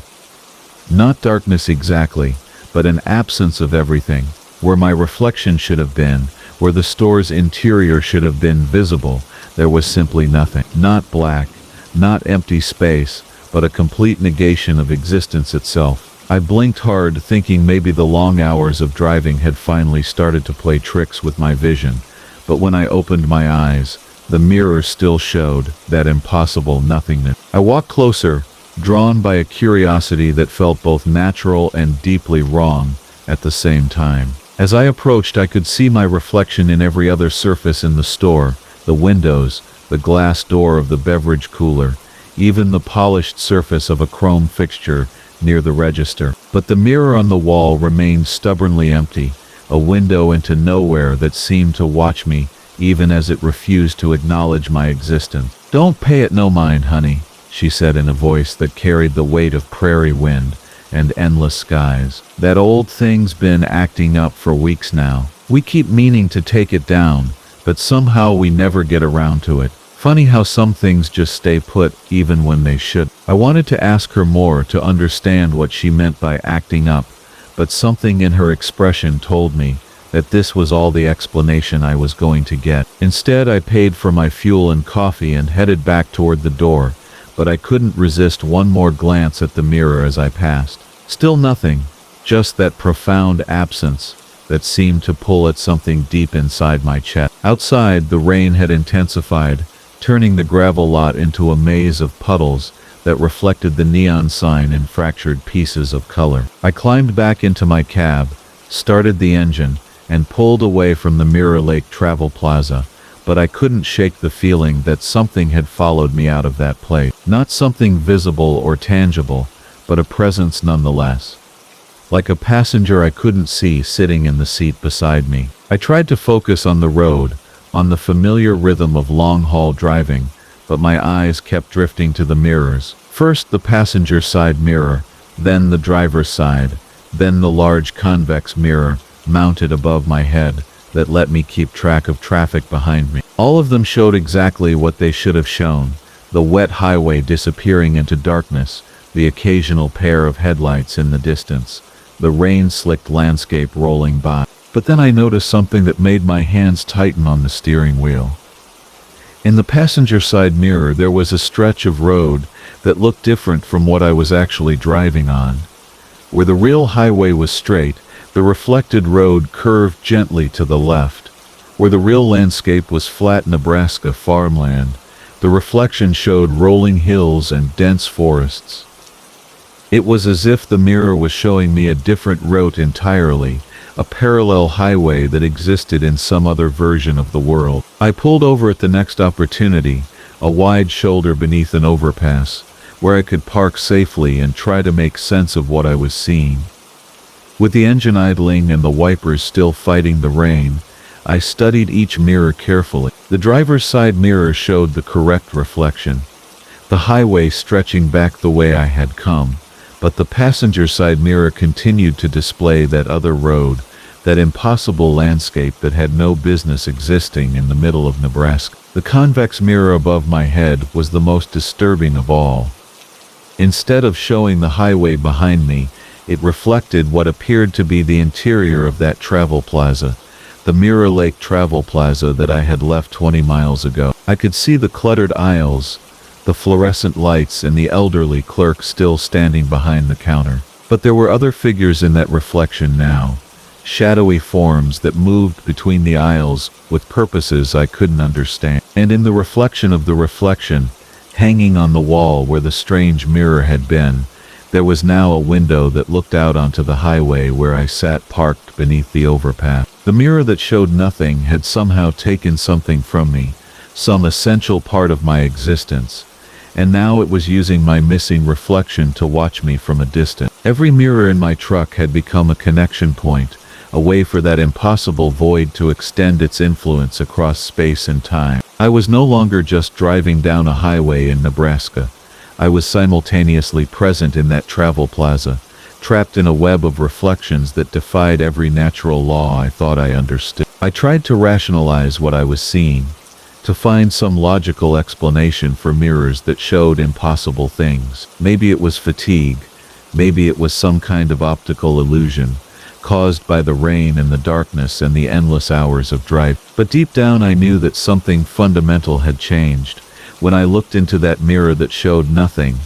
Not darkness exactly, but an absence of everything. Where my reflection should have been Where the store's interior should have been visible, there was simply nothing. Not black, not empty space, but a complete negation of existence itself. I blinked hard, thinking maybe the long hours of driving had finally started to play tricks with my vision, but when I opened my eyes, the mirror still showed that impossible nothingness. I walked closer, drawn by a curiosity that felt both natural and deeply wrong at the same time. As I approached, I could see my reflection in every other surface in the store, the windows, the glass door of the beverage cooler, even the polished surface of a chrome fixture near the register. But the mirror on the wall remained stubbornly empty, a window into nowhere that seemed to watch me even as it refused to acknowledge my existence. "Don't pay it no mind, honey," she said in a voice that carried the weight of prairie wind and endless skies. "That old thing's been acting up for weeks now. We keep meaning to take it down, but somehow we never get around to it. Funny how some things just stay put even when they should." I wanted to ask her more, to understand what she meant by acting up, but something in her expression told me that this was all the explanation I was going to get. Instead, I paid for my fuel and coffee and headed back toward the door, but I couldn't resist one more glance at the mirror as I passed. Still nothing, just that profound absence that seemed to pull at something deep inside my chest. Outside, the rain had intensified, turning the gravel lot into a maze of puddles that reflected the neon sign in fractured pieces of color. I climbed back into my cab, started the engine, and pulled away from the Mirror Lake Travel Plaza, but I couldn't shake the feeling that something had followed me out of that place. Not something visible or tangible, but a presence nonetheless. Like a passenger I couldn't see sitting in the seat beside me. I tried to focus on the road, on the familiar rhythm of long-haul driving, but my eyes kept drifting to the mirrors. First the passenger side mirror, then the driver's side, then the large convex mirror mounted above my head that let me keep track of traffic behind me. All of them showed exactly what they should have shown: the wet highway disappearing into darkness, the occasional pair of headlights in the distance, the rain-slicked landscape rolling by. But then I noticed something that made my hands tighten on the steering wheel. In the passenger side mirror there was a stretch of road that looked different from what I was actually driving on. Where the real highway was straight, the reflected road curved gently to the left. Where the real landscape was flat Nebraska farmland, the reflection showed rolling hills and dense forests. It was as if the mirror was showing me a different route entirely, a parallel highway that existed in some other version of the world. I pulled over at the next opportunity, a wide shoulder beneath an overpass, where I could park safely and try to make sense of what I was seeing. With the engine idling and the wipers still fighting the rain, I studied each mirror carefully. The driver's side mirror showed the correct reflection, the highway stretching back the way I had come, but the passenger side mirror continued to display that other road, that impossible landscape that had no business existing in the middle of Nebraska. The convex mirror above my head was the most disturbing of all. Instead of showing the highway behind me, it reflected what appeared to be the interior of that travel plaza, the Mirror Lake Travel Plaza that I had left 20 miles ago. I could see the cluttered aisles, the fluorescent lights, and the elderly clerk still standing behind the counter. But there were other figures in that reflection now, shadowy forms that moved between the aisles with purposes I couldn't understand. And in the reflection of the reflection, hanging on the wall where the strange mirror had been, there was now a window that looked out onto the highway where I sat parked beneath the overpass. The mirror that showed nothing had somehow taken something from me, some essential part of my existence, and now it was using my missing reflection to watch me from a distance. Every mirror in my truck had become a connection point, a way for that impossible void to extend its influence across space and time. I was no longer just driving down a highway in Nebraska. I was simultaneously present in that travel plaza, trapped in a web of reflections that defied every natural law I thought I understood. I tried to rationalize what I was seeing, to find some logical explanation for mirrors that showed impossible things. Maybe it was fatigue, maybe it was some kind of optical illusion, caused by the rain and the darkness and the endless hours of drive. But deep down I knew that something fundamental had changed when I looked into that mirror that showed nothing,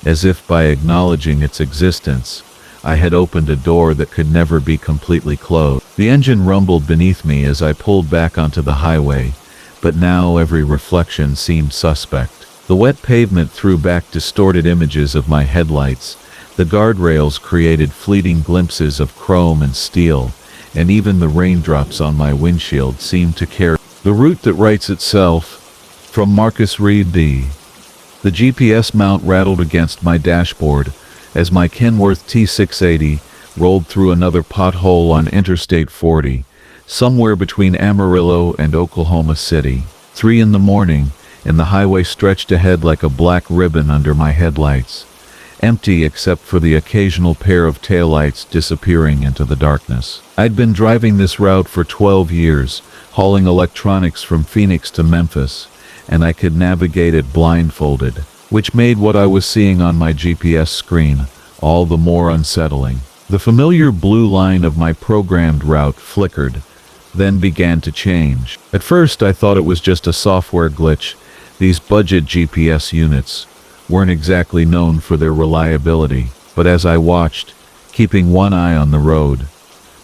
as if by acknowledging its existence, I had opened a door that could never be completely closed. The engine rumbled beneath me as I pulled back onto the highway, but now every reflection seemed suspect. The wet pavement threw back distorted images of my headlights. The guardrails created fleeting glimpses of chrome and steel, and even the raindrops on my windshield seemed to carry the route that writes itself. From Marcus Reed D. The GPS mount rattled against my dashboard as my Kenworth T680 rolled through another pothole on Interstate 40, somewhere between Amarillo and Oklahoma City. 3 in the morning, and the highway stretched ahead like a black ribbon under my headlights, empty except for the occasional pair of taillights disappearing into the darkness. I'd been driving this route for 12 years, hauling electronics from Phoenix to Memphis, and I could navigate it blindfolded, which made what I was seeing on my GPS screen all the more unsettling. The familiar blue line of my programmed route flickered, then began to change. At first I thought it was just a software glitch. These budget GPS units weren't exactly known for their reliability, but as I watched, keeping one eye on the road,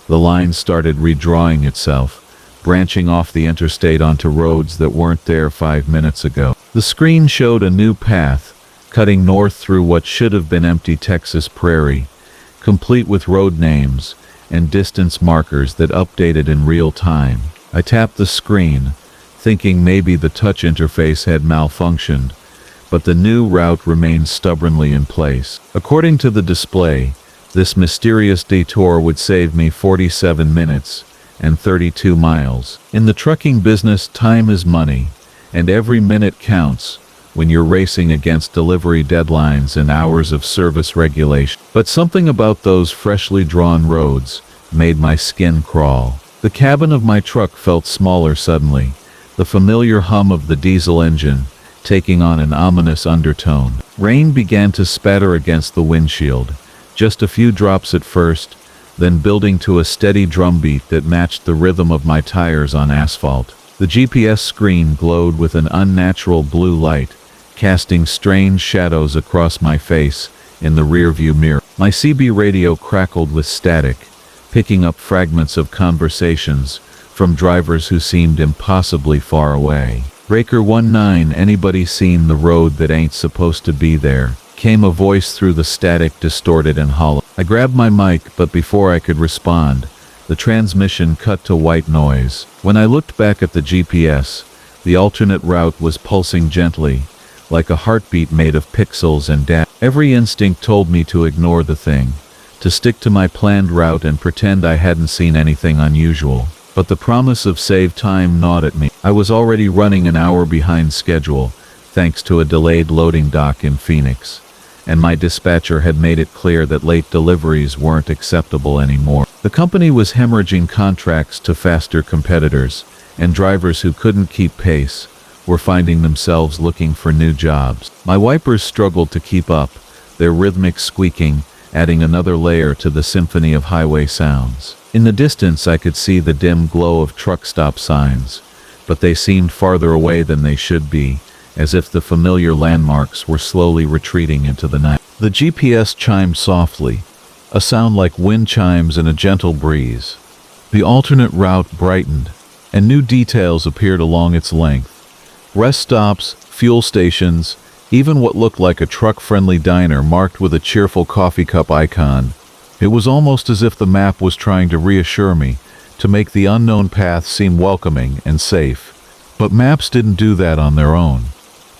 the line started redrawing itself, branching off the interstate onto roads that weren't there 5 minutes ago. The screen showed a new path, cutting north through what should have been empty Texas prairie, complete with road names and distance markers that updated in real time. I tapped the screen, thinking maybe the touch interface had malfunctioned, but the new route remained stubbornly in place. According to the display, this mysterious detour would save me 47 minutes and 32 miles. In the trucking business, time is money, and every minute counts when you're racing against delivery deadlines and hours of service regulation. But something about those freshly drawn roads made my skin crawl. The cabin of my truck felt smaller suddenly, the familiar hum of the diesel engine taking on an ominous undertone. Rain began to spatter against the windshield, just a few drops at first, then building to a steady drumbeat that matched the rhythm of my tires on asphalt. The GPS screen glowed with an unnatural blue light, casting strange shadows across my face in the rearview mirror. My CB radio crackled with static, picking up fragments of conversations from drivers who seemed impossibly far away. "Breaker 19, anybody seen the road that ain't supposed to be there?" came a voice through the static, distorted and hollow. I grabbed my mic, but before I could respond, the transmission cut to white noise. When I looked back at the GPS, the alternate route was pulsing gently, like a heartbeat made of pixels and data. Every instinct told me to ignore the thing, to stick to my planned route and pretend I hadn't seen anything unusual. But the promise of saved time gnawed at me. I was already running an hour behind schedule, thanks to a delayed loading dock in Phoenix, and my dispatcher had made it clear that late deliveries weren't acceptable anymore. The company was hemorrhaging contracts to faster competitors, and drivers who couldn't keep pace were finding themselves looking for new jobs. My wipers struggled to keep up, their rhythmic squeaking adding another layer to the symphony of highway sounds. In the distance I could see the dim glow of truck stop signs, but they seemed farther away than they should be, as if the familiar landmarks were slowly retreating into the night. The GPS chimed softly, a sound like wind chimes in a gentle breeze. The alternate route brightened, and new details appeared along its length. Rest stops, fuel stations, even what looked like a truck-friendly diner marked with a cheerful coffee cup icon. It was almost as if the map was trying to reassure me, to make the unknown path seem welcoming and safe. But maps didn't do that on their own.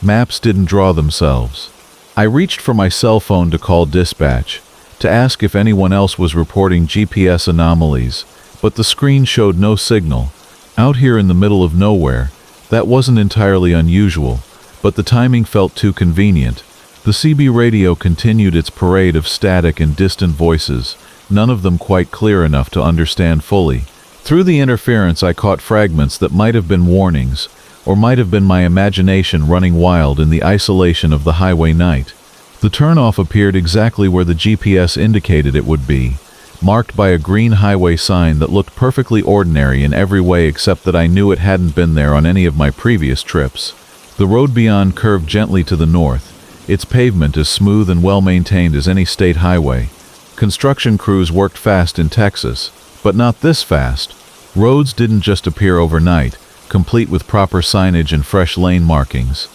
Maps didn't draw themselves. I reached for my cell phone to call dispatch, to ask if anyone else was reporting GPS anomalies, but the screen showed no signal. Out here in the middle of nowhere, that wasn't entirely unusual, but the timing felt too convenient. The CB radio continued its parade of static and distant voices, none of them quite clear enough to understand fully. Through the interference I caught fragments that might have been warnings, or might have been my imagination running wild in the isolation of the highway night. The turnoff appeared exactly where the GPS indicated it would be, marked by a green highway sign that looked perfectly ordinary in every way except that I knew it hadn't been there on any of my previous trips. The road beyond curved gently to the north, its pavement as smooth and well-maintained as any state highway. Construction crews worked fast in Texas, but not this fast. Roads didn't just appear overnight, complete with proper signage and fresh lane markings.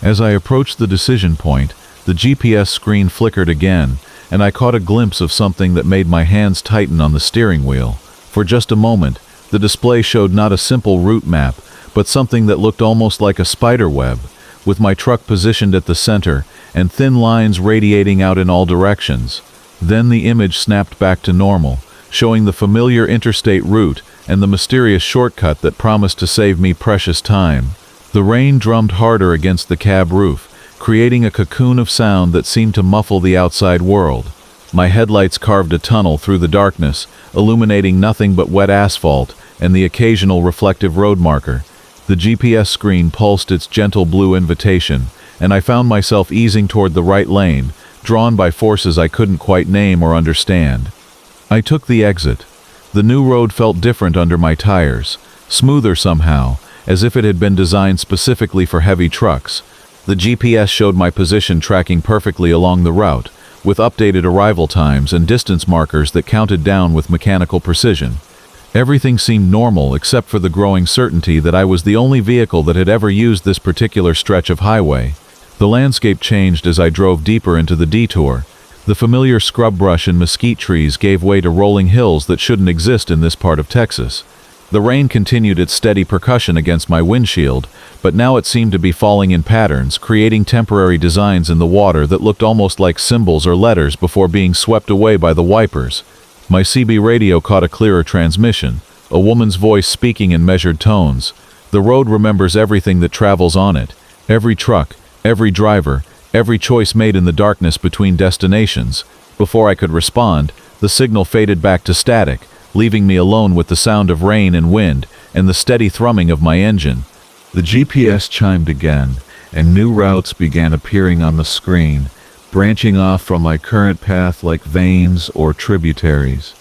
As I approached the decision point, the GPS screen flickered again, and I caught a glimpse of something that made my hands tighten on the steering wheel. For just a moment, the display showed not a simple route map, but something that looked almost like a spider web, with my truck positioned at the center and thin lines radiating out in all directions. Then the image snapped back to normal, showing the familiar interstate route and the mysterious shortcut that promised to save me precious time. The rain drummed harder against the cab roof, creating a cocoon of sound that seemed to muffle the outside world. My headlights carved a tunnel through the darkness, illuminating nothing but wet asphalt and the occasional reflective road marker. The GPS screen pulsed its gentle blue invitation, and I found myself easing toward the right lane, drawn by forces I couldn't quite name or understand. I took the exit. The new road felt different under my tires, smoother somehow, as if it had been designed specifically for heavy trucks. The GPS showed my position tracking perfectly along the route, with updated arrival times and distance markers that counted down with mechanical precision. Everything seemed normal except for the growing certainty that I was the only vehicle that had ever used this particular stretch of highway. The landscape changed as I drove deeper into the detour. The familiar scrub brush and mesquite trees gave way to rolling hills that shouldn't exist in this part of Texas. The rain continued its steady percussion against my windshield, but now it seemed to be falling in patterns, creating temporary designs in the water that looked almost like symbols or letters before being swept away by the wipers. My CB radio caught a clearer transmission, a woman's voice speaking in measured tones. The road remembers everything that travels on it, every truck, every driver, every choice made in the darkness between destinations. Before I could respond, the signal faded back to static, leaving me alone with the sound of rain and wind and the steady thrumming of my engine. The GPS chimed again, and new routes began appearing on the screen, branching off from my current path like veins or tributaries.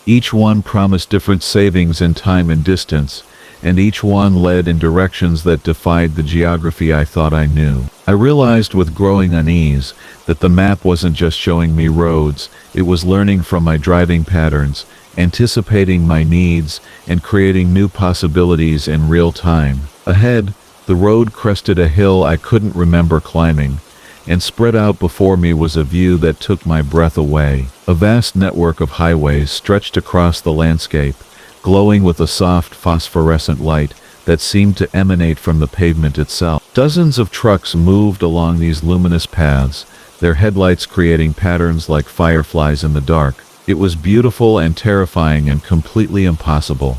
Each one promised different savings in time and distance, and each one led in directions that defied the geography I thought I knew. I realized with growing unease that the map wasn't just showing me roads, it was learning from my driving patterns, anticipating my needs, and creating new possibilities in real time. Ahead, the road crested a hill I couldn't remember climbing, and spread out before me was a view that took my breath away. A vast network of highways stretched across the landscape, glowing with a soft phosphorescent light that seemed to emanate from the pavement itself. Dozens of trucks moved along these luminous paths, their headlights creating patterns like fireflies in the dark. It was beautiful and terrifying and completely impossible.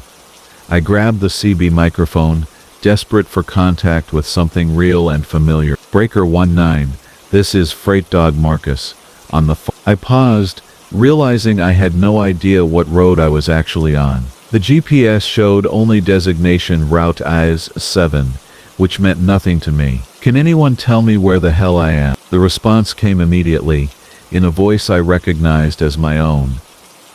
I grabbed the CB microphone, desperate for contact with something real and familiar. Breaker 19, this is Freight Dog Marcus. On the I paused, realizing I had no idea what road I was actually on. The GPS showed only designation Route IS-7, which meant nothing to me. Can anyone tell me where the hell I am? The response came immediately, in a voice I recognized as my own.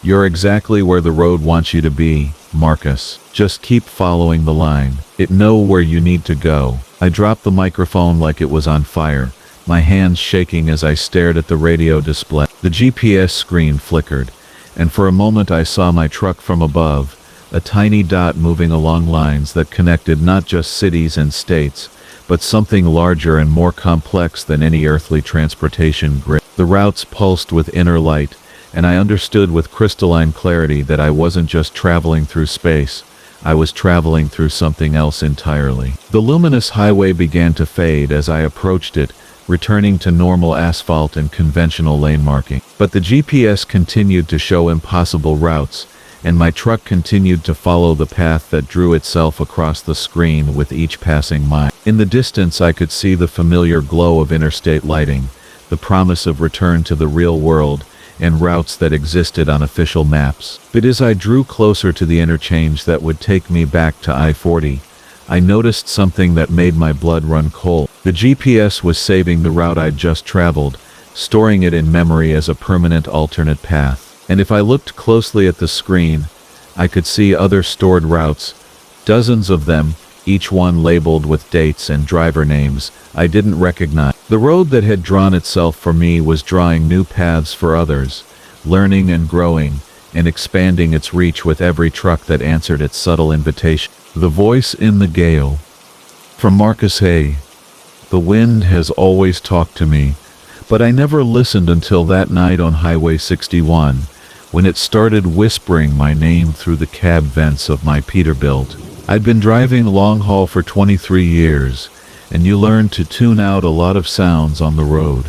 You're exactly where the road wants you to be, Marcus. Just keep following the line. It know where you need to go. I dropped the microphone like it was on fire, my hands shaking as I stared at the radio display. The GPS screen flickered, and for a moment I saw my truck from above, a tiny dot moving along lines that connected not just cities and states, but something larger and more complex than any earthly transportation grid. The routes pulsed with inner light, and I understood with crystalline clarity that I wasn't just traveling through space, I was traveling through something else entirely. The luminous highway began to fade as I approached it, returning to normal asphalt and conventional lane marking. But the GPS continued to show impossible routes, and my truck continued to follow the path that drew itself across the screen with each passing mile. In the distance I could see the familiar glow of interstate lighting, the promise of return to the real world, and routes that existed on official maps. But as I drew closer to the interchange that would take me back to I-40, I noticed something that made my blood run cold. The GPS was saving the route I'd just traveled, storing it in memory as a permanent alternate path. And if I looked closely at the screen, I could see other stored routes, dozens of them, each one labeled with dates and driver names I didn't recognize. The road that had drawn itself for me was drawing new paths for others, learning and growing, and expanding its reach with every truck that answered its subtle invitation. The voice in the gale. From Marcus Hay. The wind has always talked to me, but I never listened until that night on Highway 61, when it started whispering my name through the cab vents of my Peterbilt. I'd been driving long haul for 23 years, and you learn to tune out a lot of sounds on the road.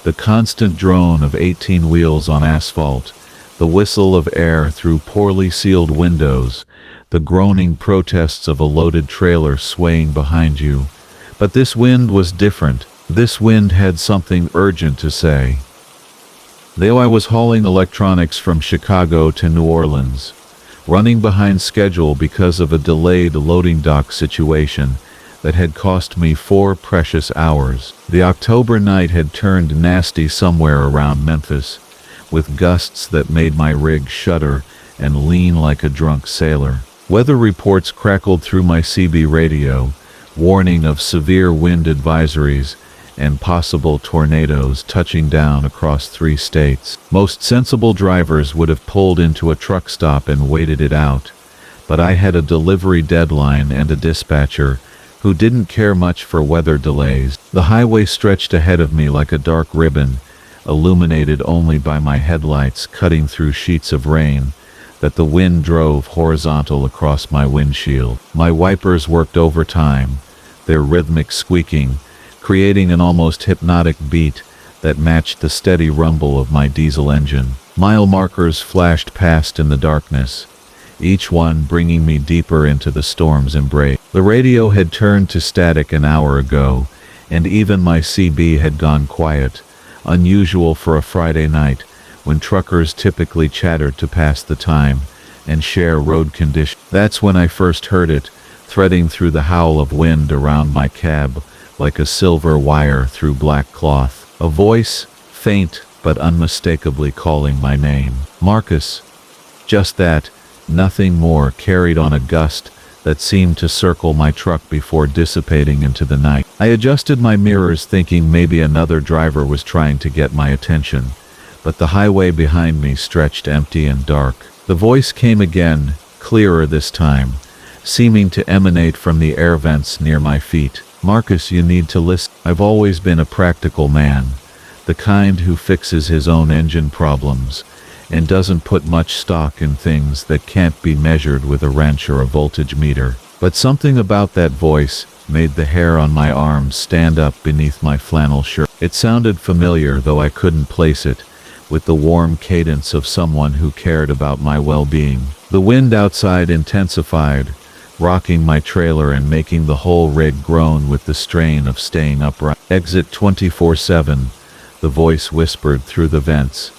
The constant drone of 18 wheels on asphalt, the whistle of air through poorly sealed windows, the groaning protests of a loaded trailer swaying behind you. But this wind was different. This wind had something urgent to say. Though I was hauling electronics from Chicago to New Orleans, running behind schedule because of a delayed loading dock situation that had cost me 4 precious hours. The October night had turned nasty somewhere around Memphis, with gusts that made my rig shudder and lean like a drunk sailor. Weather reports crackled through my CB radio, warning of severe wind advisories and possible tornadoes touching down across 3 states. Most sensible drivers would have pulled into a truck stop and waited it out, but I had a delivery deadline and a dispatcher who didn't care much for weather delays. The highway stretched ahead of me like a dark ribbon, illuminated only by my headlights cutting through sheets of rain that the wind drove horizontal across my windshield. My wipers worked overtime, their rhythmic squeaking creating an almost hypnotic beat that matched the steady rumble of my diesel engine. Mile markers flashed past in the darkness, each one bringing me deeper into the storm's embrace. The radio had turned to static an hour ago, and even my CB had gone quiet, unusual for a Friday night, when truckers typically chattered to pass the time and share road conditions. That's when I first heard it, threading through the howl of wind around my cab, like a silver wire through black cloth. A voice, faint but unmistakably calling my name. Marcus. Just that, nothing more, carried on a gust that seemed to circle my truck before dissipating into the night. I adjusted my mirrors thinking maybe another driver was trying to get my attention, but the highway behind me stretched empty and dark. The voice came again, clearer this time, seeming to emanate from the air vents near my feet. Marcus, you need to listen. I've always been a practical man, the kind who fixes his own engine problems and doesn't put much stock in things that can't be measured with a wrench or a voltage meter. But something about that voice made the hair on my arms stand up beneath my flannel shirt. It sounded familiar, though I couldn't place it, with the warm cadence of someone who cared about my well-being. The wind outside intensified, rocking my trailer and making the whole rig groan with the strain of staying upright. Exit 24/7, the voice whispered through the vents,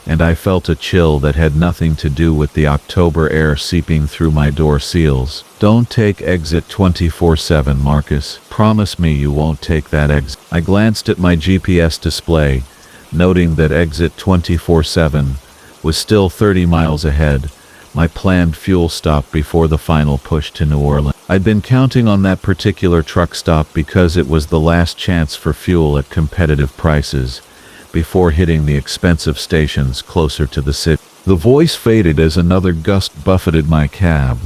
and I felt a chill that had nothing to do with the October air seeping through my door seals. Don't take exit 24/7, Marcus. Promise me you won't take that exit. I glanced at my GPS display, noting that exit 24/7 was still 30 miles ahead, my planned fuel stop before the final push to New Orleans. I'd been counting on that particular truck stop because it was the last chance for fuel at competitive prices, before hitting the expensive stations closer to the city. The voice faded as another gust buffeted my cab,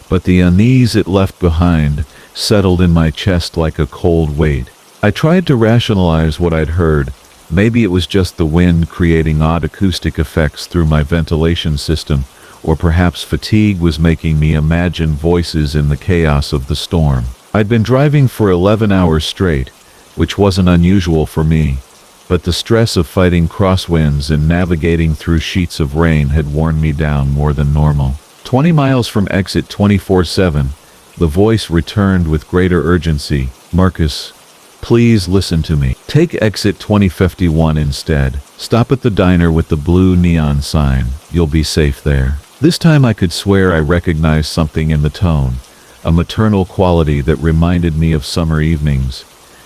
but the unease it left behind settled in my chest like a cold weight. I tried to rationalize what I'd heard. Maybe it was just the wind creating odd acoustic effects through my ventilation system, or perhaps fatigue was making me imagine voices in the chaos of the storm. I'd been driving for 11 hours straight, which wasn't unusual for me, but the stress of fighting crosswinds and navigating through sheets of rain had worn me down more than normal. 20 miles from exit 24/7, the voice returned with greater urgency. Marcus, please listen to me. Take exit 2051 instead. Stop at the diner with the blue neon sign. You'll be safe there. This time I could swear I recognized something in the tone, a maternal quality that reminded me of summer evenings,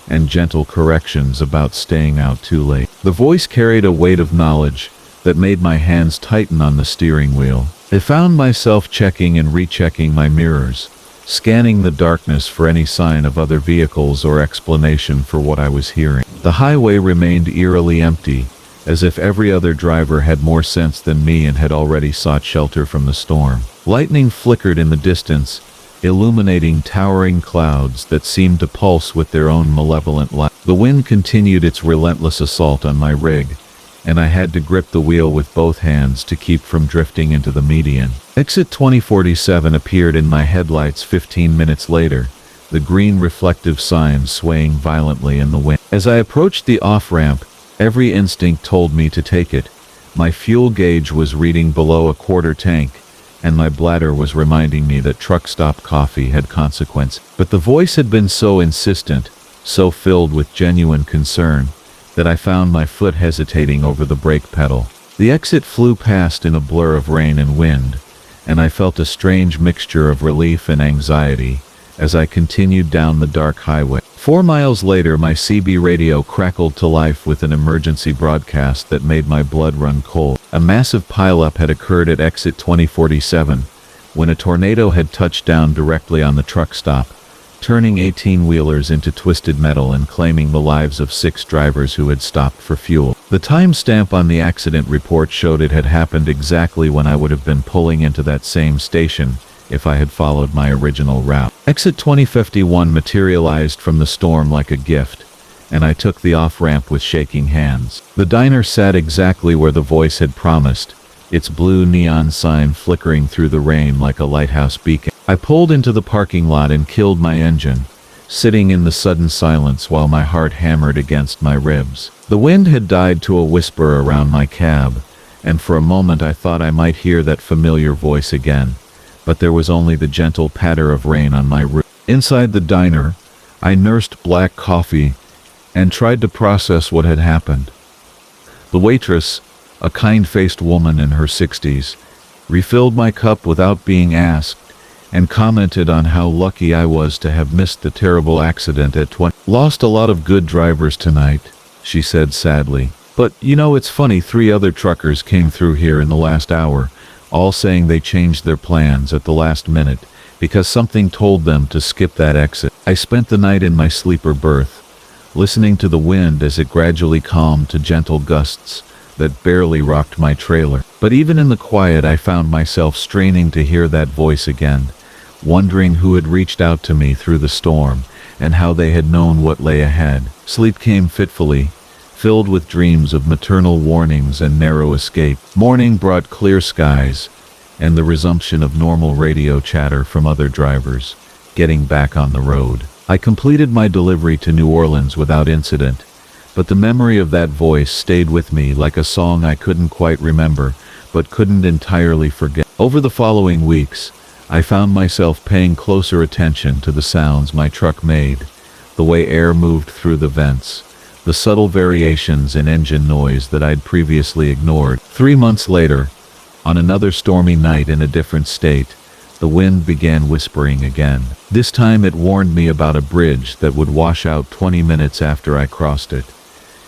and gentle corrections about staying out too late. The voice carried a weight of knowledge that made my hands tighten on the steering wheel. I found myself checking and rechecking my mirrors, scanning the darkness for any sign of other vehicles or explanation for what I was hearing. The highway remained eerily empty, as if every other driver had more sense than me and had already sought shelter from the storm. Lightning flickered in the distance, illuminating towering clouds that seemed to pulse with their own malevolent light. The wind continued its relentless assault on my rig, and I had to grip the wheel with both hands to keep from drifting into the median. Exit 2047 appeared in my headlights 15 minutes later, the green reflective sign swaying violently in the wind. As I approached the off-ramp, every instinct told me to take it. My fuel gauge was reading below a quarter tank, and my bladder was reminding me that truck stop coffee had consequence. But the voice had been so insistent, so filled with genuine concern, that I found my foot hesitating over the brake pedal. The exit flew past in a blur of rain and wind, and I felt a strange mixture of relief and anxiety as I continued down the dark highway. 4 miles later, my CB radio crackled to life with an emergency broadcast that made my blood run cold. A massive pileup had occurred at exit 2047 when a tornado had touched down directly on the truck stop, turning 18-wheelers into twisted metal and claiming the lives of 6 drivers who had stopped for fuel. The timestamp on the accident report showed it had happened exactly when I would have been pulling into that same station if I had followed my original route. Exit 2051 materialized from the storm like a gift, and I took the off-ramp with shaking hands. The diner sat exactly where the voice had promised, its blue neon sign flickering through the rain like a lighthouse beacon. I pulled into the parking lot and killed my engine, sitting in the sudden silence while my heart hammered against my ribs. The wind had died to a whisper around my cab, and for a moment I thought I might hear that familiar voice again, but there was only the gentle patter of rain on my roof. Inside the diner, I nursed black coffee and tried to process what had happened. The waitress, a kind-faced woman in her 60s, refilled my cup without being asked and commented on how lucky I was to have missed the terrible accident at 20. Lost a lot of good drivers tonight, she said sadly. But, you know, it's funny, 3 other truckers came through here in the last hour, all saying they changed their plans at the last minute because something told them to skip that exit. I spent the night in my sleeper berth, listening to the wind as it gradually calmed to gentle gusts that barely rocked my trailer. But even in the quiet, I found myself straining to hear that voice again, wondering who had reached out to me through the storm and how they had known what lay ahead. Sleep came fitfully, filled with dreams of maternal warnings and narrow escape. Morning brought clear skies and the resumption of normal radio chatter from other drivers, getting back on the road. I completed my delivery to New Orleans without incident, but the memory of that voice stayed with me like a song I couldn't quite remember, but couldn't entirely forget. Over the following weeks, I found myself paying closer attention to the sounds my truck made, the way air moved through the vents, the subtle variations in engine noise that I'd previously ignored. 3 months later, on another stormy night in a different state, the wind began whispering again. This time it warned me about a bridge that would wash out 20 minutes after I crossed it.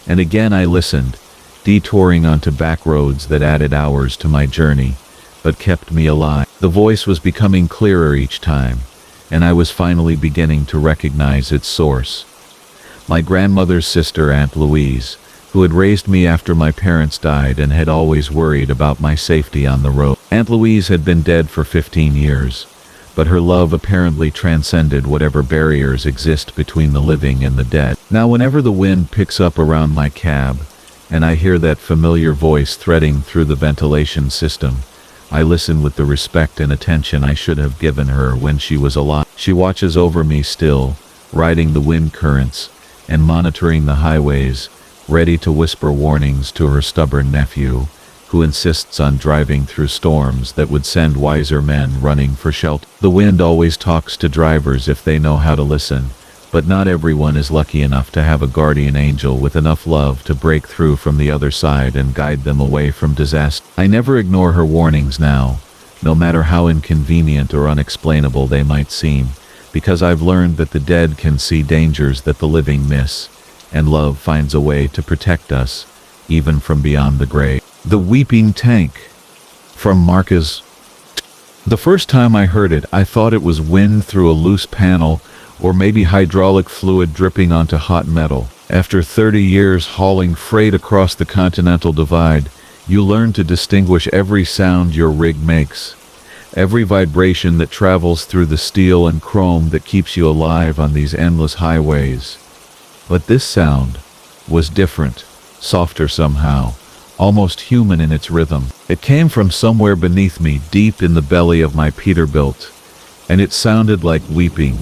And again I listened, detouring onto back roads that added hours to my journey, but kept me alive. The voice was becoming clearer each time, and I was finally beginning to recognize its source. My grandmother's sister, Aunt Louise, who had raised me after my parents died and had always worried about my safety on the road. Aunt Louise had been dead for 15 years, but her love apparently transcended whatever barriers exist between the living and the dead. Now whenever the wind picks up around my cab, and I hear that familiar voice threading through the ventilation system, I listen with the respect and attention I should have given her when she was alive. She watches over me still, riding the wind currents, and monitoring the highways, ready to whisper warnings to her stubborn nephew, who insists on driving through storms that would send wiser men running for shelter. The wind always talks to drivers if they know how to listen, but not everyone is lucky enough to have a guardian angel with enough love to break through from the other side and guide them away from disaster. I never ignore her warnings now, no matter how inconvenient or unexplainable they might seem, because I've learned that the dead can see dangers that the living miss, and love finds a way to protect us, even from beyond the grave. The Weeping Tank, from Marcus. The first time I heard it, I thought it was wind through a loose panel, or maybe hydraulic fluid dripping onto hot metal. After 30 years hauling freight across the Continental Divide, you learn to distinguish every sound your rig makes, every vibration that travels through the steel and chrome that keeps you alive on these endless highways. But this sound was different, softer somehow, almost human in its rhythm. It came from somewhere beneath me, deep in the belly of my Peterbilt, and it sounded like weeping.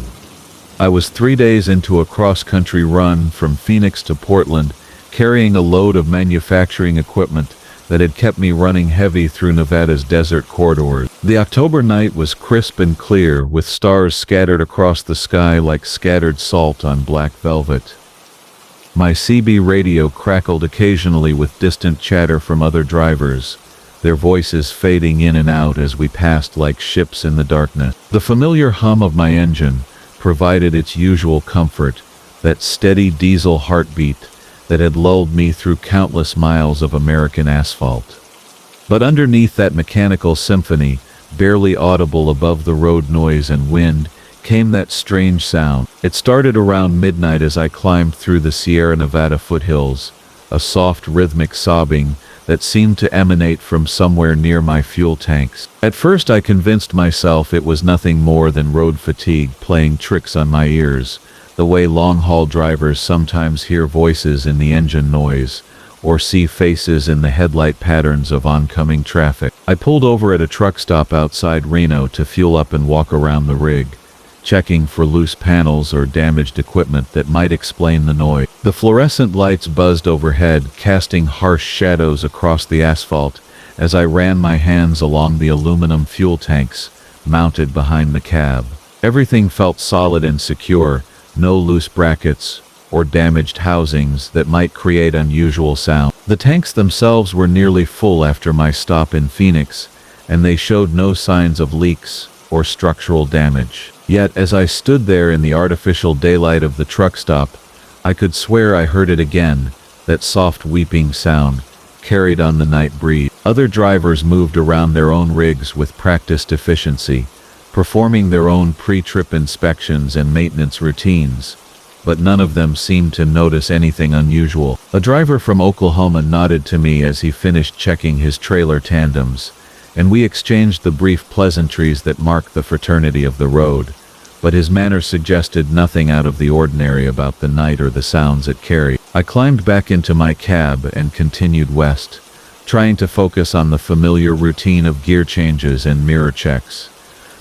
I was 3 days into a cross-country run from Phoenix to Portland, carrying a load of manufacturing equipment that had kept me running heavy through Nevada's desert corridors. The October night was crisp and clear, with stars scattered across the sky like scattered salt on black velvet. My CB radio crackled occasionally with distant chatter from other drivers, their voices fading in and out as we passed like ships in the darkness. The familiar hum of my engine provided its usual comfort, that steady diesel heartbeat that had lulled me through countless miles of American asphalt. But underneath that mechanical symphony, barely audible above the road noise and wind, came that strange sound. It started around midnight as I climbed through the Sierra Nevada foothills, a soft rhythmic sobbing that seemed to emanate from somewhere near my fuel tanks. At first I convinced myself it was nothing more than road fatigue playing tricks on my ears, the way long-haul drivers sometimes hear voices in the engine noise, or see faces in the headlight patterns of oncoming traffic. I pulled over at a truck stop outside Reno to fuel up and walk around the rig, checking for loose panels or damaged equipment that might explain the noise. The fluorescent lights buzzed overhead, casting harsh shadows across the asphalt as I ran my hands along the aluminum fuel tanks mounted behind the cab. Everything felt solid and secure, no loose brackets or damaged housings that might create unusual sound. The tanks themselves were nearly full after my stop in Phoenix, and they showed no signs of leaks or structural damage. Yet, as I stood there in the artificial daylight of the truck stop, I could swear I heard it again, that soft weeping sound, carried on the night breeze. Other drivers moved around their own rigs with practiced efficiency, performing their own pre-trip inspections and maintenance routines, but none of them seemed to notice anything unusual. A driver from Oklahoma nodded to me as he finished checking his trailer tandems, and we exchanged the brief pleasantries that mark the fraternity of the road, but his manner suggested nothing out of the ordinary about the night or the sounds it carried. I climbed back into my cab and continued west, trying to focus on the familiar routine of gear changes and mirror checks.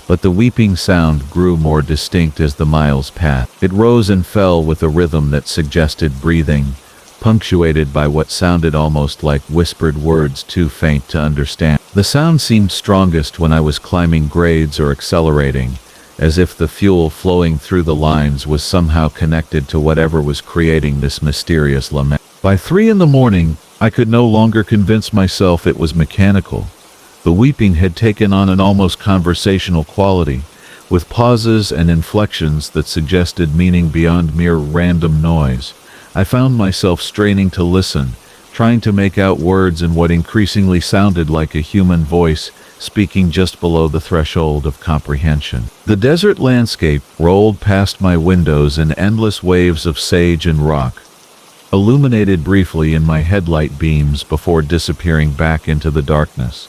But the weeping sound grew more distinct as the miles passed. It rose and fell with a rhythm that suggested breathing, punctuated by what sounded almost like whispered words too faint to understand. The sound seemed strongest when I was climbing grades or accelerating, as if the fuel flowing through the lines was somehow connected to whatever was creating this mysterious lament. By 3 in the morning, I could no longer convince myself it was mechanical. The weeping had taken on an almost conversational quality, with pauses and inflections that suggested meaning beyond mere random noise. I found myself straining to listen, trying to make out words in what increasingly sounded like a human voice speaking just below the threshold of comprehension. The desert landscape rolled past my windows in endless waves of sage and rock, illuminated briefly in my headlight beams before disappearing back into the darkness.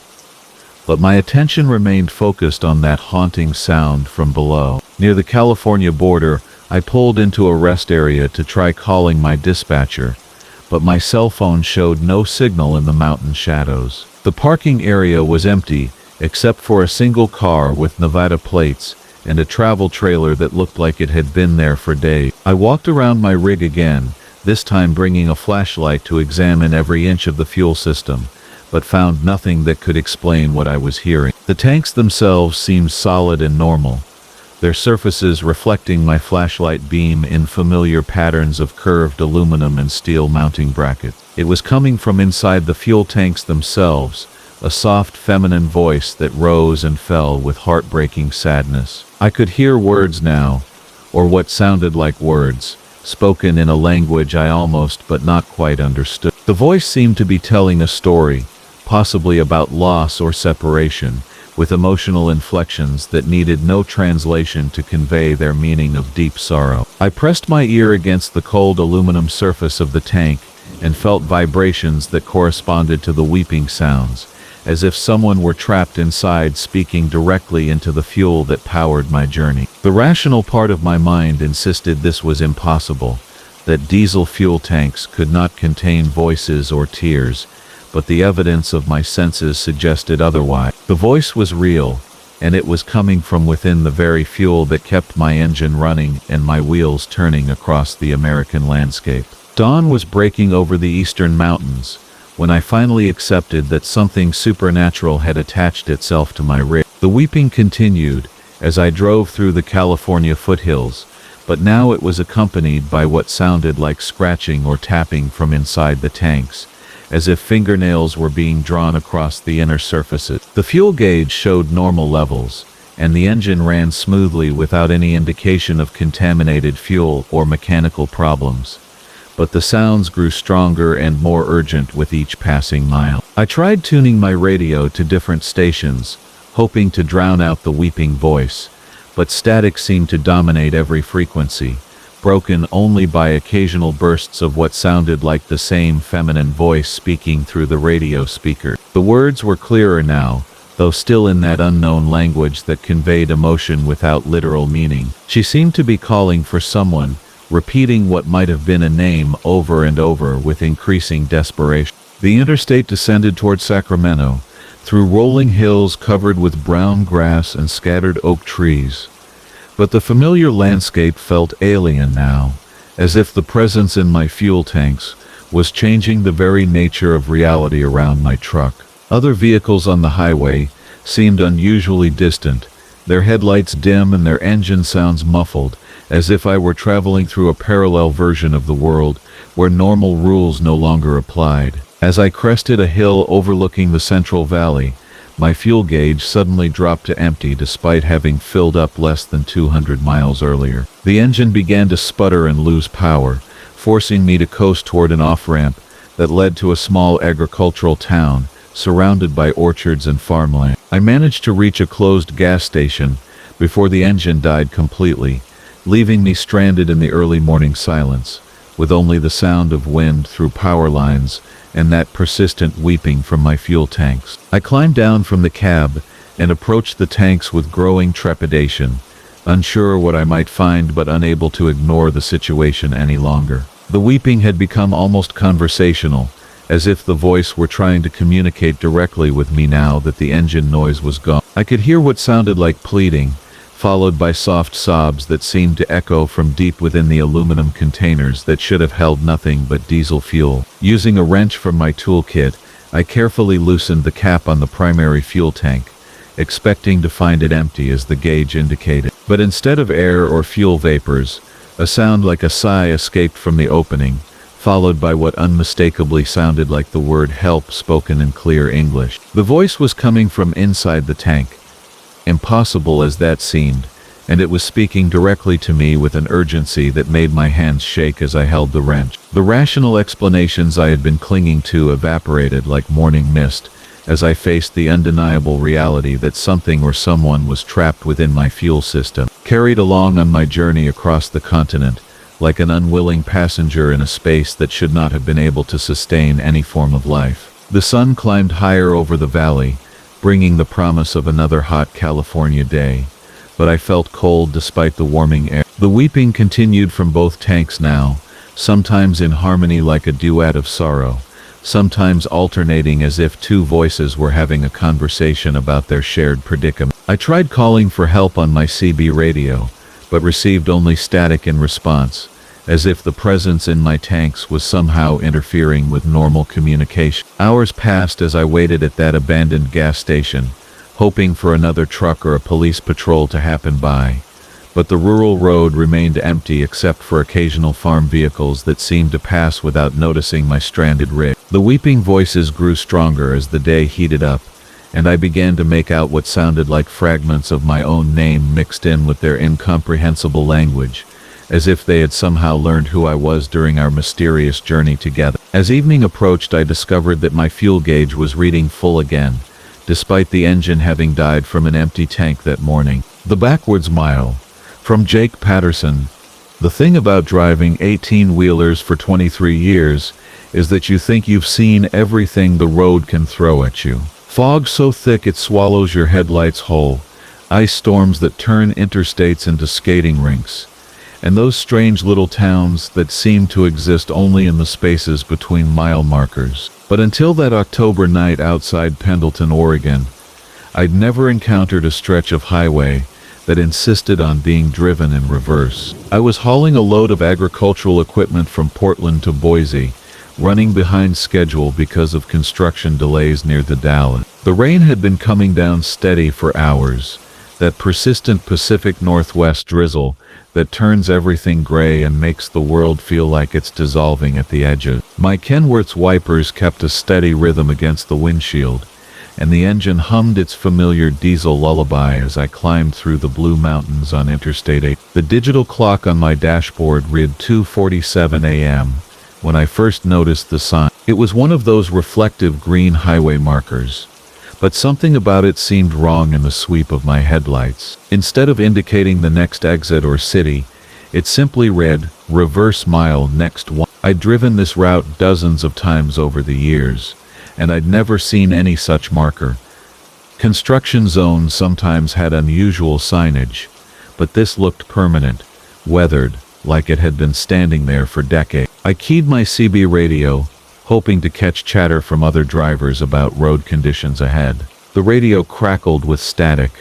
But my attention remained focused on that haunting sound from below. Near the California border, I pulled into a rest area to try calling my dispatcher, but my cell phone showed no signal in the mountain shadows. The parking area was empty, except for a single car with Nevada plates and a travel trailer that looked like it had been there for days. I walked around my rig again, this time bringing a flashlight to examine every inch of the fuel system, but found nothing that could explain what I was hearing. The tanks themselves seemed solid and normal, their surfaces reflecting my flashlight beam in familiar patterns of curved aluminum and steel mounting brackets. It was coming from inside the fuel tanks themselves, a soft feminine voice that rose and fell with heartbreaking sadness. I could hear words now, or what sounded like words, spoken in a language I almost but not quite understood. The voice seemed to be telling a story, possibly about loss or separation, with emotional inflections that needed no translation to convey their meaning of deep sorrow. I pressed my ear against the cold aluminum surface of the tank and felt vibrations that corresponded to the weeping sounds, as if someone were trapped inside speaking directly into the fuel that powered my journey. The rational part of my mind insisted this was impossible, that diesel fuel tanks could not contain voices or tears, but the evidence of my senses suggested otherwise. The voice was real, and it was coming from within the very fuel that kept my engine running and my wheels turning across the American landscape. Dawn was breaking over the eastern mountains when I finally accepted that something supernatural had attached itself to my rig. The weeping continued as I drove through the California foothills, but now it was accompanied by what sounded like scratching or tapping from inside the tanks, as if fingernails were being drawn across the inner surfaces. The fuel gauge showed normal levels, and the engine ran smoothly without any indication of contaminated fuel or mechanical problems. But the sounds grew stronger and more urgent with each passing mile. I tried tuning my radio to different stations, hoping to drown out the weeping voice, but static seemed to dominate every frequency, broken only by occasional bursts of what sounded like the same feminine voice speaking through the radio speaker. The words were clearer now, though still in that unknown language that conveyed emotion without literal meaning. She seemed to be calling for someone, repeating what might have been a name over and over with increasing desperation. The interstate descended toward Sacramento, through rolling hills covered with brown grass and scattered oak trees. But the familiar landscape felt alien now, as if the presence in my fuel tanks was changing the very nature of reality around my truck. Other vehicles on the highway seemed unusually distant, their headlights dim and their engine sounds muffled, as if I were traveling through a parallel version of the world where normal rules no longer applied. As I crested a hill overlooking the Central Valley, my fuel gauge suddenly dropped to empty despite having filled up less than 200 miles earlier. The engine began to sputter and lose power, forcing me to coast toward an off-ramp that led to a small agricultural town surrounded by orchards and farmland. I managed to reach a closed gas station before the engine died completely, leaving me stranded in the early morning silence, with only the sound of wind through power lines and that persistent weeping from my fuel tanks. I climbed down from the cab and approached the tanks with growing trepidation, unsure what I might find but unable to ignore the situation any longer. The weeping had become almost conversational, as if the voice were trying to communicate directly with me now that the engine noise was gone. I could hear what sounded like pleading, followed by soft sobs that seemed to echo from deep within the aluminum containers that should have held nothing but diesel fuel. Using a wrench from my toolkit, I carefully loosened the cap on the primary fuel tank, expecting to find it empty as the gauge indicated. But instead of air or fuel vapors, a sound like a sigh escaped from the opening, followed by what unmistakably sounded like the word help spoken in clear English. The voice was coming from inside the tank, impossible as that seemed, and it was speaking directly to me with an urgency that made my hands shake as I held the wrench. The rational explanations I had been clinging to evaporated like morning mist as I faced the undeniable reality that something or someone was trapped within my fuel system, carried along on my journey across the continent, like an unwilling passenger in a space that should not have been able to sustain any form of life. The sun climbed higher over the valley, bringing the promise of another hot California day, but I felt cold despite the warming air. The weeping continued from both tanks now, sometimes in harmony like a duet of sorrow, sometimes alternating as if two voices were having a conversation about their shared predicament. I tried calling for help on my CB radio, but received only static in response, as if the presence in my tanks was somehow interfering with normal communication. Hours passed as I waited at that abandoned gas station, hoping for another truck or a police patrol to happen by, but the rural road remained empty except for occasional farm vehicles that seemed to pass without noticing my stranded rig. The weeping voices grew stronger as the day heated up, and I began to make out what sounded like fragments of my own name mixed in with their incomprehensible language, as if they had somehow learned who I was during our mysterious journey together. As evening approached, I discovered that my fuel gauge was reading full again, despite the engine having died from an empty tank that morning. The backwards mile. From Jake Patterson. The thing about driving 18-wheelers for 23 years is that you think you've seen everything the road can throw at you. Fog so thick it swallows your headlights whole, ice storms that turn interstates into skating rinks, and those strange little towns that seem to exist only in the spaces between mile markers. But until that October night outside Pendleton, Oregon, I'd never encountered a stretch of highway that insisted on being driven in reverse. I was hauling a load of agricultural equipment from Portland to Boise, running behind schedule because of construction delays near the Dalles. The rain had been coming down steady for hours, that persistent Pacific Northwest drizzle that turns everything gray and makes the world feel like it's dissolving at the edges. My Kenworth's wipers kept a steady rhythm against the windshield, and the engine hummed its familiar diesel lullaby as I climbed through the Blue Mountains on Interstate 8. The digital clock on my dashboard read 2:47 a.m. when I first noticed the sign. It was one of those reflective green highway markers, but something about it seemed wrong in the sweep of my headlights. Instead of indicating the next exit or city, it simply read, "Reverse mile next one." I'd driven this route dozens of times over the years, and I'd never seen any such marker. Construction zones sometimes had unusual signage, but this looked permanent, weathered, like it had been standing there for decades. I keyed my CB radio, hoping to catch chatter from other drivers about road conditions ahead. The radio crackled with static,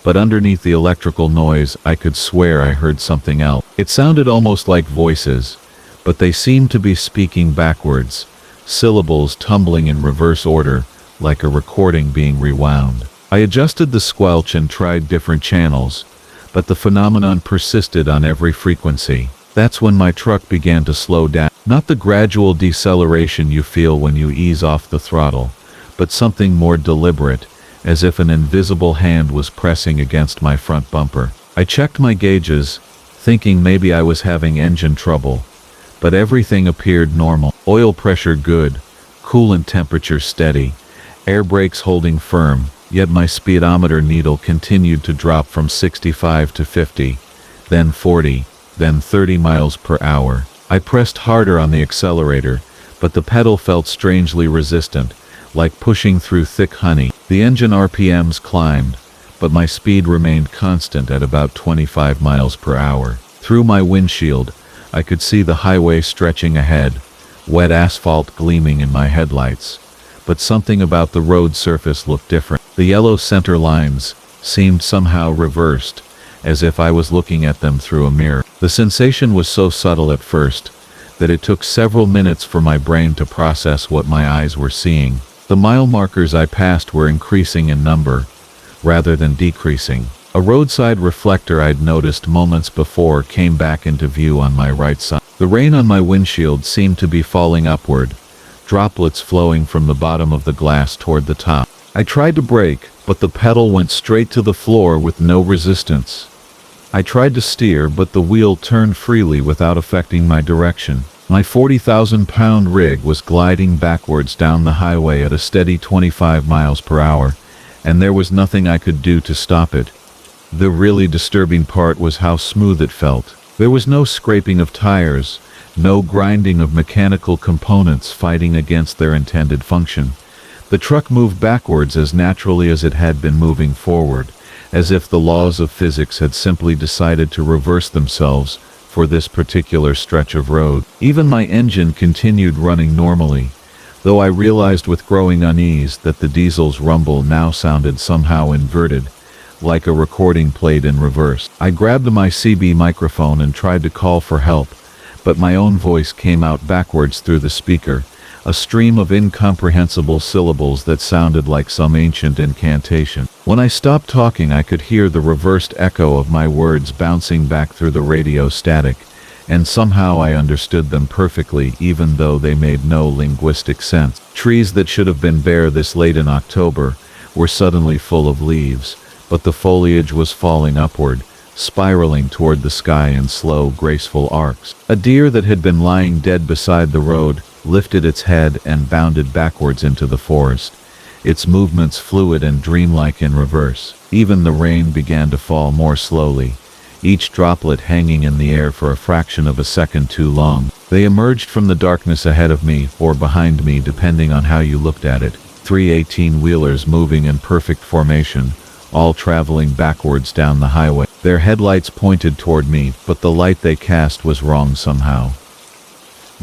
but underneath the electrical noise I could swear I heard something else. It sounded almost like voices, but they seemed to be speaking backwards, syllables tumbling in reverse order, like a recording being rewound. I adjusted the squelch and tried different channels, but the phenomenon persisted on every frequency. That's when my truck began to slow down. Not the gradual deceleration you feel when you ease off the throttle, but something more deliberate, as if an invisible hand was pressing against my front bumper. I checked my gauges, thinking maybe I was having engine trouble, but everything appeared normal. Oil pressure good, coolant temperature steady, air brakes holding firm, yet my speedometer needle continued to drop from 65 to 50, then 40, then 30 miles per hour. I pressed harder on the accelerator, but the pedal felt strangely resistant, like pushing through thick honey. The engine RPMs climbed, but my speed remained constant at about 25 miles per hour. Through my windshield, I could see the highway stretching ahead, wet asphalt gleaming in my headlights. But something about the road surface looked different. The yellow center lines seemed somehow reversed, as if I was looking at them through a mirror. The sensation was so subtle at first that it took several minutes for my brain to process what my eyes were seeing. The mile markers I passed were increasing in number, rather than decreasing. A roadside reflector I'd noticed moments before came back into view on my right side. The rain on my windshield seemed to be falling upward, droplets flowing from the bottom of the glass toward the top. I tried to brake, but the pedal went straight to the floor with no resistance. I tried to steer, but the wheel turned freely without affecting my direction. My 40,000-pound rig was gliding backwards down the highway at a steady 25 miles per hour, and there was nothing I could do to stop it. The really disturbing part was how smooth it felt. There was no scraping of tires, no grinding of mechanical components fighting against their intended function. The truck moved backwards as naturally as it had been moving forward, as if the laws of physics had simply decided to reverse themselves for this particular stretch of road. Even my engine continued running normally, though I realized with growing unease that the diesel's rumble now sounded somehow inverted, like a recording played in reverse. I grabbed my CB microphone and tried to call for help, but my own voice came out backwards through the speaker, a stream of incomprehensible syllables that sounded like some ancient incantation. When I stopped talking, I could hear the reversed echo of my words bouncing back through the radio static, and somehow I understood them perfectly, even though they made no linguistic sense. Trees that should have been bare this late in October were suddenly full of leaves, but the foliage was falling upward, spiraling toward the sky in slow, graceful arcs. A deer that had been lying dead beside the road lifted its head and bounded backwards into the forest, its movements fluid and dreamlike in reverse. Even the rain began to fall more slowly, each droplet hanging in the air for a fraction of a second too long. They emerged from the darkness ahead of me or behind me depending on how you looked at it. 3 18-wheelers moving in perfect formation, all traveling backwards down the highway. Their headlights pointed toward me, but the light they cast was wrong somehow.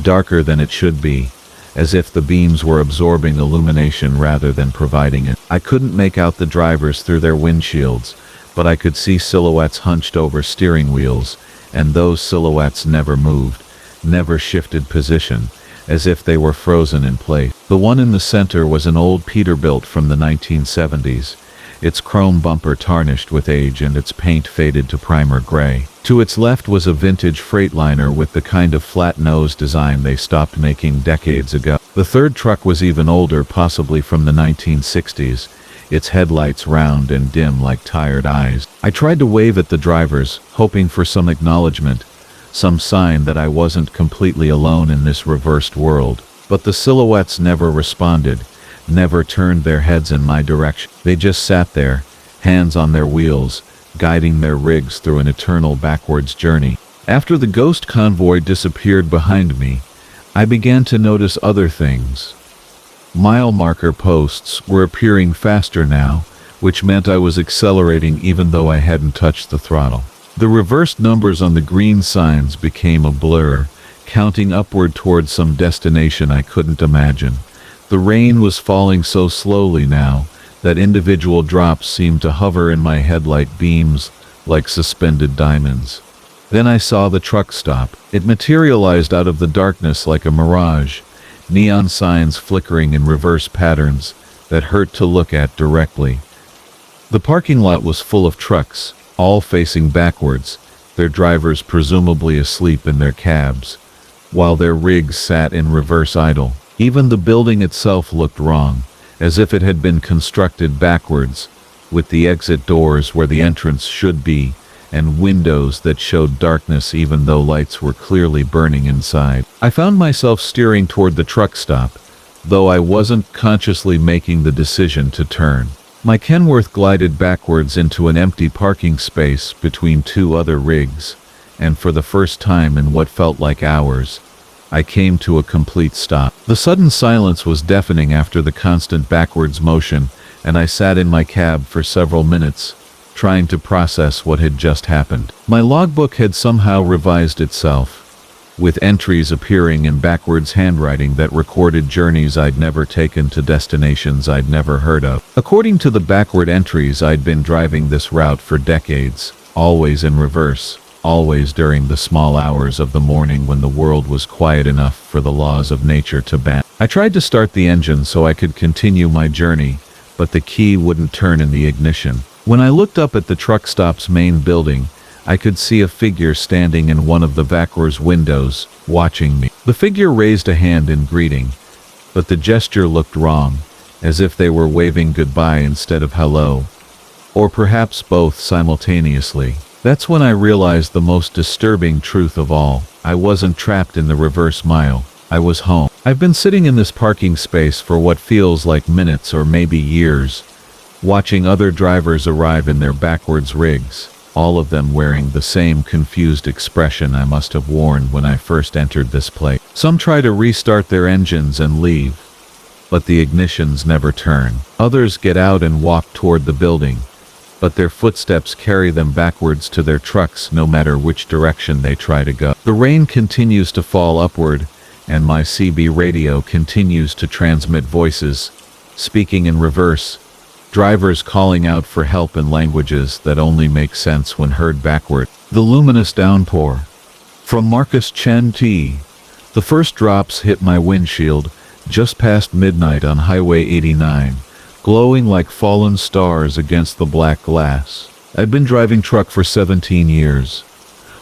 Darker than it should be, as if the beams were absorbing illumination rather than providing it. I couldn't make out the drivers through their windshields, but I could see silhouettes hunched over steering wheels, and those silhouettes never moved, never shifted position, as if they were frozen in place. The one in the center was an old Peterbilt from the 1970s, its chrome bumper tarnished with age and its paint faded to primer gray. To its left was a vintage Freightliner with the kind of flat nose design they stopped making decades ago. The third truck was even older, possibly from the 1960s, its headlights round and dim like tired eyes. I tried to wave at the drivers, hoping for some acknowledgement, some sign that I wasn't completely alone in this reversed world. But the silhouettes never responded, never turned their heads in my direction. They just sat there, hands on their wheels, guiding their rigs through an eternal backwards journey. After the ghost convoy disappeared behind me, I began to notice other things. Mile marker posts were appearing faster now, which meant I was accelerating even though I hadn't touched the throttle. The reversed numbers on the green signs became a blur, counting upward towards some destination I couldn't imagine. The rain was falling so slowly now that individual drops seemed to hover in my headlight beams like suspended diamonds. Then I saw the truck stop. It materialized out of the darkness like a mirage, neon signs flickering in reverse patterns that hurt to look at directly. The parking lot was full of trucks, all facing backwards, their drivers presumably asleep in their cabs, while their rigs sat in reverse idle. Even the building itself looked wrong, as if it had been constructed backwards, with the exit doors where the entrance should be, and windows that showed darkness even though lights were clearly burning inside. I found myself steering toward the truck stop, though I wasn't consciously making the decision to turn. My Kenworth glided backwards into an empty parking space between two other rigs, and for the first time in what felt like hours, I came to a complete stop. The sudden silence was deafening after the constant backwards motion, and I sat in my cab for several minutes, trying to process what had just happened. My logbook had somehow revised itself, with entries appearing in backwards handwriting that recorded journeys I'd never taken to destinations I'd never heard of. According to the backward entries, I'd been driving this route for decades, always in reverse, always during the small hours of the morning when the world was quiet enough for the laws of nature to bend. I tried to start the engine so I could continue my journey, but the key wouldn't turn in the ignition. When I looked up at the truck stop's main building, I could see a figure standing in one of the backwards windows, watching me. The figure raised a hand in greeting, but the gesture looked wrong, as if they were waving goodbye instead of hello, or perhaps both simultaneously. That's when I realized the most disturbing truth of all. I wasn't trapped in the reverse mile. I was home. I've been sitting in this parking space for what feels like minutes or maybe years, watching other drivers arrive in their backwards rigs, all of them wearing the same confused expression I must have worn when I first entered this place. Some try to restart their engines and leave, but the ignitions never turn. Others get out and walk toward the building, but their footsteps carry them backwards to their trucks no matter which direction they try to go. The rain continues to fall upward, and my CB radio continues to transmit voices, speaking in reverse, drivers calling out for help in languages that only make sense when heard backward. The luminous downpour. From Marcus Chen T. The first drops hit my windshield just past midnight on Highway 89, glowing like fallen stars against the black glass. I'd been driving truck for 17 years,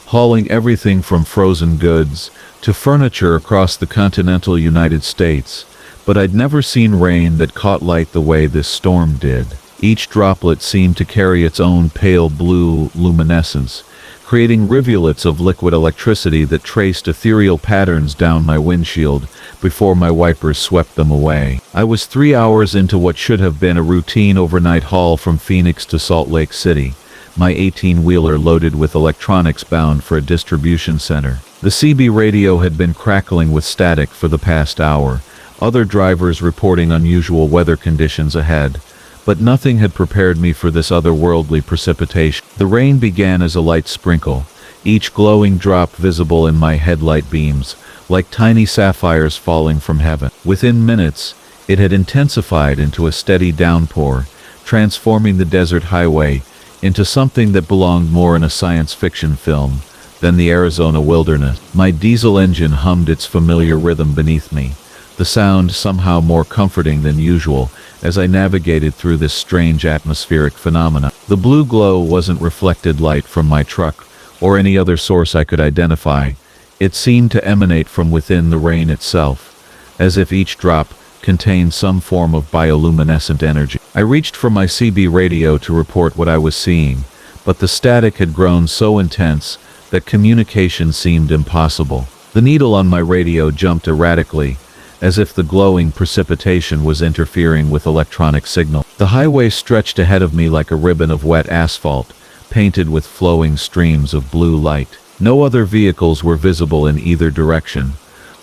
hauling everything from frozen goods to furniture across the continental United States, but I'd never seen rain that caught light the way this storm did. Each droplet seemed to carry its own pale blue luminescence, creating rivulets of liquid electricity that traced ethereal patterns down my windshield before my wipers swept them away. I was 3 hours into what should have been a routine overnight haul from Phoenix to Salt Lake City, my 18-wheeler loaded with electronics bound for a distribution center. The CB radio had been crackling with static for the past hour, other drivers reporting unusual weather conditions ahead, but nothing had prepared me for this otherworldly precipitation. The rain began as a light sprinkle, each glowing drop visible in my headlight beams, like tiny sapphires falling from heaven. Within minutes, it had intensified into a steady downpour, transforming the desert highway into something that belonged more in a science fiction film than the Arizona wilderness. My diesel engine hummed its familiar rhythm beneath me, the sound somehow more comforting than usual as I navigated through this strange atmospheric phenomena. The blue glow wasn't reflected light from my truck or any other source I could identify. It seemed to emanate from within the rain itself, as if each drop contained some form of bioluminescent energy. I reached for my CB radio to report what I was seeing, but the static had grown so intense that communication seemed impossible. The needle on my radio jumped erratically, as if the glowing precipitation was interfering with electronic signal. The highway stretched ahead of me like a ribbon of wet asphalt, painted with flowing streams of blue light. No other vehicles were visible in either direction,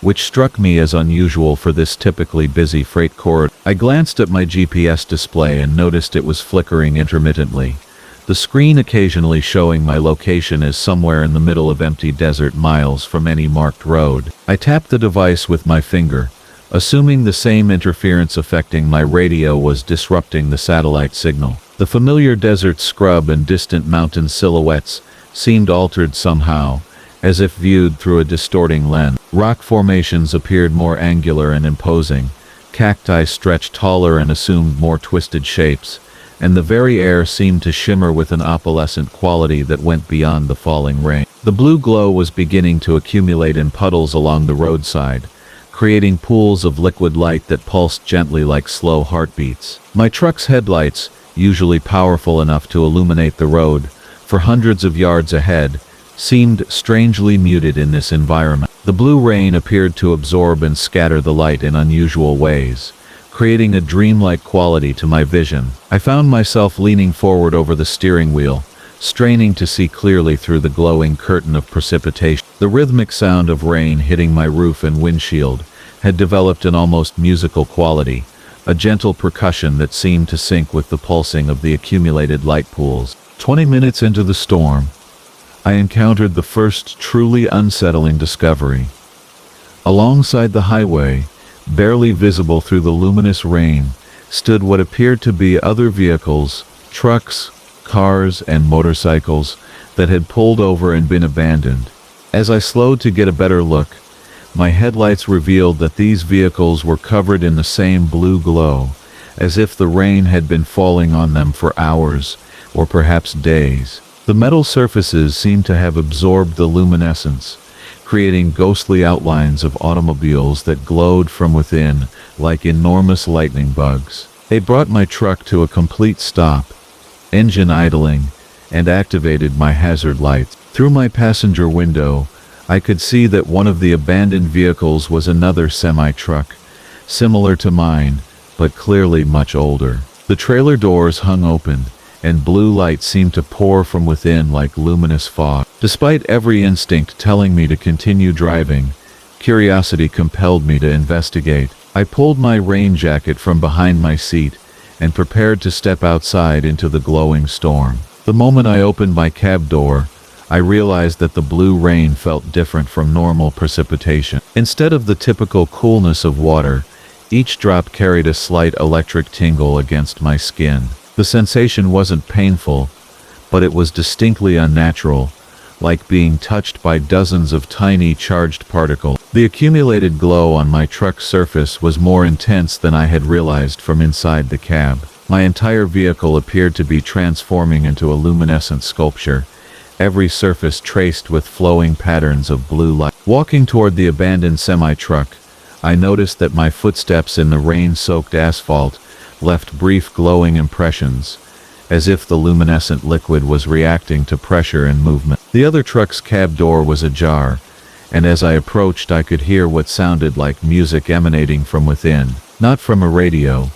which struck me as unusual for this typically busy freight corridor. I glanced at my GPS display and noticed it was flickering intermittently, the screen occasionally showing my location as somewhere in the middle of empty desert miles from any marked road. I tapped the device with my finger, assuming the same interference affecting my radio was disrupting the satellite signal. The familiar desert scrub and distant mountain silhouettes seemed altered somehow, as if viewed through a distorting lens. Rock formations appeared more angular and imposing, cacti stretched taller and assumed more twisted shapes, and the very air seemed to shimmer with an opalescent quality that went beyond the falling rain. The blue glow was beginning to accumulate in puddles along the roadside, creating pools of liquid light that pulsed gently like slow heartbeats. My truck's headlights, usually powerful enough to illuminate the road for hundreds of yards ahead, seemed strangely muted in this environment. The blue rain appeared to absorb and scatter the light in unusual ways, creating a dreamlike quality to my vision. I found myself leaning forward over the steering wheel, straining to see clearly through the glowing curtain of precipitation. The rhythmic sound of rain hitting my roof and windshield had developed an almost musical quality, a gentle percussion that seemed to sync with the pulsing of the accumulated light pools. 20 minutes into the storm, I encountered the first truly unsettling discovery. Alongside the highway, barely visible through the luminous rain, stood what appeared to be other vehicles, trucks, cars, and motorcycles that had pulled over and been abandoned. As I slowed to get a better look, my headlights revealed that these vehicles were covered in the same blue glow, as if the rain had been falling on them for hours, or perhaps days. The metal surfaces seemed to have absorbed the luminescence, creating ghostly outlines of automobiles that glowed from within like enormous lightning bugs. They brought my truck to a complete stop, engine idling, and activated my hazard lights. Through my passenger window, I could see that one of the abandoned vehicles was another semi-truck, similar to mine, but clearly much older. The trailer doors hung open, and blue light seemed to pour from within like luminous fog. Despite every instinct telling me to continue driving, curiosity compelled me to investigate. I pulled my rain jacket from behind my seat and prepared to step outside into the glowing storm. The moment I opened my cab door, I realized that the blue rain felt different from normal precipitation. Instead of the typical coolness of water, each drop carried a slight electric tingle against my skin. The sensation wasn't painful, but it was distinctly unnatural, like being touched by dozens of tiny charged particles. The accumulated glow on my truck's surface was more intense than I had realized from inside the cab. My entire vehicle appeared to be transforming into a luminescent sculpture, every surface traced with flowing patterns of blue light. Walking toward the abandoned semi-truck, I noticed that my footsteps in the rain-soaked asphalt left brief glowing impressions, as if the luminescent liquid was reacting to pressure and movement. The other truck's cab door was ajar, and as I approached I could hear what sounded like music emanating from within, not from a radio,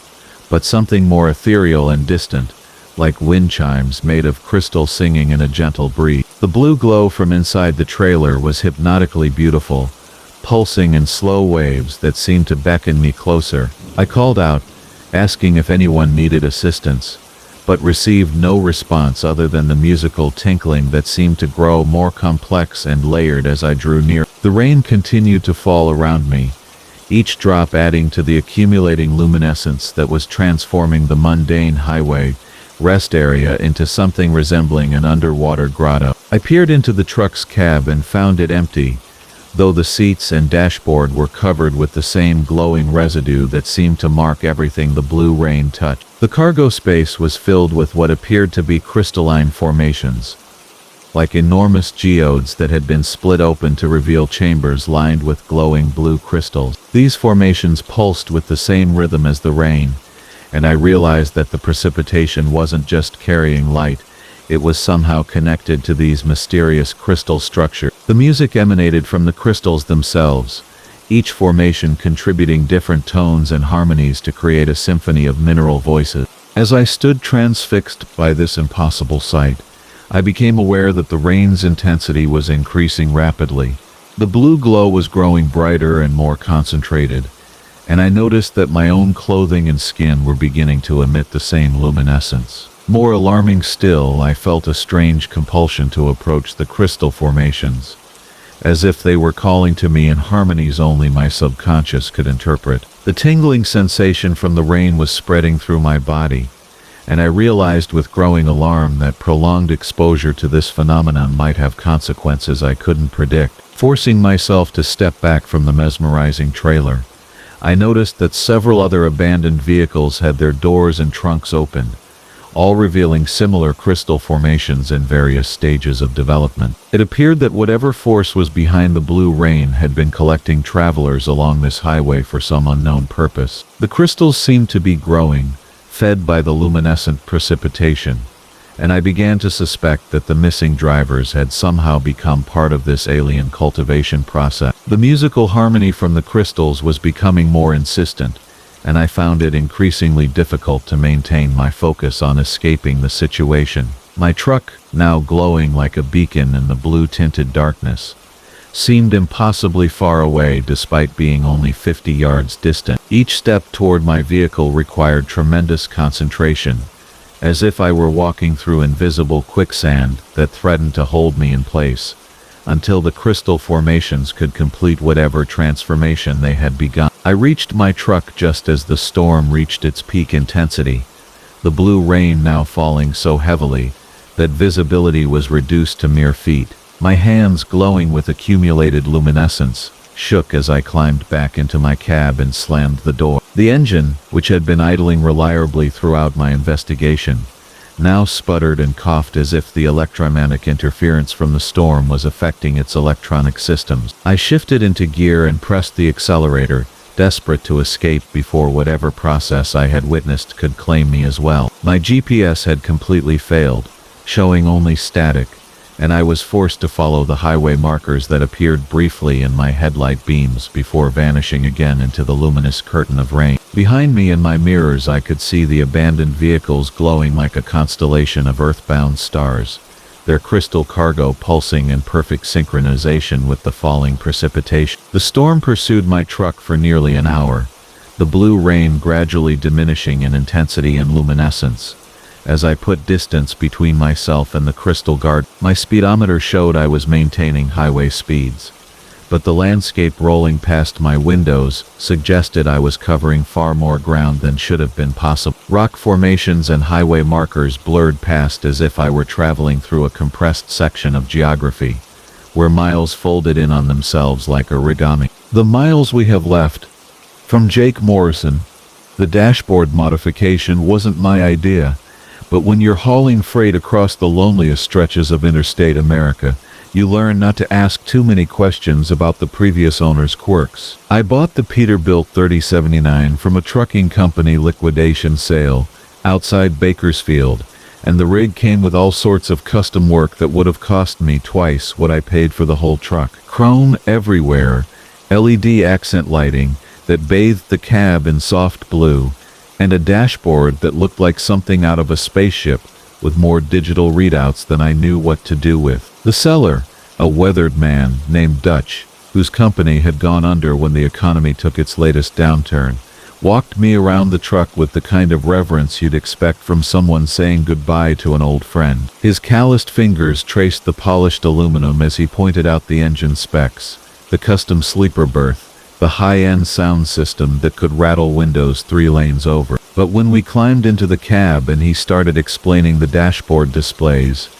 but something more ethereal and distant, like wind chimes made of crystal singing in a gentle breeze. The blue glow from inside the trailer was hypnotically beautiful, pulsing in slow waves that seemed to beckon me closer. I called out, asking if anyone needed assistance, but received no response other than the musical tinkling that seemed to grow more complex and layered as I drew near. The rain continued to fall around me, each drop adding to the accumulating luminescence that was transforming the mundane highway rest area into something resembling an underwater grotto. I peered into the truck's cab and found it empty, though the seats and dashboard were covered with the same glowing residue that seemed to mark everything the blue rain touched. The cargo space was filled with what appeared to be crystalline formations, like enormous geodes that had been split open to reveal chambers lined with glowing blue crystals. These formations pulsed with the same rhythm as the rain, and I realized that the precipitation wasn't just carrying light, it was somehow connected to these mysterious crystal structures. The music emanated from the crystals themselves, each formation contributing different tones and harmonies to create a symphony of mineral voices. As I stood transfixed by this impossible sight, I became aware that the rain's intensity was increasing rapidly. The blue glow was growing brighter and more concentrated, and I noticed that my own clothing and skin were beginning to emit the same luminescence. More alarming still, I felt a strange compulsion to approach the crystal formations, as if they were calling to me in harmonies only my subconscious could interpret. The tingling sensation from the rain was spreading through my body, and I realized with growing alarm that prolonged exposure to this phenomenon might have consequences I couldn't predict. Forcing myself to step back from the mesmerizing trailer, I noticed that several other abandoned vehicles had their doors and trunks opened, all revealing similar crystal formations in various stages of development. It appeared that whatever force was behind the blue rain had been collecting travelers along this highway for some unknown purpose. The crystals seemed to be growing, fed by the luminescent precipitation, and I began to suspect that the missing drivers had somehow become part of this alien cultivation process. The musical harmony from the crystals was becoming more insistent, and I found it increasingly difficult to maintain my focus on escaping the situation. My truck, now glowing like a beacon in the blue-tinted darkness, seemed impossibly far away despite being only 50 yards distant. Each step toward my vehicle required tremendous concentration, as if I were walking through invisible quicksand that threatened to hold me in place, until the crystal formations could complete whatever transformation they had begun. I reached my truck just as the storm reached its peak intensity, the blue rain now falling so heavily that visibility was reduced to mere feet. My hands, glowing with accumulated luminescence, shook as I climbed back into my cab and slammed the door. The engine, which had been idling reliably throughout my investigation, now sputtered and coughed as if the electromagnetic interference from the storm was affecting its electronic systems. I shifted into gear and pressed the accelerator, desperate to escape before whatever process I had witnessed could claim me as well. My GPS had completely failed, showing only static, and I was forced to follow the highway markers that appeared briefly in my headlight beams before vanishing again into the luminous curtain of rain. Behind me in my mirrors I could see the abandoned vehicles glowing like a constellation of earthbound stars, their crystal cargo pulsing in perfect synchronization with the falling precipitation. The storm pursued my truck for nearly an hour, the blue rain gradually diminishing in intensity and luminescence. As I put distance between myself and the crystal guard, my speedometer showed I was maintaining highway speeds, but the landscape rolling past my windows suggested I was covering far more ground than should have been possible. Rock formations and highway markers blurred past as if I were traveling through a compressed section of geography, where miles folded in on themselves like origami. The miles we have left. From Jake Morrison. The dashboard modification wasn't my idea, but when you're hauling freight across the loneliest stretches of interstate America, You learn not to ask too many questions about the previous owner's quirks. I bought the Peterbilt 3079 from a trucking company liquidation sale outside Bakersfield, and the rig came with all sorts of custom work that would have cost me twice what I paid for the whole truck. Chrome everywhere, LED accent lighting that bathed the cab in soft blue, and a dashboard that looked like something out of a spaceship with more digital readouts than I knew what to do with. The seller, a weathered man named Dutch, whose company had gone under when the economy took its latest downturn, walked me around the truck with the kind of reverence you'd expect from someone saying goodbye to an old friend. His calloused fingers traced the polished aluminum as he pointed out the engine specs, the custom sleeper berth, the high-end sound system that could rattle windows 3 lanes over. But when we climbed into the cab and he started explaining the dashboard displays,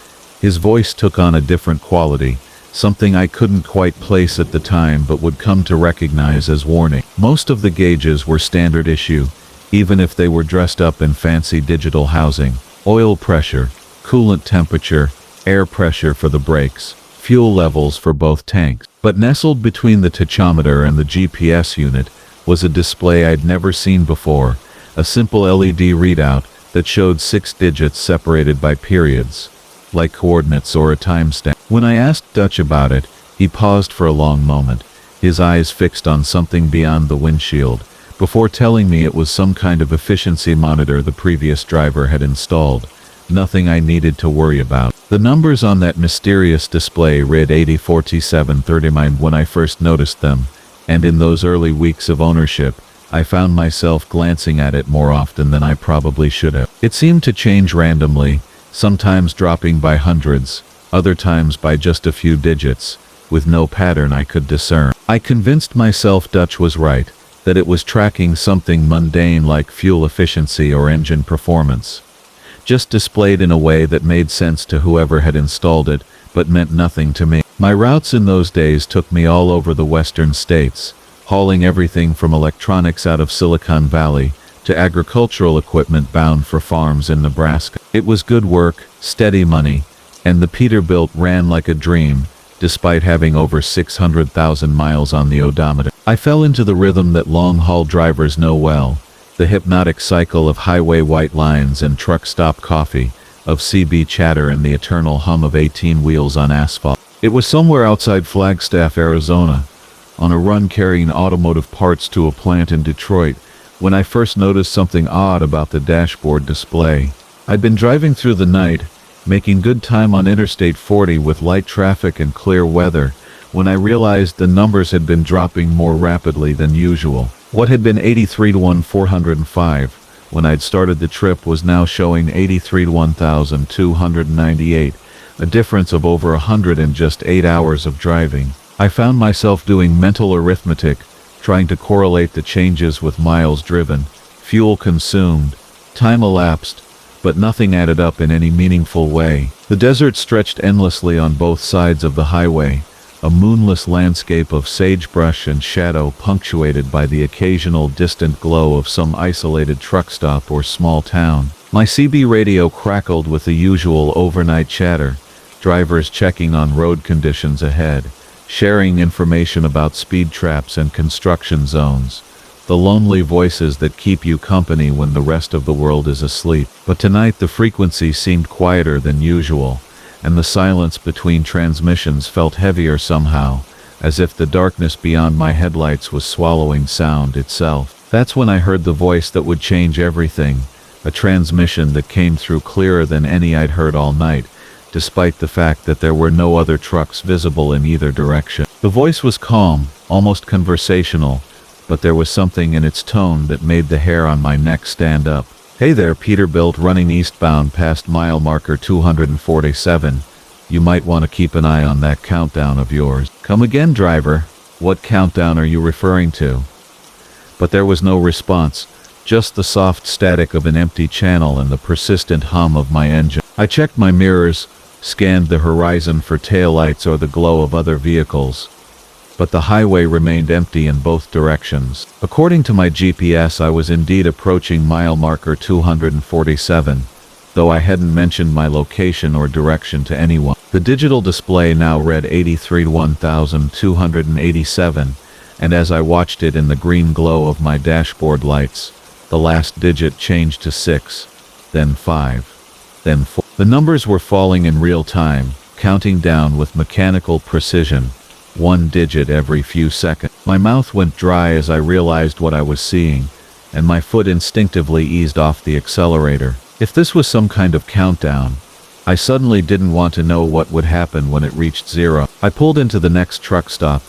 his voice took on a different quality, something I couldn't quite place at the time but would come to recognize as warning. Most of the gauges were standard issue, even if they were dressed up in fancy digital housing. Oil pressure, coolant temperature, air pressure for the brakes, fuel levels for both tanks. But nestled between the tachometer and the GPS unit was a display I'd never seen before, a simple LED readout that showed 6 digits separated by periods, like coordinates or a timestamp. When I asked Dutch about it, he paused for a long moment, his eyes fixed on something beyond the windshield, before telling me it was some kind of efficiency monitor the previous driver had installed. Nothing I needed to worry about. The numbers on that mysterious display read 804739 when I first noticed them, and in those early weeks of ownership, I found myself glancing at it more often than I probably should have. It seemed to change randomly, sometimes dropping by hundreds, other times by just a few digits, with no pattern I could discern. I convinced myself Dutch was right, that it was tracking something mundane like fuel efficiency or engine performance, just displayed in a way that made sense to whoever had installed it, but meant nothing to me. My routes in those days took me all over the western states, hauling everything from electronics out of Silicon Valley to agricultural equipment bound for farms in Nebraska. It was good work, steady money, and the Peterbilt ran like a dream, despite having over 600,000 miles on the odometer. I fell into the rhythm that long-haul drivers know well, the hypnotic cycle of highway white lines and truck stop coffee, of CB chatter and the eternal hum of 18 wheels on asphalt. It was somewhere outside Flagstaff, Arizona, on a run carrying automotive parts to a plant in Detroit, when I first noticed something odd about the dashboard display. I'd been driving through the night, making good time on Interstate 40 with light traffic and clear weather, when I realized the numbers had been dropping more rapidly than usual. What had been 83 to 1,405 when I'd started the trip was now showing 83 to 1,298, a difference of over 100 in just 8 hours of driving. I found myself doing mental arithmetic, trying to correlate the changes with miles driven, fuel consumed, time elapsed, but nothing added up in any meaningful way. The desert stretched endlessly on both sides of the highway, a moonless landscape of sagebrush and shadow punctuated by the occasional distant glow of some isolated truck stop or small town. My CB radio crackled with the usual overnight chatter, drivers checking on road conditions ahead, sharing information about speed traps and construction zones, the lonely voices that keep you company when the rest of the world is asleep. But tonight the frequency seemed quieter than usual, and the silence between transmissions felt heavier somehow, as if the darkness beyond my headlights was swallowing sound itself. That's when I heard the voice that would change everything, a transmission that came through clearer than any I'd heard all night, despite the fact that there were no other trucks visible in either direction. The voice was calm, almost conversational, but there was something in its tone that made the hair on my neck stand up. "Hey there, Peterbilt running eastbound past mile marker 247. You might want to keep an eye on that countdown of yours." "Come again, driver. What countdown are you referring to?" But there was no response, just the soft static of an empty channel and the persistent hum of my engine. I checked my mirrors, scanned the horizon for taillights or the glow of other vehicles, but the highway remained empty in both directions. According to my GPS, I was indeed approaching mile marker 247, though I hadn't mentioned my location or direction to anyone. The digital display now read 83,1287, and as I watched it in the green glow of my dashboard lights, the last digit changed to 6, then 5, then 4. The numbers were falling in real time, counting down with mechanical precision, one digit every few seconds. My mouth went dry as I realized what I was seeing, and my foot instinctively eased off the accelerator. If this was some kind of countdown, I suddenly didn't want to know what would happen when it reached 0. I pulled into the next truck stop,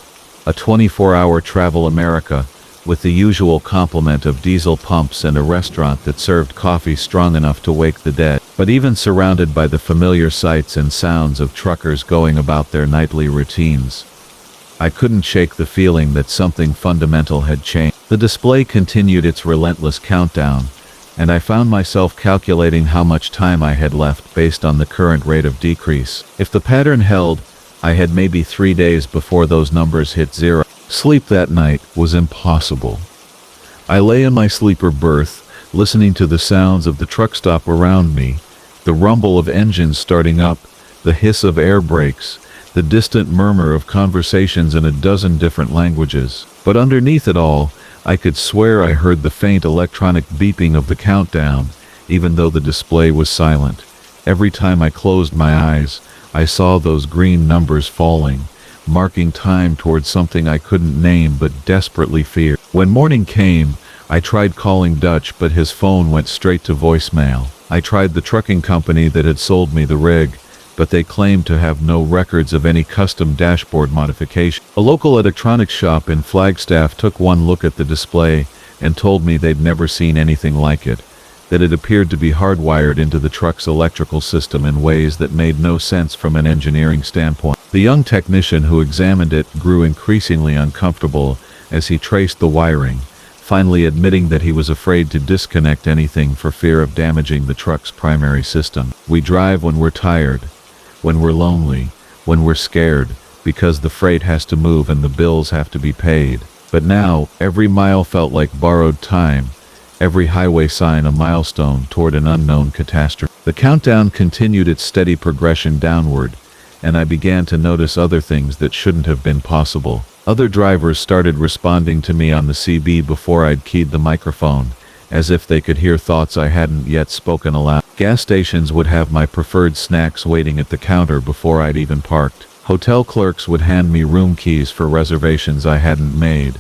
a 24-hour Travel America, with the usual complement of diesel pumps and a restaurant that served coffee strong enough to wake the dead. But even surrounded by the familiar sights and sounds of truckers going about their nightly routines, I couldn't shake the feeling that something fundamental had changed. The display continued its relentless countdown, and I found myself calculating how much time I had left based on the current rate of decrease. If the pattern held, I had maybe 3 days before those numbers hit 0. Sleep that night was impossible. I lay in my sleeper berth, listening to the sounds of the truck stop around me, the rumble of engines starting up, the hiss of air brakes, the distant murmur of conversations in a dozen different languages. But underneath it all, I could swear I heard the faint electronic beeping of the countdown, even though the display was silent. Every time I closed my eyes, I saw those green numbers falling, marking time towards something I couldn't name but desperately feared. When morning came, I tried calling Dutch, but his phone went straight to voicemail. I tried the trucking company that had sold me the rig, but they claimed to have no records of any custom dashboard modification. A local electronics shop in Flagstaff took one look at the display and told me they'd never seen anything like it, that it appeared to be hardwired into the truck's electrical system in ways that made no sense from an engineering standpoint. The young technician who examined it grew increasingly uncomfortable as he traced the wiring, finally admitting that he was afraid to disconnect anything for fear of damaging the truck's primary system. We drive when we're tired, when we're lonely, when we're scared, because the freight has to move and the bills have to be paid. But now, every mile felt like borrowed time, every highway sign a milestone toward an unknown catastrophe. The countdown continued its steady progression downward, and I began to notice other things that shouldn't have been possible. Other drivers started responding to me on the CB before I'd keyed the microphone, as if they could hear thoughts I hadn't yet spoken aloud. Gas stations would have my preferred snacks waiting at the counter before I'd even parked. Hotel clerks would hand me room keys for reservations I hadn't made,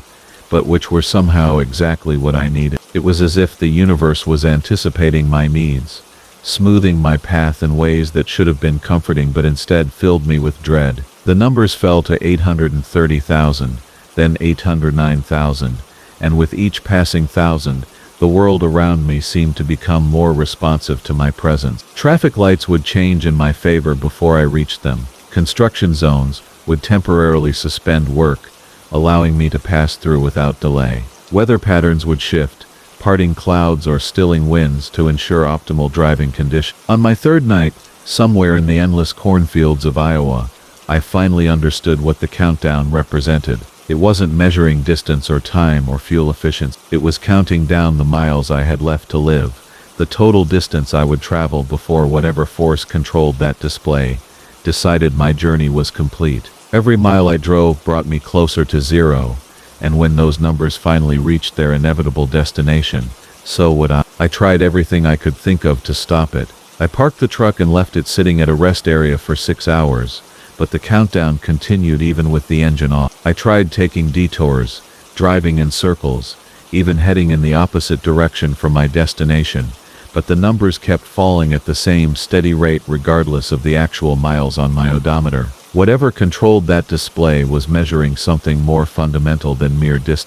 but which were somehow exactly what I needed. It was as if the universe was anticipating my needs, smoothing my path in ways that should have been comforting but instead filled me with dread. The numbers fell to 830,000, then 809,000, and with each passing thousand, the world around me seemed to become more responsive to my presence. Traffic lights would change in my favor before I reached them. Construction zones would temporarily suspend work, allowing me to pass through without delay. Weather patterns would shift, parting clouds or stilling winds to ensure optimal driving conditions. On my third night, somewhere in the endless cornfields of Iowa, I finally understood what the countdown represented. It wasn't measuring distance or time or fuel efficiency. It was counting down the miles I had left to live, the total distance I would travel before whatever force controlled that display decided my journey was complete. Every mile I drove brought me closer to 0, and when those numbers finally reached their inevitable destination, so would I. I tried everything I could think of to stop it. I parked the truck and left it sitting at a rest area for 6 hours. But the countdown continued even with the engine off. I tried taking detours, driving in circles, even heading in the opposite direction from my destination, but the numbers kept falling at the same steady rate regardless of the actual miles on my odometer. Whatever controlled that display was measuring something more fundamental than mere distance.